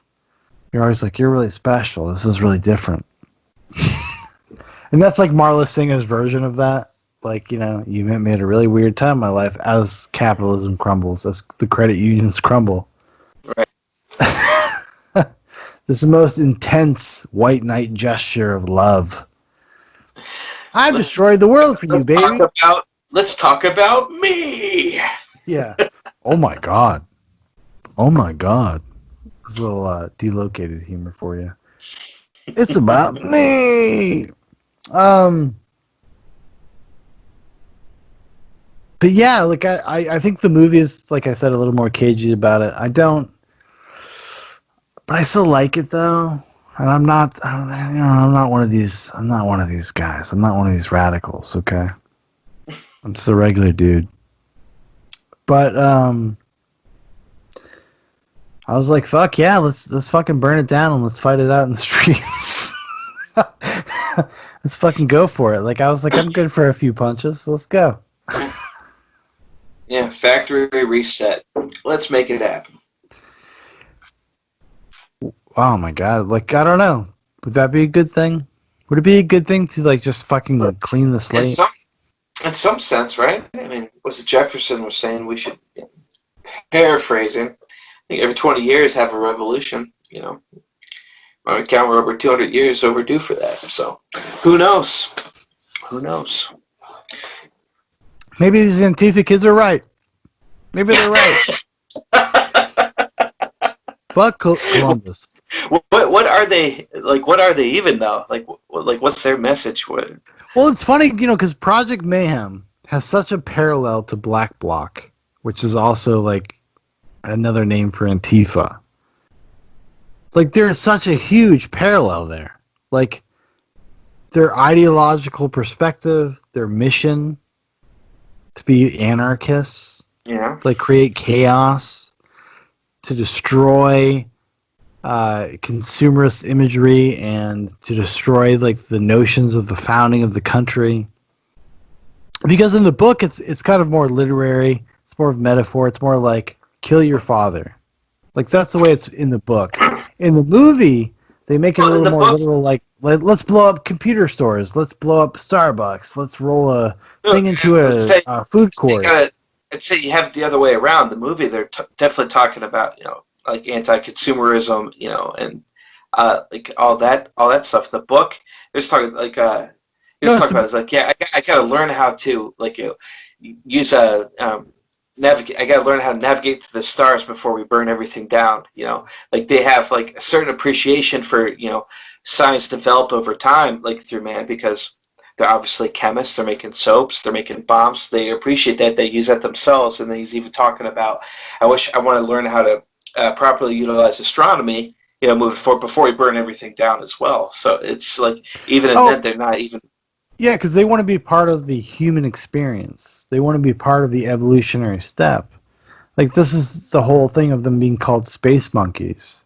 Speaker 1: You're always like, you're really special. This is really different. And that's like Marla Singer's version of that. Like, you met me at a really weird time in my life as capitalism crumbles, as the credit unions crumble.
Speaker 2: Right.
Speaker 1: This is the most intense white knight gesture of love. I've destroyed the world for you, baby.
Speaker 2: Let's talk about me.
Speaker 1: Yeah. Oh my god. Oh my god. This is a little delocated humor for you. It's about me. But yeah, like I think the movie is, like I said, a little more cagey about it. But I still like it though. And I'm not one of these guys. I'm not one of these radicals, okay? I'm just a regular dude. But I was like, fuck yeah, let's fucking burn it down and let's fight it out in the streets. Let's fucking go for it. Like I was like, I'm good for a few punches. So let's go.
Speaker 2: Yeah, factory reset. Let's make it happen.
Speaker 1: Oh my god, like I don't know. Would that be a good thing? Would it be a good thing to like just fucking clean the slate?
Speaker 2: In some sense, right? I mean, was it Jefferson was saying we should, paraphrasing, I think every 20 years have a revolution, I count we're over 200 years overdue for that. So, who knows? Who knows?
Speaker 1: Maybe these Antifa kids are right. Maybe they're right. Fuck Columbus.
Speaker 2: What are they like? What are they even though? Like what's their message?
Speaker 1: Well, it's funny, because Project Mayhem has such a parallel to Black Bloc, which is also like another name for Antifa. Like there's such a huge parallel there. Like their ideological perspective, their mission to be anarchists, like create chaos, to destroy consumerist imagery, and to destroy like the notions of the founding of the country. Because in the book, it's kind of more literary. It's more of metaphor. It's more like kill your father. Like that's the way it's in the book. In the movie, they make it a little more literal. Like let's blow up computer stores. Let's blow up Starbucks. Let's roll a thing into a food court.
Speaker 2: I'd say you have it the other way around. The movie, they're definitely talking about like anti-consumerism, and like all that stuff. The book, they're just talking like talking about it's like I gotta learn how to like use navigate. I gotta learn how to navigate through the stars before we burn everything down. Like they have like a certain appreciation for science developed over time, like through man, because they're obviously chemists. They're making soaps. They're making bombs. They appreciate that. They use that themselves. And then he's even talking about, I want to learn how to properly utilize astronomy, moving forward before we burn everything down as well. So it's like even then they're not even.
Speaker 1: Yeah, because they want to be part of the human experience. They want to be part of the evolutionary step. Like this is the whole thing of them being called space monkeys.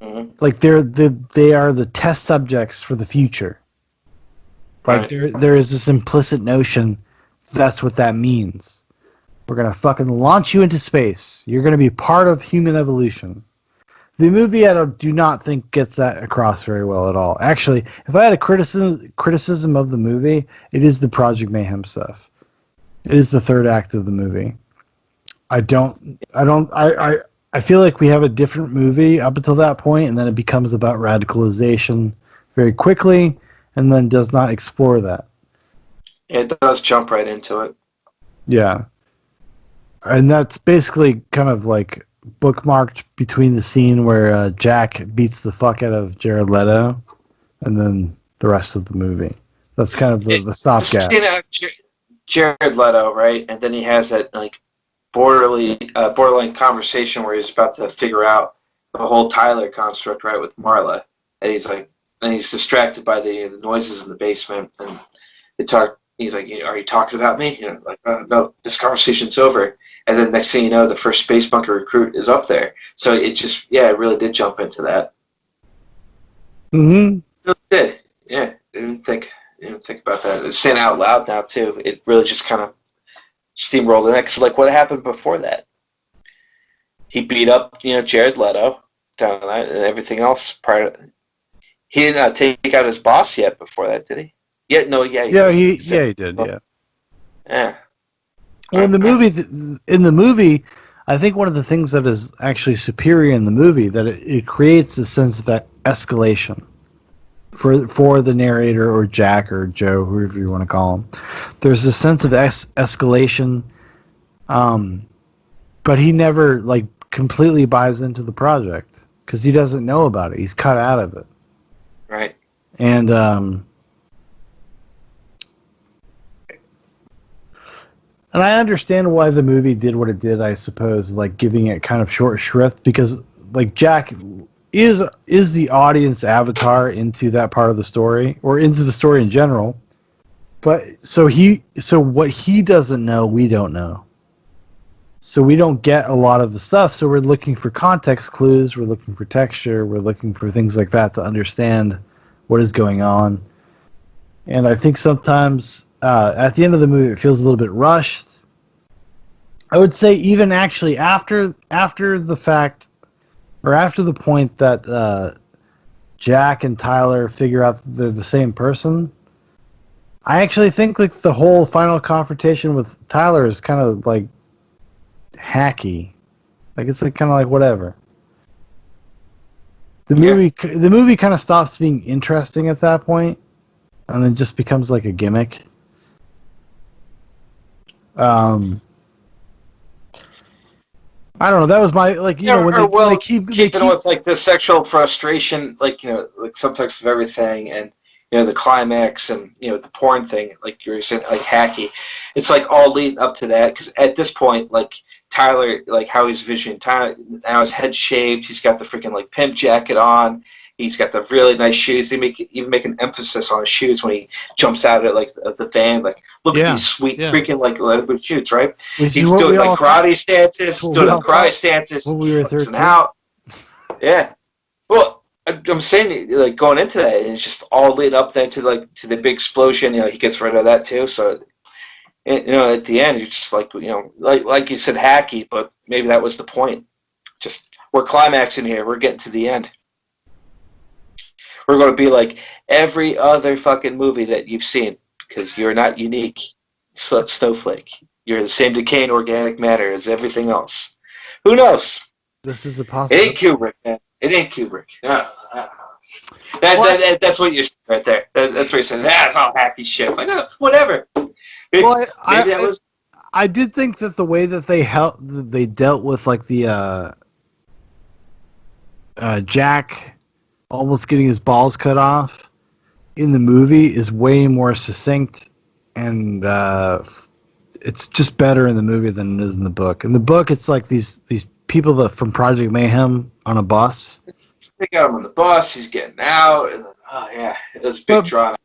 Speaker 1: Mm-hmm. Like they are the test subjects for the future. Like there is this implicit notion that's what that means. We're going to fucking launch you into space. You're going to be part of human evolution. The movie, I do not think gets that across very well at all. Actually, if I had a criticism of the movie, it is the Project Mayhem stuff. It is the third act of the movie. I feel like we have a different movie up until that point, and then it becomes about radicalization very quickly, and then does not explore that.
Speaker 2: It does jump right into it.
Speaker 1: Yeah. And that's basically kind of like bookmarked between the scene where Jack beats the fuck out of Jared Leto and then the rest of the movie. That's kind of the stopgap.
Speaker 2: Jared Leto, right? And then he has that like borderline conversation where he's about to figure out the whole Tyler construct, right, with Marla, and he's distracted by the noises in the basement, and he's like, "Are you talking about me?" No, this conversation's over. And then next thing you know, the first Space Bunker recruit is up there. So it really did jump into that.
Speaker 1: Mm-hmm.
Speaker 2: It did. Yeah, I didn't think about that. Saying it out loud now too, it really just kind of steamrolled the next. Like what happened before that? He beat up, Jared Leto down that, and everything else. He didn't take out his boss yet before that, did he? Yeah, no, yeah,
Speaker 1: he did. Yeah.
Speaker 2: Yeah.
Speaker 1: Well, in the movie, I think one of the things that is actually superior in the movie that it creates a sense of escalation for the narrator or Jack or Joe, whoever you want to call him. There's a sense of escalation, but he never like completely buys into the project because he doesn't know about it. He's cut out of it.
Speaker 2: Right.
Speaker 1: And I understand why the movie did what it did, I suppose, like giving it kind of short shrift, because like Jack is the audience avatar into that part of the story or into the story in general. But so what he doesn't know, we don't know. So we don't get a lot of the stuff. So we're looking for context clues, we're looking for texture, we're looking for things like that to understand what is going on. And I think sometimes at the end of the movie, it feels a little bit rushed. I would say even actually after the fact, or after the point that Jack and Tyler figure out that they're the same person, I actually think like the whole final confrontation with Tyler is kind of like hacky. Like it's like kind of like whatever. The movie kind of stops being interesting at that point, and then just becomes like a gimmick. I don't know. That was my when they keep
Speaker 2: with like the sexual frustration, like like subtext of everything, and the climax, and the porn thing, like you were saying, like hacky. It's like all leading up to that, because at this point, like Tyler, like how he's visioning Tyler, now his head shaved, he's got the freaking like pimp jacket on. He's got the really nice shoes. They even make an emphasis on his shoes when he jumps out of the van. Like, look at these sweet freaking like leather shoes, right? He's doing like karate stances,
Speaker 1: when we were 13.
Speaker 2: Out. Yeah. Well, I'm saying like going into that, and it's just all lead up then to the big explosion. He gets rid of that too. So, at the end, you're just like like you said, hacky, but maybe that was the point. Just we're climaxing here. We're getting to the end. We're going to be like every other fucking movie that you've seen, because you're not unique, snowflake. You're the same decaying organic matter as everything else. Who knows?
Speaker 1: This is a possibility.
Speaker 2: It ain't Kubrick, man. It ain't Kubrick. No. That's what you're saying right there. That's what you're saying. It's all happy shit. Like, whatever.
Speaker 1: Well, I did think that the way that they dealt with like the Jack almost getting his balls cut off in the movie is way more succinct, and it's just better in the movie than it is in the book. In the book, it's like these people from Project Mayhem on a bus.
Speaker 2: They got him on the bus. He's getting out. And, oh yeah, it was a big drama.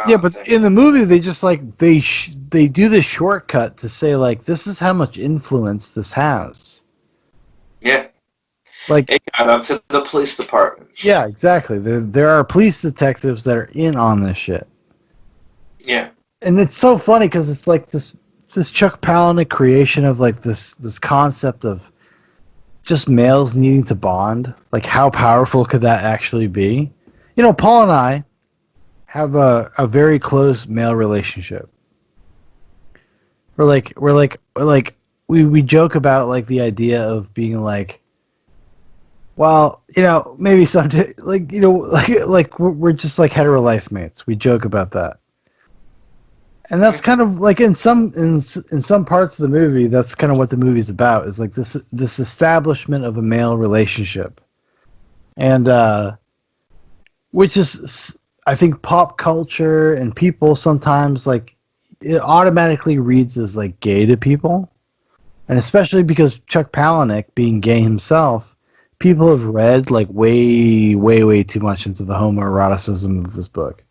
Speaker 1: Yeah, but thing. In the movie, they just like they do this shortcut to say like this is how much influence this has.
Speaker 2: Yeah.
Speaker 1: Like
Speaker 2: it got up to the police department.
Speaker 1: Yeah, exactly. There are police detectives that are in on this shit.
Speaker 2: Yeah.
Speaker 1: And it's so funny because it's like this Chuck Palahniuk creation of like this concept of just males needing to bond. Like how powerful could that actually be? Paul and I have a very close male relationship. We're like we joke about like the idea of being like, well, maybe someday, like, like we're just like hetero life mates. We joke about that. And that's kind of like in some parts of the movie, that's kind of what the movie's about, is like this establishment of a male relationship. And which is, I think, pop culture and people sometimes like it automatically reads as like gay to people. And especially because Chuck Palahniuk being gay himself, people have read like way, way, way too much into the homoeroticism of this book.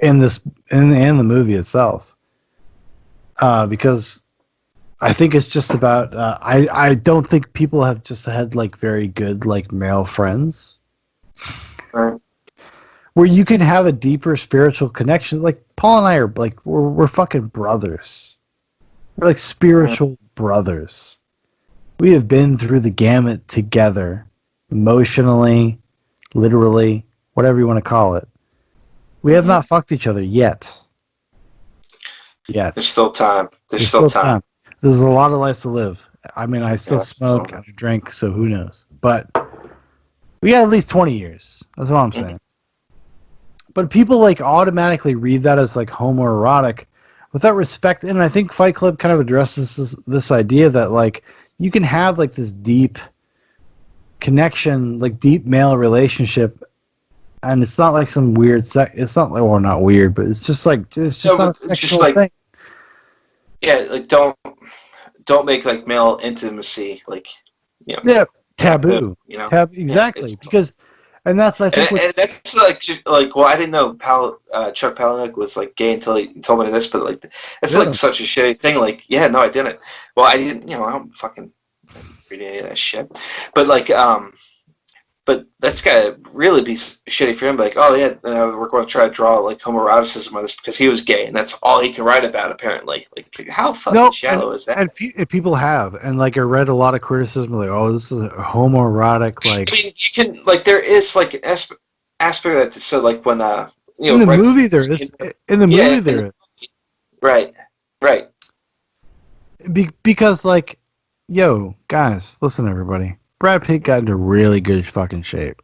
Speaker 1: In this in the movie itself, because I think it's just about I don't think people have just had like very good like male friends,
Speaker 2: Right.
Speaker 1: where you can have a deeper spiritual connection. Like Paul and I are like we're fucking brothers. We're like spiritual brothers. We have been through the gamut together, emotionally, literally, whatever you want to call it. We have not fucked each other yet.
Speaker 2: There's still time. There's
Speaker 1: still
Speaker 2: still time.
Speaker 1: There's a lot of life to live. I mean, I still
Speaker 2: Yeah,
Speaker 1: smoke
Speaker 2: so-
Speaker 1: and drink, so who knows? But we got at least 20 years. That's what I'm saying. But people like automatically read that as like homoerotic without respect. And I think Fight Club kind of addresses this idea that like you can have like this deep connection, like deep male relationship. And it's not like some weird it's not like, well, not weird, but it's just like it's just not a sexual thing.
Speaker 2: Yeah, like don't make like male intimacy like
Speaker 1: Taboo. Exactly.
Speaker 2: Yeah,
Speaker 1: because and that's I think
Speaker 2: and that's like well, I didn't know Chuck Palahniuk was like gay until he told me this, but like it's like such a shitty thing. Like, yeah, no, I didn't. Well, I didn't. I don't fucking read any of that shit. But like but that's gotta really be shitty for him. Like, oh yeah, we're going to try to draw like homoeroticism on this because he was gay, and that's all he can write about apparently. Like, how fucking shallow is that?
Speaker 1: And people have, and like I read a lot of criticism, like, oh, this is a homoerotic. Like,
Speaker 2: I mean, you can like there is like an aspect of that. So like when
Speaker 1: in the movie there is, in the movie there is,
Speaker 2: right.
Speaker 1: Because like, yo, guys, listen, everybody. Brad Pitt got into really good fucking shape.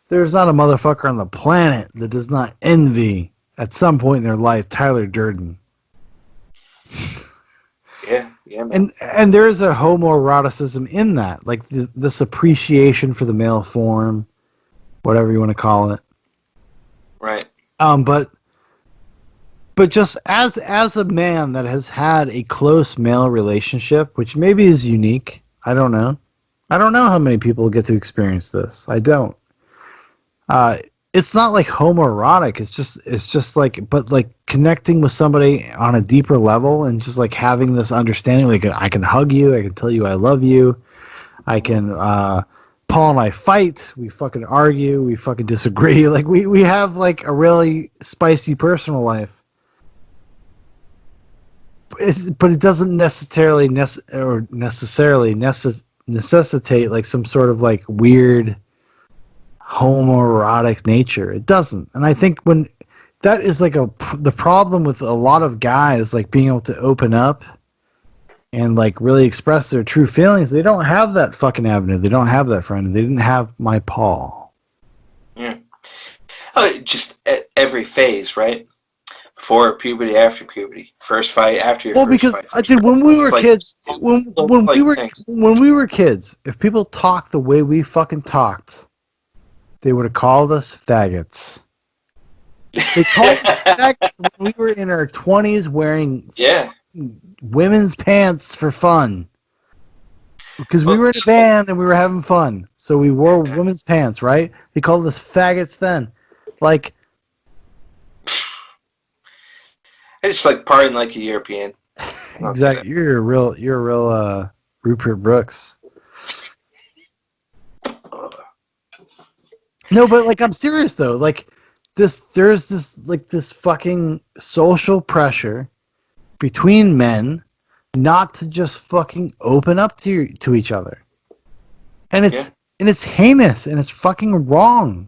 Speaker 1: There's not a motherfucker on the planet that does not envy, at some point in their life, Tyler Durden.
Speaker 2: Yeah, man.
Speaker 1: And there is a homoeroticism in that, like this appreciation for the male form, whatever you want to call it.
Speaker 2: Right.
Speaker 1: But just as a man that has had a close male relationship, which maybe is unique, I don't know. I don't know how many people get to experience this. I don't. It's not like homoerotic. It's just like, but like connecting with somebody on a deeper level and just like having this understanding. Like I can hug you. I can tell you I love you. I can. Paul and I fight. We fucking argue. We fucking disagree. Like we have like a really spicy personal life. But it doesn't necessarily necessitate like some sort of like weird homoerotic nature. It doesn't. And I think when that is like the problem with a lot of guys like being able to open up and like really express their true feelings, they don't have that fucking avenue. They don't have that friend. They didn't have my Paul.
Speaker 2: Yeah. Just at every phase, right? Before puberty, after puberty, first fight, after your first fight.
Speaker 1: I did when we were kids. When we were kids, if people talked the way we fucking talked, they would have called us faggots. They called us faggots when we were in our 20s wearing women's pants for fun. Because we were in a band and we were having fun, so we wore women's pants, right? They called us faggots then, like.
Speaker 2: It's like partying like a European.
Speaker 1: Exactly. You're a real Rupert Brooks. No, but like I'm serious though. Like there's this fucking social pressure between men not to just fucking open up to each other. And it's heinous and it's fucking wrong.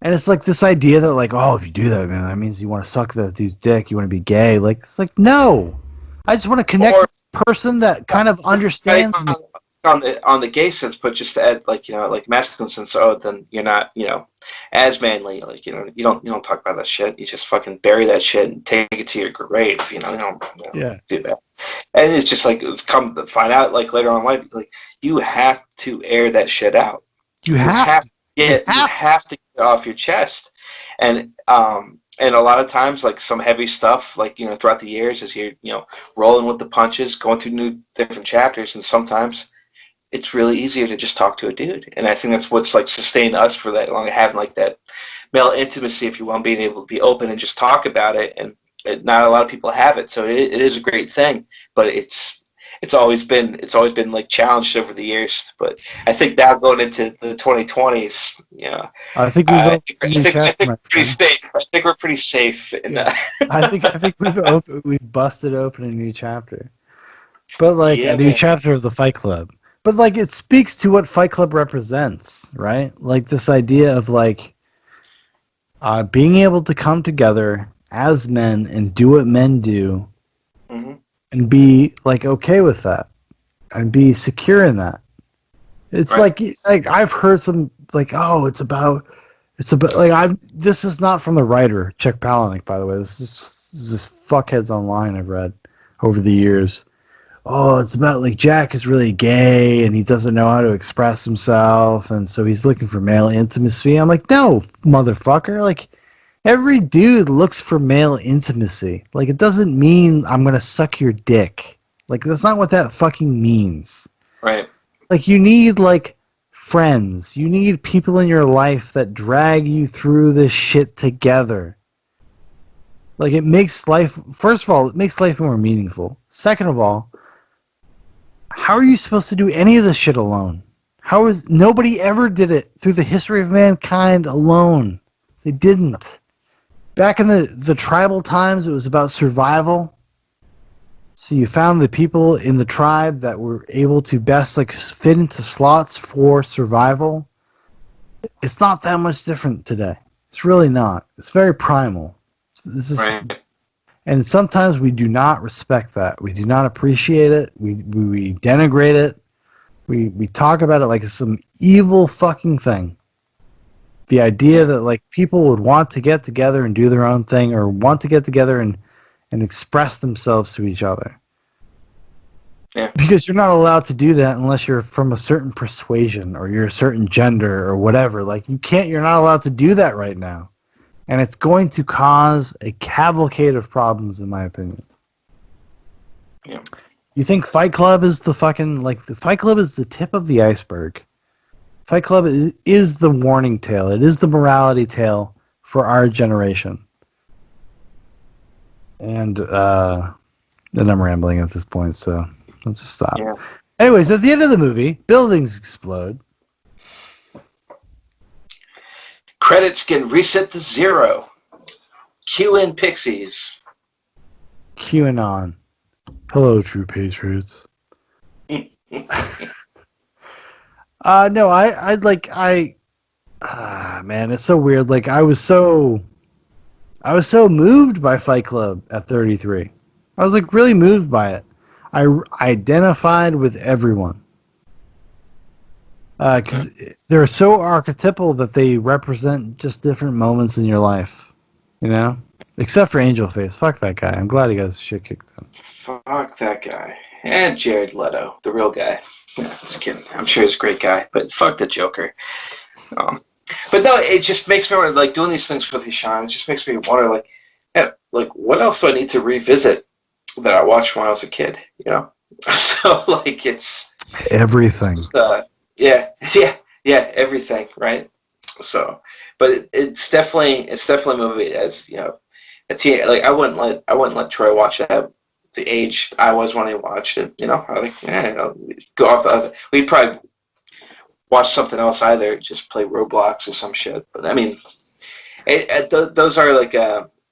Speaker 1: And it's like this idea that like, oh, if you do that, man, that means you want to suck that dude's dick, you want to be gay. Like, it's like, no. I just want to connect
Speaker 2: Or
Speaker 1: with a person that kind of understands me.
Speaker 2: on the gay sense, but just to add like masculine sense. Oh, then you're not as manly. Like you don't talk about that shit. You just fucking bury that shit and take it to your grave. You don't
Speaker 1: Yeah,
Speaker 2: do that. And it's just like it's come to find out like later on in life, like you have to air that shit out.
Speaker 1: you
Speaker 2: You
Speaker 1: have
Speaker 2: have
Speaker 1: to. You
Speaker 2: you
Speaker 1: have.
Speaker 2: have to get it off your chest, and a lot of times like some heavy stuff like throughout the years as you're rolling with the punches, going through new different chapters, and sometimes it's really easier to just talk to a dude, and I think that's what's like sustained us for that long, having like that male intimacy, if you want, being able to be open and just talk about it, and not a lot of people have it, so it is a great thing, but it's always been like challenged over the years. But I think now going into the 2020s,
Speaker 1: I think we've
Speaker 2: I
Speaker 1: opened
Speaker 2: think
Speaker 1: a
Speaker 2: I
Speaker 1: new
Speaker 2: think I
Speaker 1: chapter,
Speaker 2: think
Speaker 1: my
Speaker 2: we're pretty
Speaker 1: friend.
Speaker 2: safe. I think we're pretty safe in
Speaker 1: Yeah, I think we've busted open a new chapter, but like a
Speaker 2: yeah,
Speaker 1: new
Speaker 2: man.
Speaker 1: chapter of the Fight Club. But like it speaks to what Fight Club represents, right? Like this idea of like being able to come together as men and do what men do,
Speaker 2: Hmm.
Speaker 1: and be like okay with that and be secure in that. It's
Speaker 2: Right.
Speaker 1: like I've heard some like, oh, it's about like I this is not from the writer Chuck Palahniuk, by the way. This is fuckheads online I've read over the years. Oh, it's about like Jack is really gay and he doesn't know how to express himself, and so he's looking for male intimacy. I'm like, no, motherfucker. Like every dude looks for male intimacy. Like it doesn't mean I'm gonna suck your dick. Like that's not what that fucking means.
Speaker 2: Right.
Speaker 1: Like you need like friends. You need people in your life that drag you through this shit together. Like it makes life first of all, it makes life more meaningful. Second of all, how are you supposed to do any of this shit alone? How is nobody ever did it through the history of mankind alone? They didn't. Back in the tribal times, it was about survival. So you found the people in the tribe that were able to best like fit into slots for survival. It's not that much different today. It's really not. It's very primal. This is,
Speaker 2: Right.
Speaker 1: and sometimes we do not respect that. We do not appreciate it. We denigrate it. We talk about it like it's some evil fucking thing. The idea
Speaker 2: Yeah.
Speaker 1: that like people would want to get together and do their own thing, or want to get together and express themselves to each other.
Speaker 2: Yeah.
Speaker 1: Because you're not allowed to do that unless you're from a certain persuasion or you're a certain gender or whatever. Like you're not allowed to do that right now. And it's going to cause a cavalcade of problems, in my opinion.
Speaker 2: Yeah.
Speaker 1: You think Fight Club is the fucking, like, the Fight Club is the tip of the iceberg. Fight Club is the warning tale. It is the morality tale for our generation. And I'm rambling at this point, so let's just stop.
Speaker 2: Yeah.
Speaker 1: Anyways, at the end of the movie, buildings explode.
Speaker 2: Credits get reset to 0. Cue in Pixies.
Speaker 1: QAnon. Hello, true patriots. No, man, it's so weird. Like, I was so moved by Fight Club at 33. I was like really moved by it. I identified with everyone because they're so archetypal that they represent just different moments in your life, you know. Except for Angel Face. Fuck that guy. I'm glad he got his shit kicked in.
Speaker 2: Fuck that guy. And Jared Leto, the real guy. Yeah, just kidding. I'm sure he's a great guy, but fuck the Joker. Um, but no, it just makes me wonder, like doing these things with Ishan. It just makes me wonder, like, yeah, like what else do I need to revisit that I watched when I was a kid? So like
Speaker 1: Everything.
Speaker 2: just, yeah, everything, right? So, but it's definitely a movie as a teen. Like I wouldn't let Troy watch that at the age I was when I watched it. I think go off the other. We'd probably watch something else either, just play Roblox or some shit. But I mean, those are like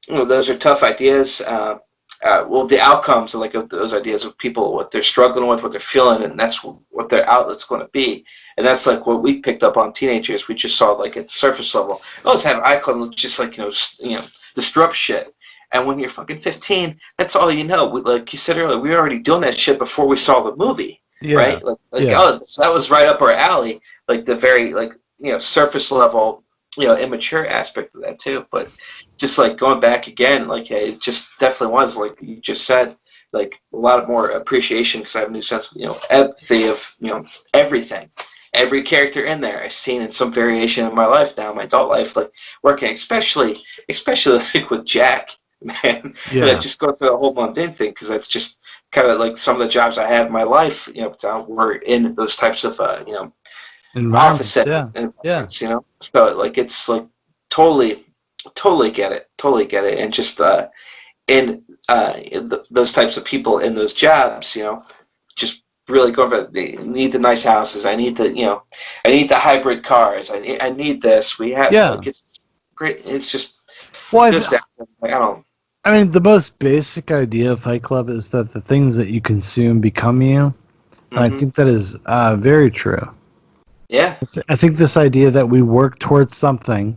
Speaker 2: those are tough ideas. Well, the outcomes of like of those ideas of people, what they're struggling with, what they're feeling, and that's what their outlet's going to be. And that's like what we picked up on teenagers. We just saw like at the surface level. Oh, let's have iCloud. Let's just like disrupt shit. And when you're fucking 15, that's all you know. Like you said earlier, we were already doing that shit before we saw the movie,
Speaker 1: Yeah.
Speaker 2: right? Like
Speaker 1: Yeah.
Speaker 2: oh, so that was right up our alley. Like the very like surface level, immature aspect of that too. But just like going back again, like it just definitely was like you just said, like a lot of more appreciation because I have a new sense of empathy of everything. Every character in there I've seen in some variation in my life now, my adult life, like working, especially like with Jack, man.
Speaker 1: Yeah.
Speaker 2: Just going through the whole mundane thing because that's just kind of like some of the jobs I had in my life, were in those types of office
Speaker 1: Environments.
Speaker 2: setting
Speaker 1: Yeah. Yeah.
Speaker 2: environments, So like it's like totally, totally get it, and just those types of people in those jobs, just really going for they need the nice houses. I need I need the hybrid cars. I need this. We have
Speaker 1: Yeah.
Speaker 2: like it's great. It's just
Speaker 1: Well,
Speaker 2: just like, I don't.
Speaker 1: I mean, the most basic idea of Fight Club is that the things that you consume become you, and I
Speaker 2: Mm-hmm.
Speaker 1: think that is very true.
Speaker 2: Yeah.
Speaker 1: I think this idea that we work towards something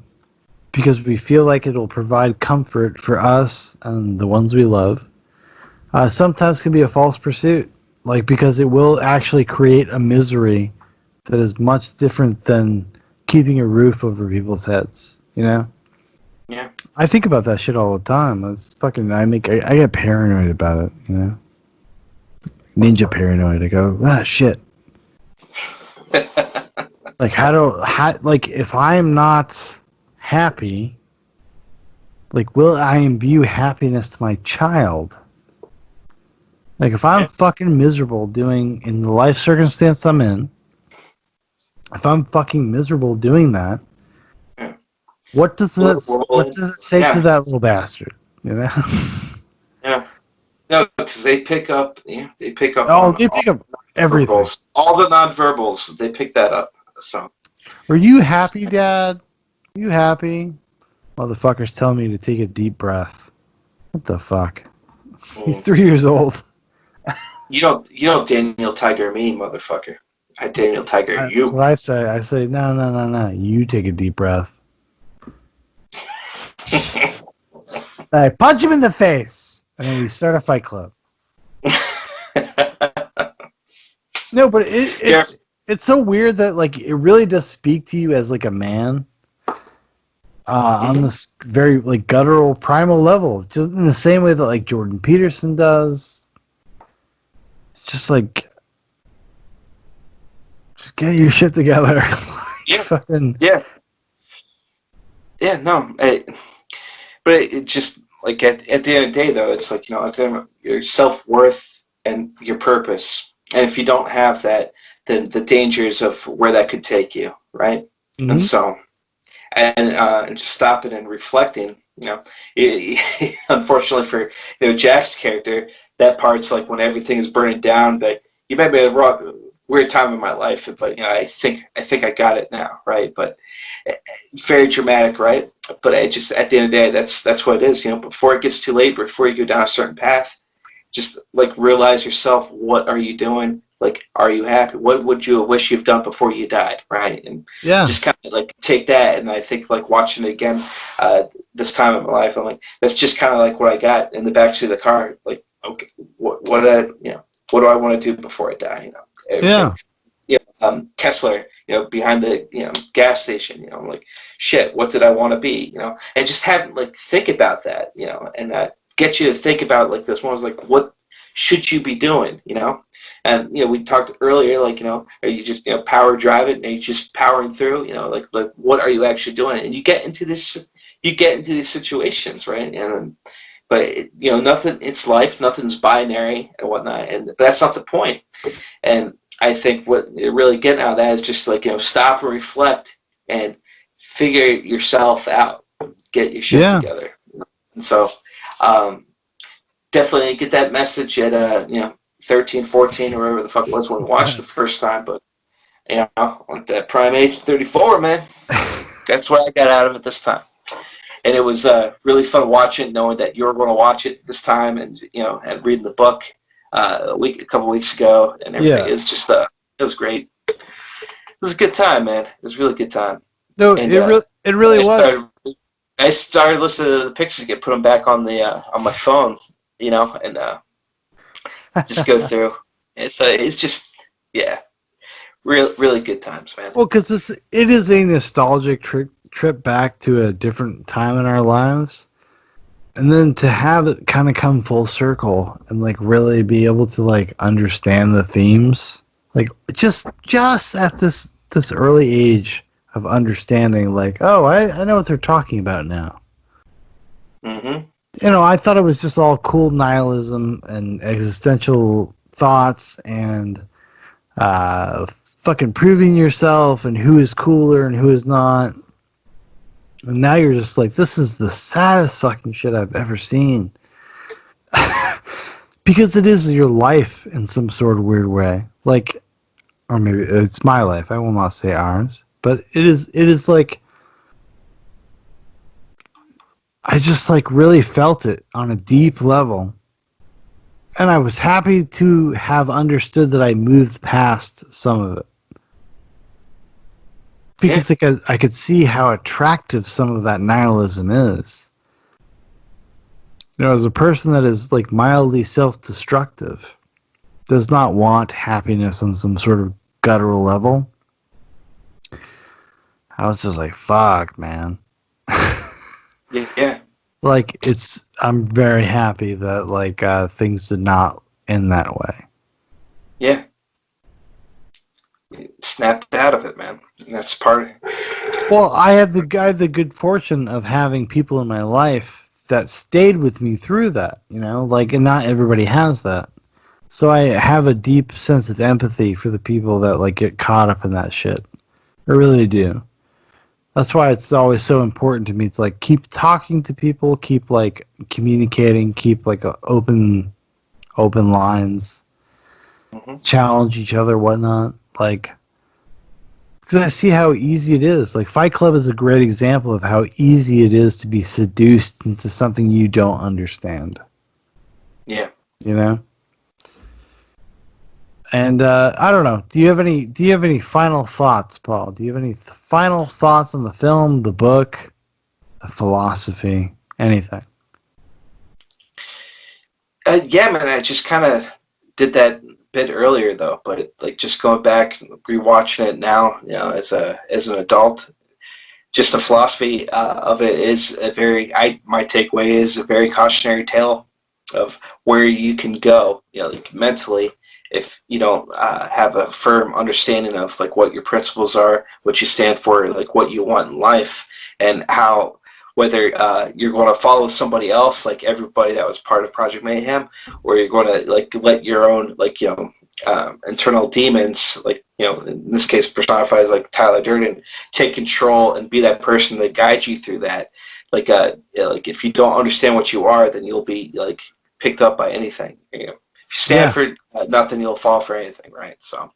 Speaker 1: because we feel like it will provide comfort for us and the ones we love sometimes can be a false pursuit. Like, because it will actually create a misery that is much different than keeping a roof over people's heads,
Speaker 2: Yeah.
Speaker 1: I think about that shit all the time. That's fucking. I get paranoid about it. Ninja paranoid. I go, shit. Like like if I'm not happy, like will I imbue happiness to my child? Like if I'm fucking miserable doing in the life circumstance I'm in, if I'm fucking miserable doing that,
Speaker 2: Yeah.
Speaker 1: what does it say to
Speaker 2: Yeah.
Speaker 1: that little bastard?
Speaker 2: Yeah. No, because they pick up. Yeah, they pick up
Speaker 1: Oh,
Speaker 2: on
Speaker 1: they
Speaker 2: all
Speaker 1: pick up
Speaker 2: the
Speaker 1: everything.
Speaker 2: nonverbals. All the nonverbals. They pick that up. So.
Speaker 1: Are you happy, Dad? Are you happy? Motherfucker's telling me to take a deep breath. What the fuck? He's 3 years old.
Speaker 2: You don't Daniel Tiger me, motherfucker. I Daniel Tiger
Speaker 1: That's
Speaker 2: you.
Speaker 1: what I say. I say, no. You take a deep breath. I punch him in the face, and then we start a fight club. No, but it's so weird that like it really does speak to you as like a man on this very like guttural primal level, just in the same way that like Jordan Peterson does. It's just like, just get your shit together.
Speaker 2: Yeah.
Speaker 1: Fucking
Speaker 2: Yeah. Yeah. No. But it just like at the end of the day, though, it's like your self-worth and your purpose, and if you don't have that, then the dangers of where that could take you, right? And so, and just stopping and reflecting, unfortunately for Jack's character, that part's like when everything is burning down. But you might be at a weird time in my life, but I think I got it now, right? But very dramatic, right? But I just at the end of the day, that's what it is. Before it gets too late, before you go down a certain path, just like realize yourself. What are you doing? Like, are you happy? What would you wish you've done before you died, right? And just kind of like take that. And I think like watching it again this time of my life, I'm like, that's just kind of like what I got in the backseat of the car. Like, okay, what do I want to do before I die? Everything. Kessler, behind the gas station, like shit, what did I want to be, and just have like think about that, and get you to think about like this one was like what should you be doing, and we talked earlier like are you just power driving and you just powering through, like what are you actually doing, and you get into these situations, right, and but nothing, it's life, nothing's binary and whatnot, and that's not the point. And I think what you're really getting out of that is just like, stop and reflect and figure yourself out, get your shit together. And so definitely get that message at 13, 14, or whatever the fuck it was when we watched the first time. But on that prime age, 34, man, that's what I got out of it this time. And it was really fun watching, knowing that you were going to watch it this time, and and reading the book a couple weeks ago, and everything. It was just it was great. It was a good time, man. It was a really good time.
Speaker 1: No,
Speaker 2: And
Speaker 1: it really was.
Speaker 2: I started listening to the Pixies again, put them back on my phone, and just go through. It's just yeah, really good times, man.
Speaker 1: Well, because it is a nostalgic trip back to a different time in our lives, and then to have it kind of come full circle and like really be able to like understand the themes, like just at this early age of understanding, like, oh, I know what they're talking about now.
Speaker 2: Mm-hmm.
Speaker 1: I thought it was just all cool nihilism and existential thoughts and fucking proving yourself and who is cooler and who is not. And now you're just like, this is the saddest fucking shit I've ever seen. Because it is your life in some sort of weird way. Like, or maybe it's my life. I will not say ours. But it is like, I just like really felt it on a deep level. And I was happy to have understood that I moved past some of it.
Speaker 2: Yeah.
Speaker 1: Because like I could see how attractive some of that nihilism is. As a person that is like mildly self-destructive, does not want happiness on some sort of guttural level, I was just like, fuck, man.
Speaker 2: Yeah.
Speaker 1: Like, I'm very happy that like things did not end that way.
Speaker 2: Yeah. Snapped out of it, man. And that's part of
Speaker 1: Well, I have the good fortune of having people in my life that stayed with me through that, like, and not everybody has that. So I have a deep sense of empathy for the people that like get caught up in that shit. I really do. That's why it's always so important to me. It's like keep talking to people, keep like communicating, keep like open lines,
Speaker 2: hmm
Speaker 1: challenge each other, whatnot. Like, because I see how easy it is. Like Fight Club is a great example of how easy it is to be seduced into something you don't understand.
Speaker 2: Yeah.
Speaker 1: You know. And I don't know. Do you have any final thoughts, Paul? Do you have any final thoughts on the film, the book, the philosophy, anything?
Speaker 2: Yeah, man. I just kind of did that bit earlier though, but like just going back, rewatching it now, as an adult, just the philosophy of it is my takeaway is a very cautionary tale of where you can go, like mentally, if you don't have a firm understanding of like what your principles are, what you stand for, like what you want in life, and how whether you're going to follow somebody else, like everybody that was part of Project Mayhem, or you're going to like let your own internal demons, like in this case personified as like Tyler Durden, take control and be that person that guides you through that. Like if you don't understand what you are, then you'll be like picked up by anything. If you stand
Speaker 1: Yeah.
Speaker 2: for nothing, you'll fall for anything, right? So,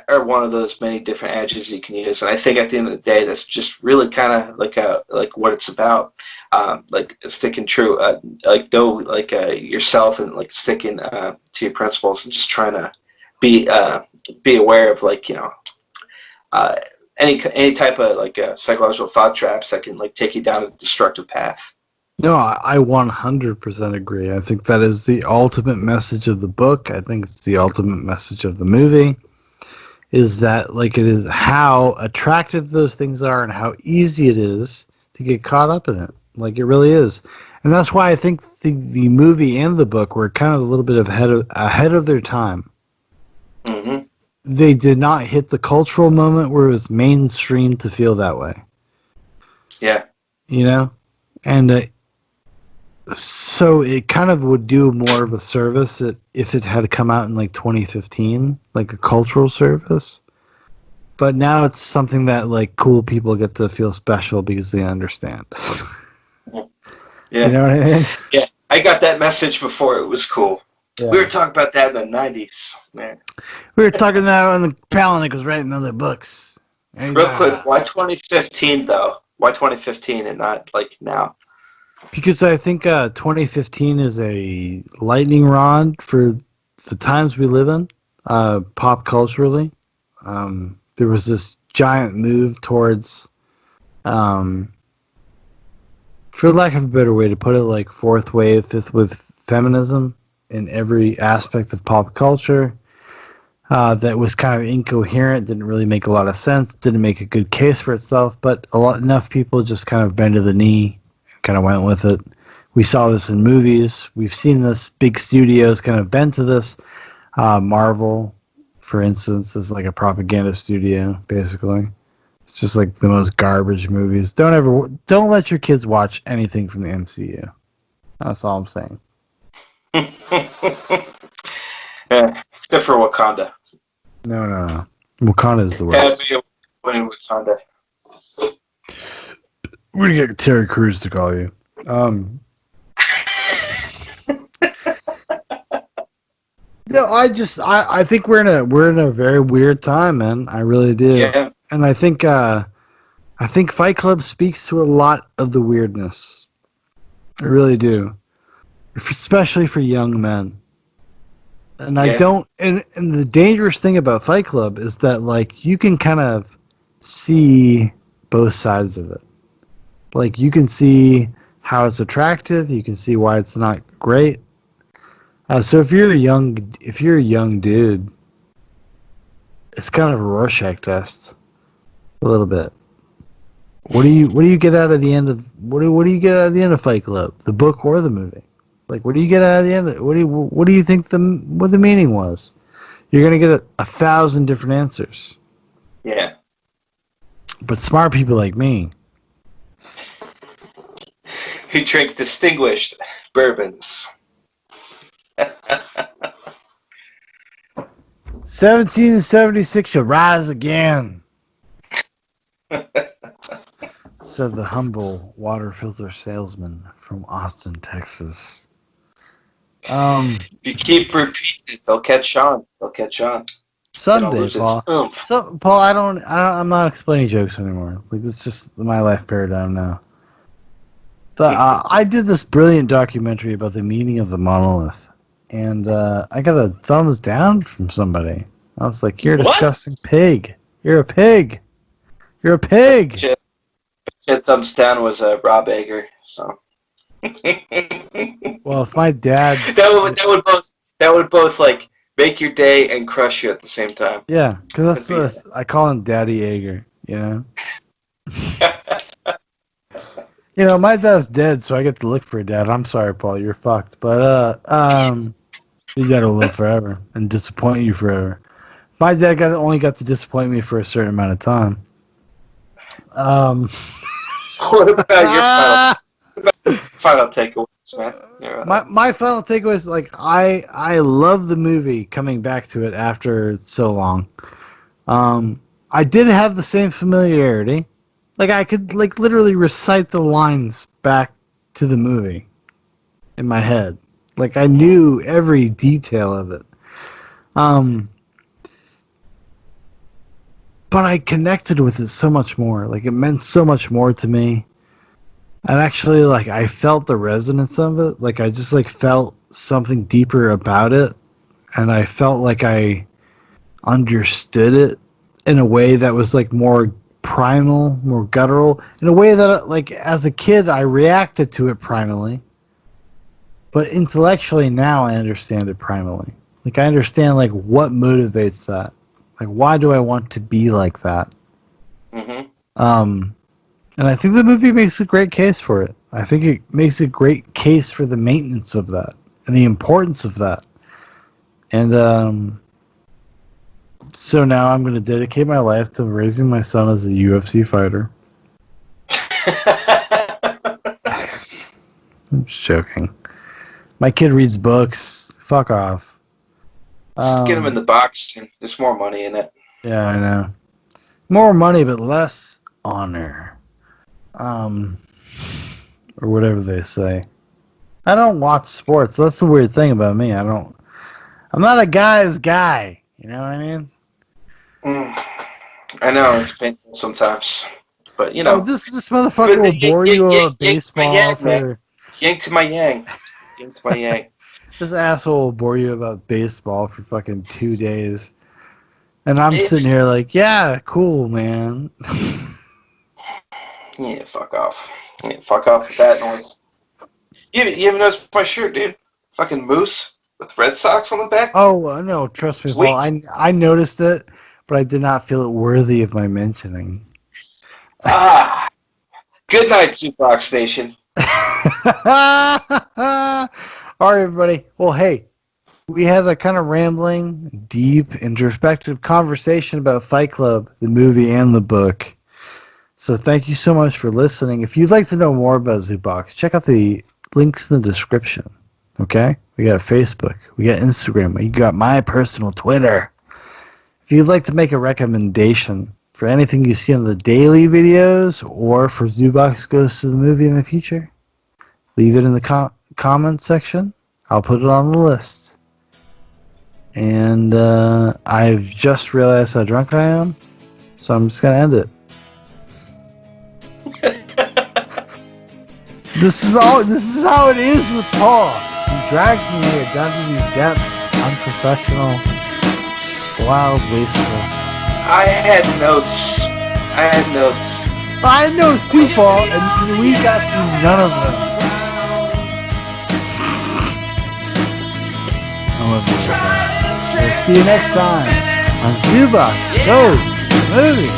Speaker 2: or one of those many different adjectives you can use. And I think at the end of the day, that's just really kind of like what it's about. Like sticking true, like know yourself and like sticking to your principles and just trying to be aware of uh, any type of psychological thought traps that can like take you down a destructive path.
Speaker 1: No, I 100% agree. I think that is the ultimate message of the book. I think it's the ultimate message of the movie. Is that like it is how attractive those things are and how easy it is to get caught up in it. Like it really is. And that's why I think the movie and the book were kind of a little bit ahead of their time.
Speaker 2: Mm-hmm.
Speaker 1: They did not hit the cultural moment where it was mainstream to feel that way.
Speaker 2: Yeah.
Speaker 1: You know? And so it kind of would do more of a service if it had come out in like 2015, like a cultural service. But now it's something that like cool people get to feel special because they understand. You
Speaker 2: Yeah.
Speaker 1: know what I mean?
Speaker 2: Yeah. I got that message before it was cool. We were
Speaker 1: Yeah.
Speaker 2: talking about that in the 90s, man.
Speaker 1: We were talking that when the Palahniuk was writing other books. And he's
Speaker 2: Real
Speaker 1: like,
Speaker 2: quick, why 2015 though? Why 2015 and not like now?
Speaker 1: because I think 2015 is a lightning rod for the times we live in, pop culturally. There was this giant move towards um, for lack of a better way to put it, like fourth wave, fifth with feminism in every aspect of pop culture. That was kind of incoherent, didn't really make a lot of sense, didn't make a good case for itself, but enough people just kind of bent to the knee, kind of went with it. We saw this in movies. We've seen this big studios kind of bend to this. Marvel, for instance, is like a propaganda studio, basically. It's just like the most garbage movies. Don't let your kids watch anything from the MCU. That's all I'm saying.
Speaker 2: Yeah, except for Wakanda.
Speaker 1: No. Wakanda is the
Speaker 2: Had
Speaker 1: worst.
Speaker 2: me in Wakanda.
Speaker 1: We're gonna get Terry Crews to call you. No, I think we're in a very weird time, man. I really do.
Speaker 2: Yeah.
Speaker 1: And I think Fight Club speaks to a lot of the weirdness. I really do. Especially for young men. And I
Speaker 2: Yeah.
Speaker 1: don't and the dangerous thing about Fight Club is that like you can kind of see both sides of it. Like you can see how it's attractive, you can see why it's not great. So if you're a young dude, it's kind of a Rorschach test, a little bit. What do you get out of the end of what do you get out of the end of Fight Club, the book or the movie? Like what do you get out of the end of, what do you think what the meaning was? You're gonna get 1,000 different answers.
Speaker 2: Yeah.
Speaker 1: But smart people like me,
Speaker 2: Who drink distinguished bourbons.
Speaker 1: 1776 shall rise again, said the humble water filter salesman from Austin, Texas.
Speaker 2: If you keep repeating it, they'll catch on. They'll catch on. Then I'll
Speaker 1: Someday,
Speaker 2: lose its
Speaker 1: Paul.
Speaker 2: oomph.
Speaker 1: So, Paul, I'm not explaining jokes anymore. Like, it's just my life paradigm now. So, I did this brilliant documentary about the meaning of the monolith, and I got a thumbs down from somebody. I was like, "You're a
Speaker 2: What?
Speaker 1: disgusting pig. You're a pig. You're a pig."
Speaker 2: Shit, thumbs down was Rob Ager. So.
Speaker 1: Well, if my dad,
Speaker 2: that would both like make your day and crush you at the same time.
Speaker 1: yeah, because I call him Daddy Yeager. You know. You know, my dad's dead, so I get to look for a dad. I'm sorry, Paul, you're fucked. But you gotta live forever and disappoint you forever. My dad only got to disappoint me for a certain amount of time.
Speaker 2: What about your final takeaways, man?
Speaker 1: My final takeaway is like I love the movie coming back to it after so long. I did have the same familiarity. Like I could like literally recite the lines back to the movie in my head. Like I knew every detail of it. But I connected with it so much more. Like it meant so much more to me. And actually like I felt the resonance of it. Like I just like felt something deeper about it. And I felt like I understood it in a way that was like more primal, more guttural, in a way that like as a kid I reacted to it primally, but intellectually now I understand it primally. Like I understand like what motivates that. Like why do I want to be like that?
Speaker 2: Mm-hmm.
Speaker 1: And I think the movie makes a great case for it. I think it makes a great case for the maintenance of that and the importance of that. And so now I'm going to dedicate my life to raising my son as a UFC fighter. I'm just joking. My kid reads books. Fuck off.
Speaker 2: Just get him in the box. There's more money in it.
Speaker 1: Yeah, I know. More money, but less honor. Or whatever they say. I don't watch sports. That's the weird thing about me. I'm not a guy's guy. You know what I mean?
Speaker 2: I know it's painful sometimes, but you know.
Speaker 1: Oh, this motherfucker will bore you about baseball for.
Speaker 2: Yang to my yang. Yang to my yang.
Speaker 1: This asshole will bore you about baseball for fucking 2 days, and I'm sitting here like, yeah, cool, man.
Speaker 2: Yeah, fuck off. Yeah, fuck off with that noise. You haven't noticed my shirt, dude? Fucking moose with Red Sox on the back.
Speaker 1: Oh, no, trust me, Paul.
Speaker 2: Sweet.
Speaker 1: I noticed it, but I did not feel it worthy of my mentioning.
Speaker 2: Ah. Good night, Zubox Station.
Speaker 1: All right, everybody. Well, hey, we had a kind of rambling, deep, introspective conversation about Fight Club, the movie and the book. So thank you so much for listening. If you'd like to know more about Zubox, check out the links in the description. Okay? We got Facebook. We got Instagram. We got my personal Twitter. If you'd like to make a recommendation for anything you see on the daily videos or for Zubox Goes to the Movie in the future, leave it in the comment section. I'll put it on the list. And I've just realized how drunk I am, so I'm just going to end it. This is how it is with Paul. He drags me here down to these depths, unprofessional, wild, wasteful.
Speaker 2: I had notes. I had
Speaker 1: notes too, Paul, and we got through none of them. We'll see you next time on Zubox Goes to the Movie.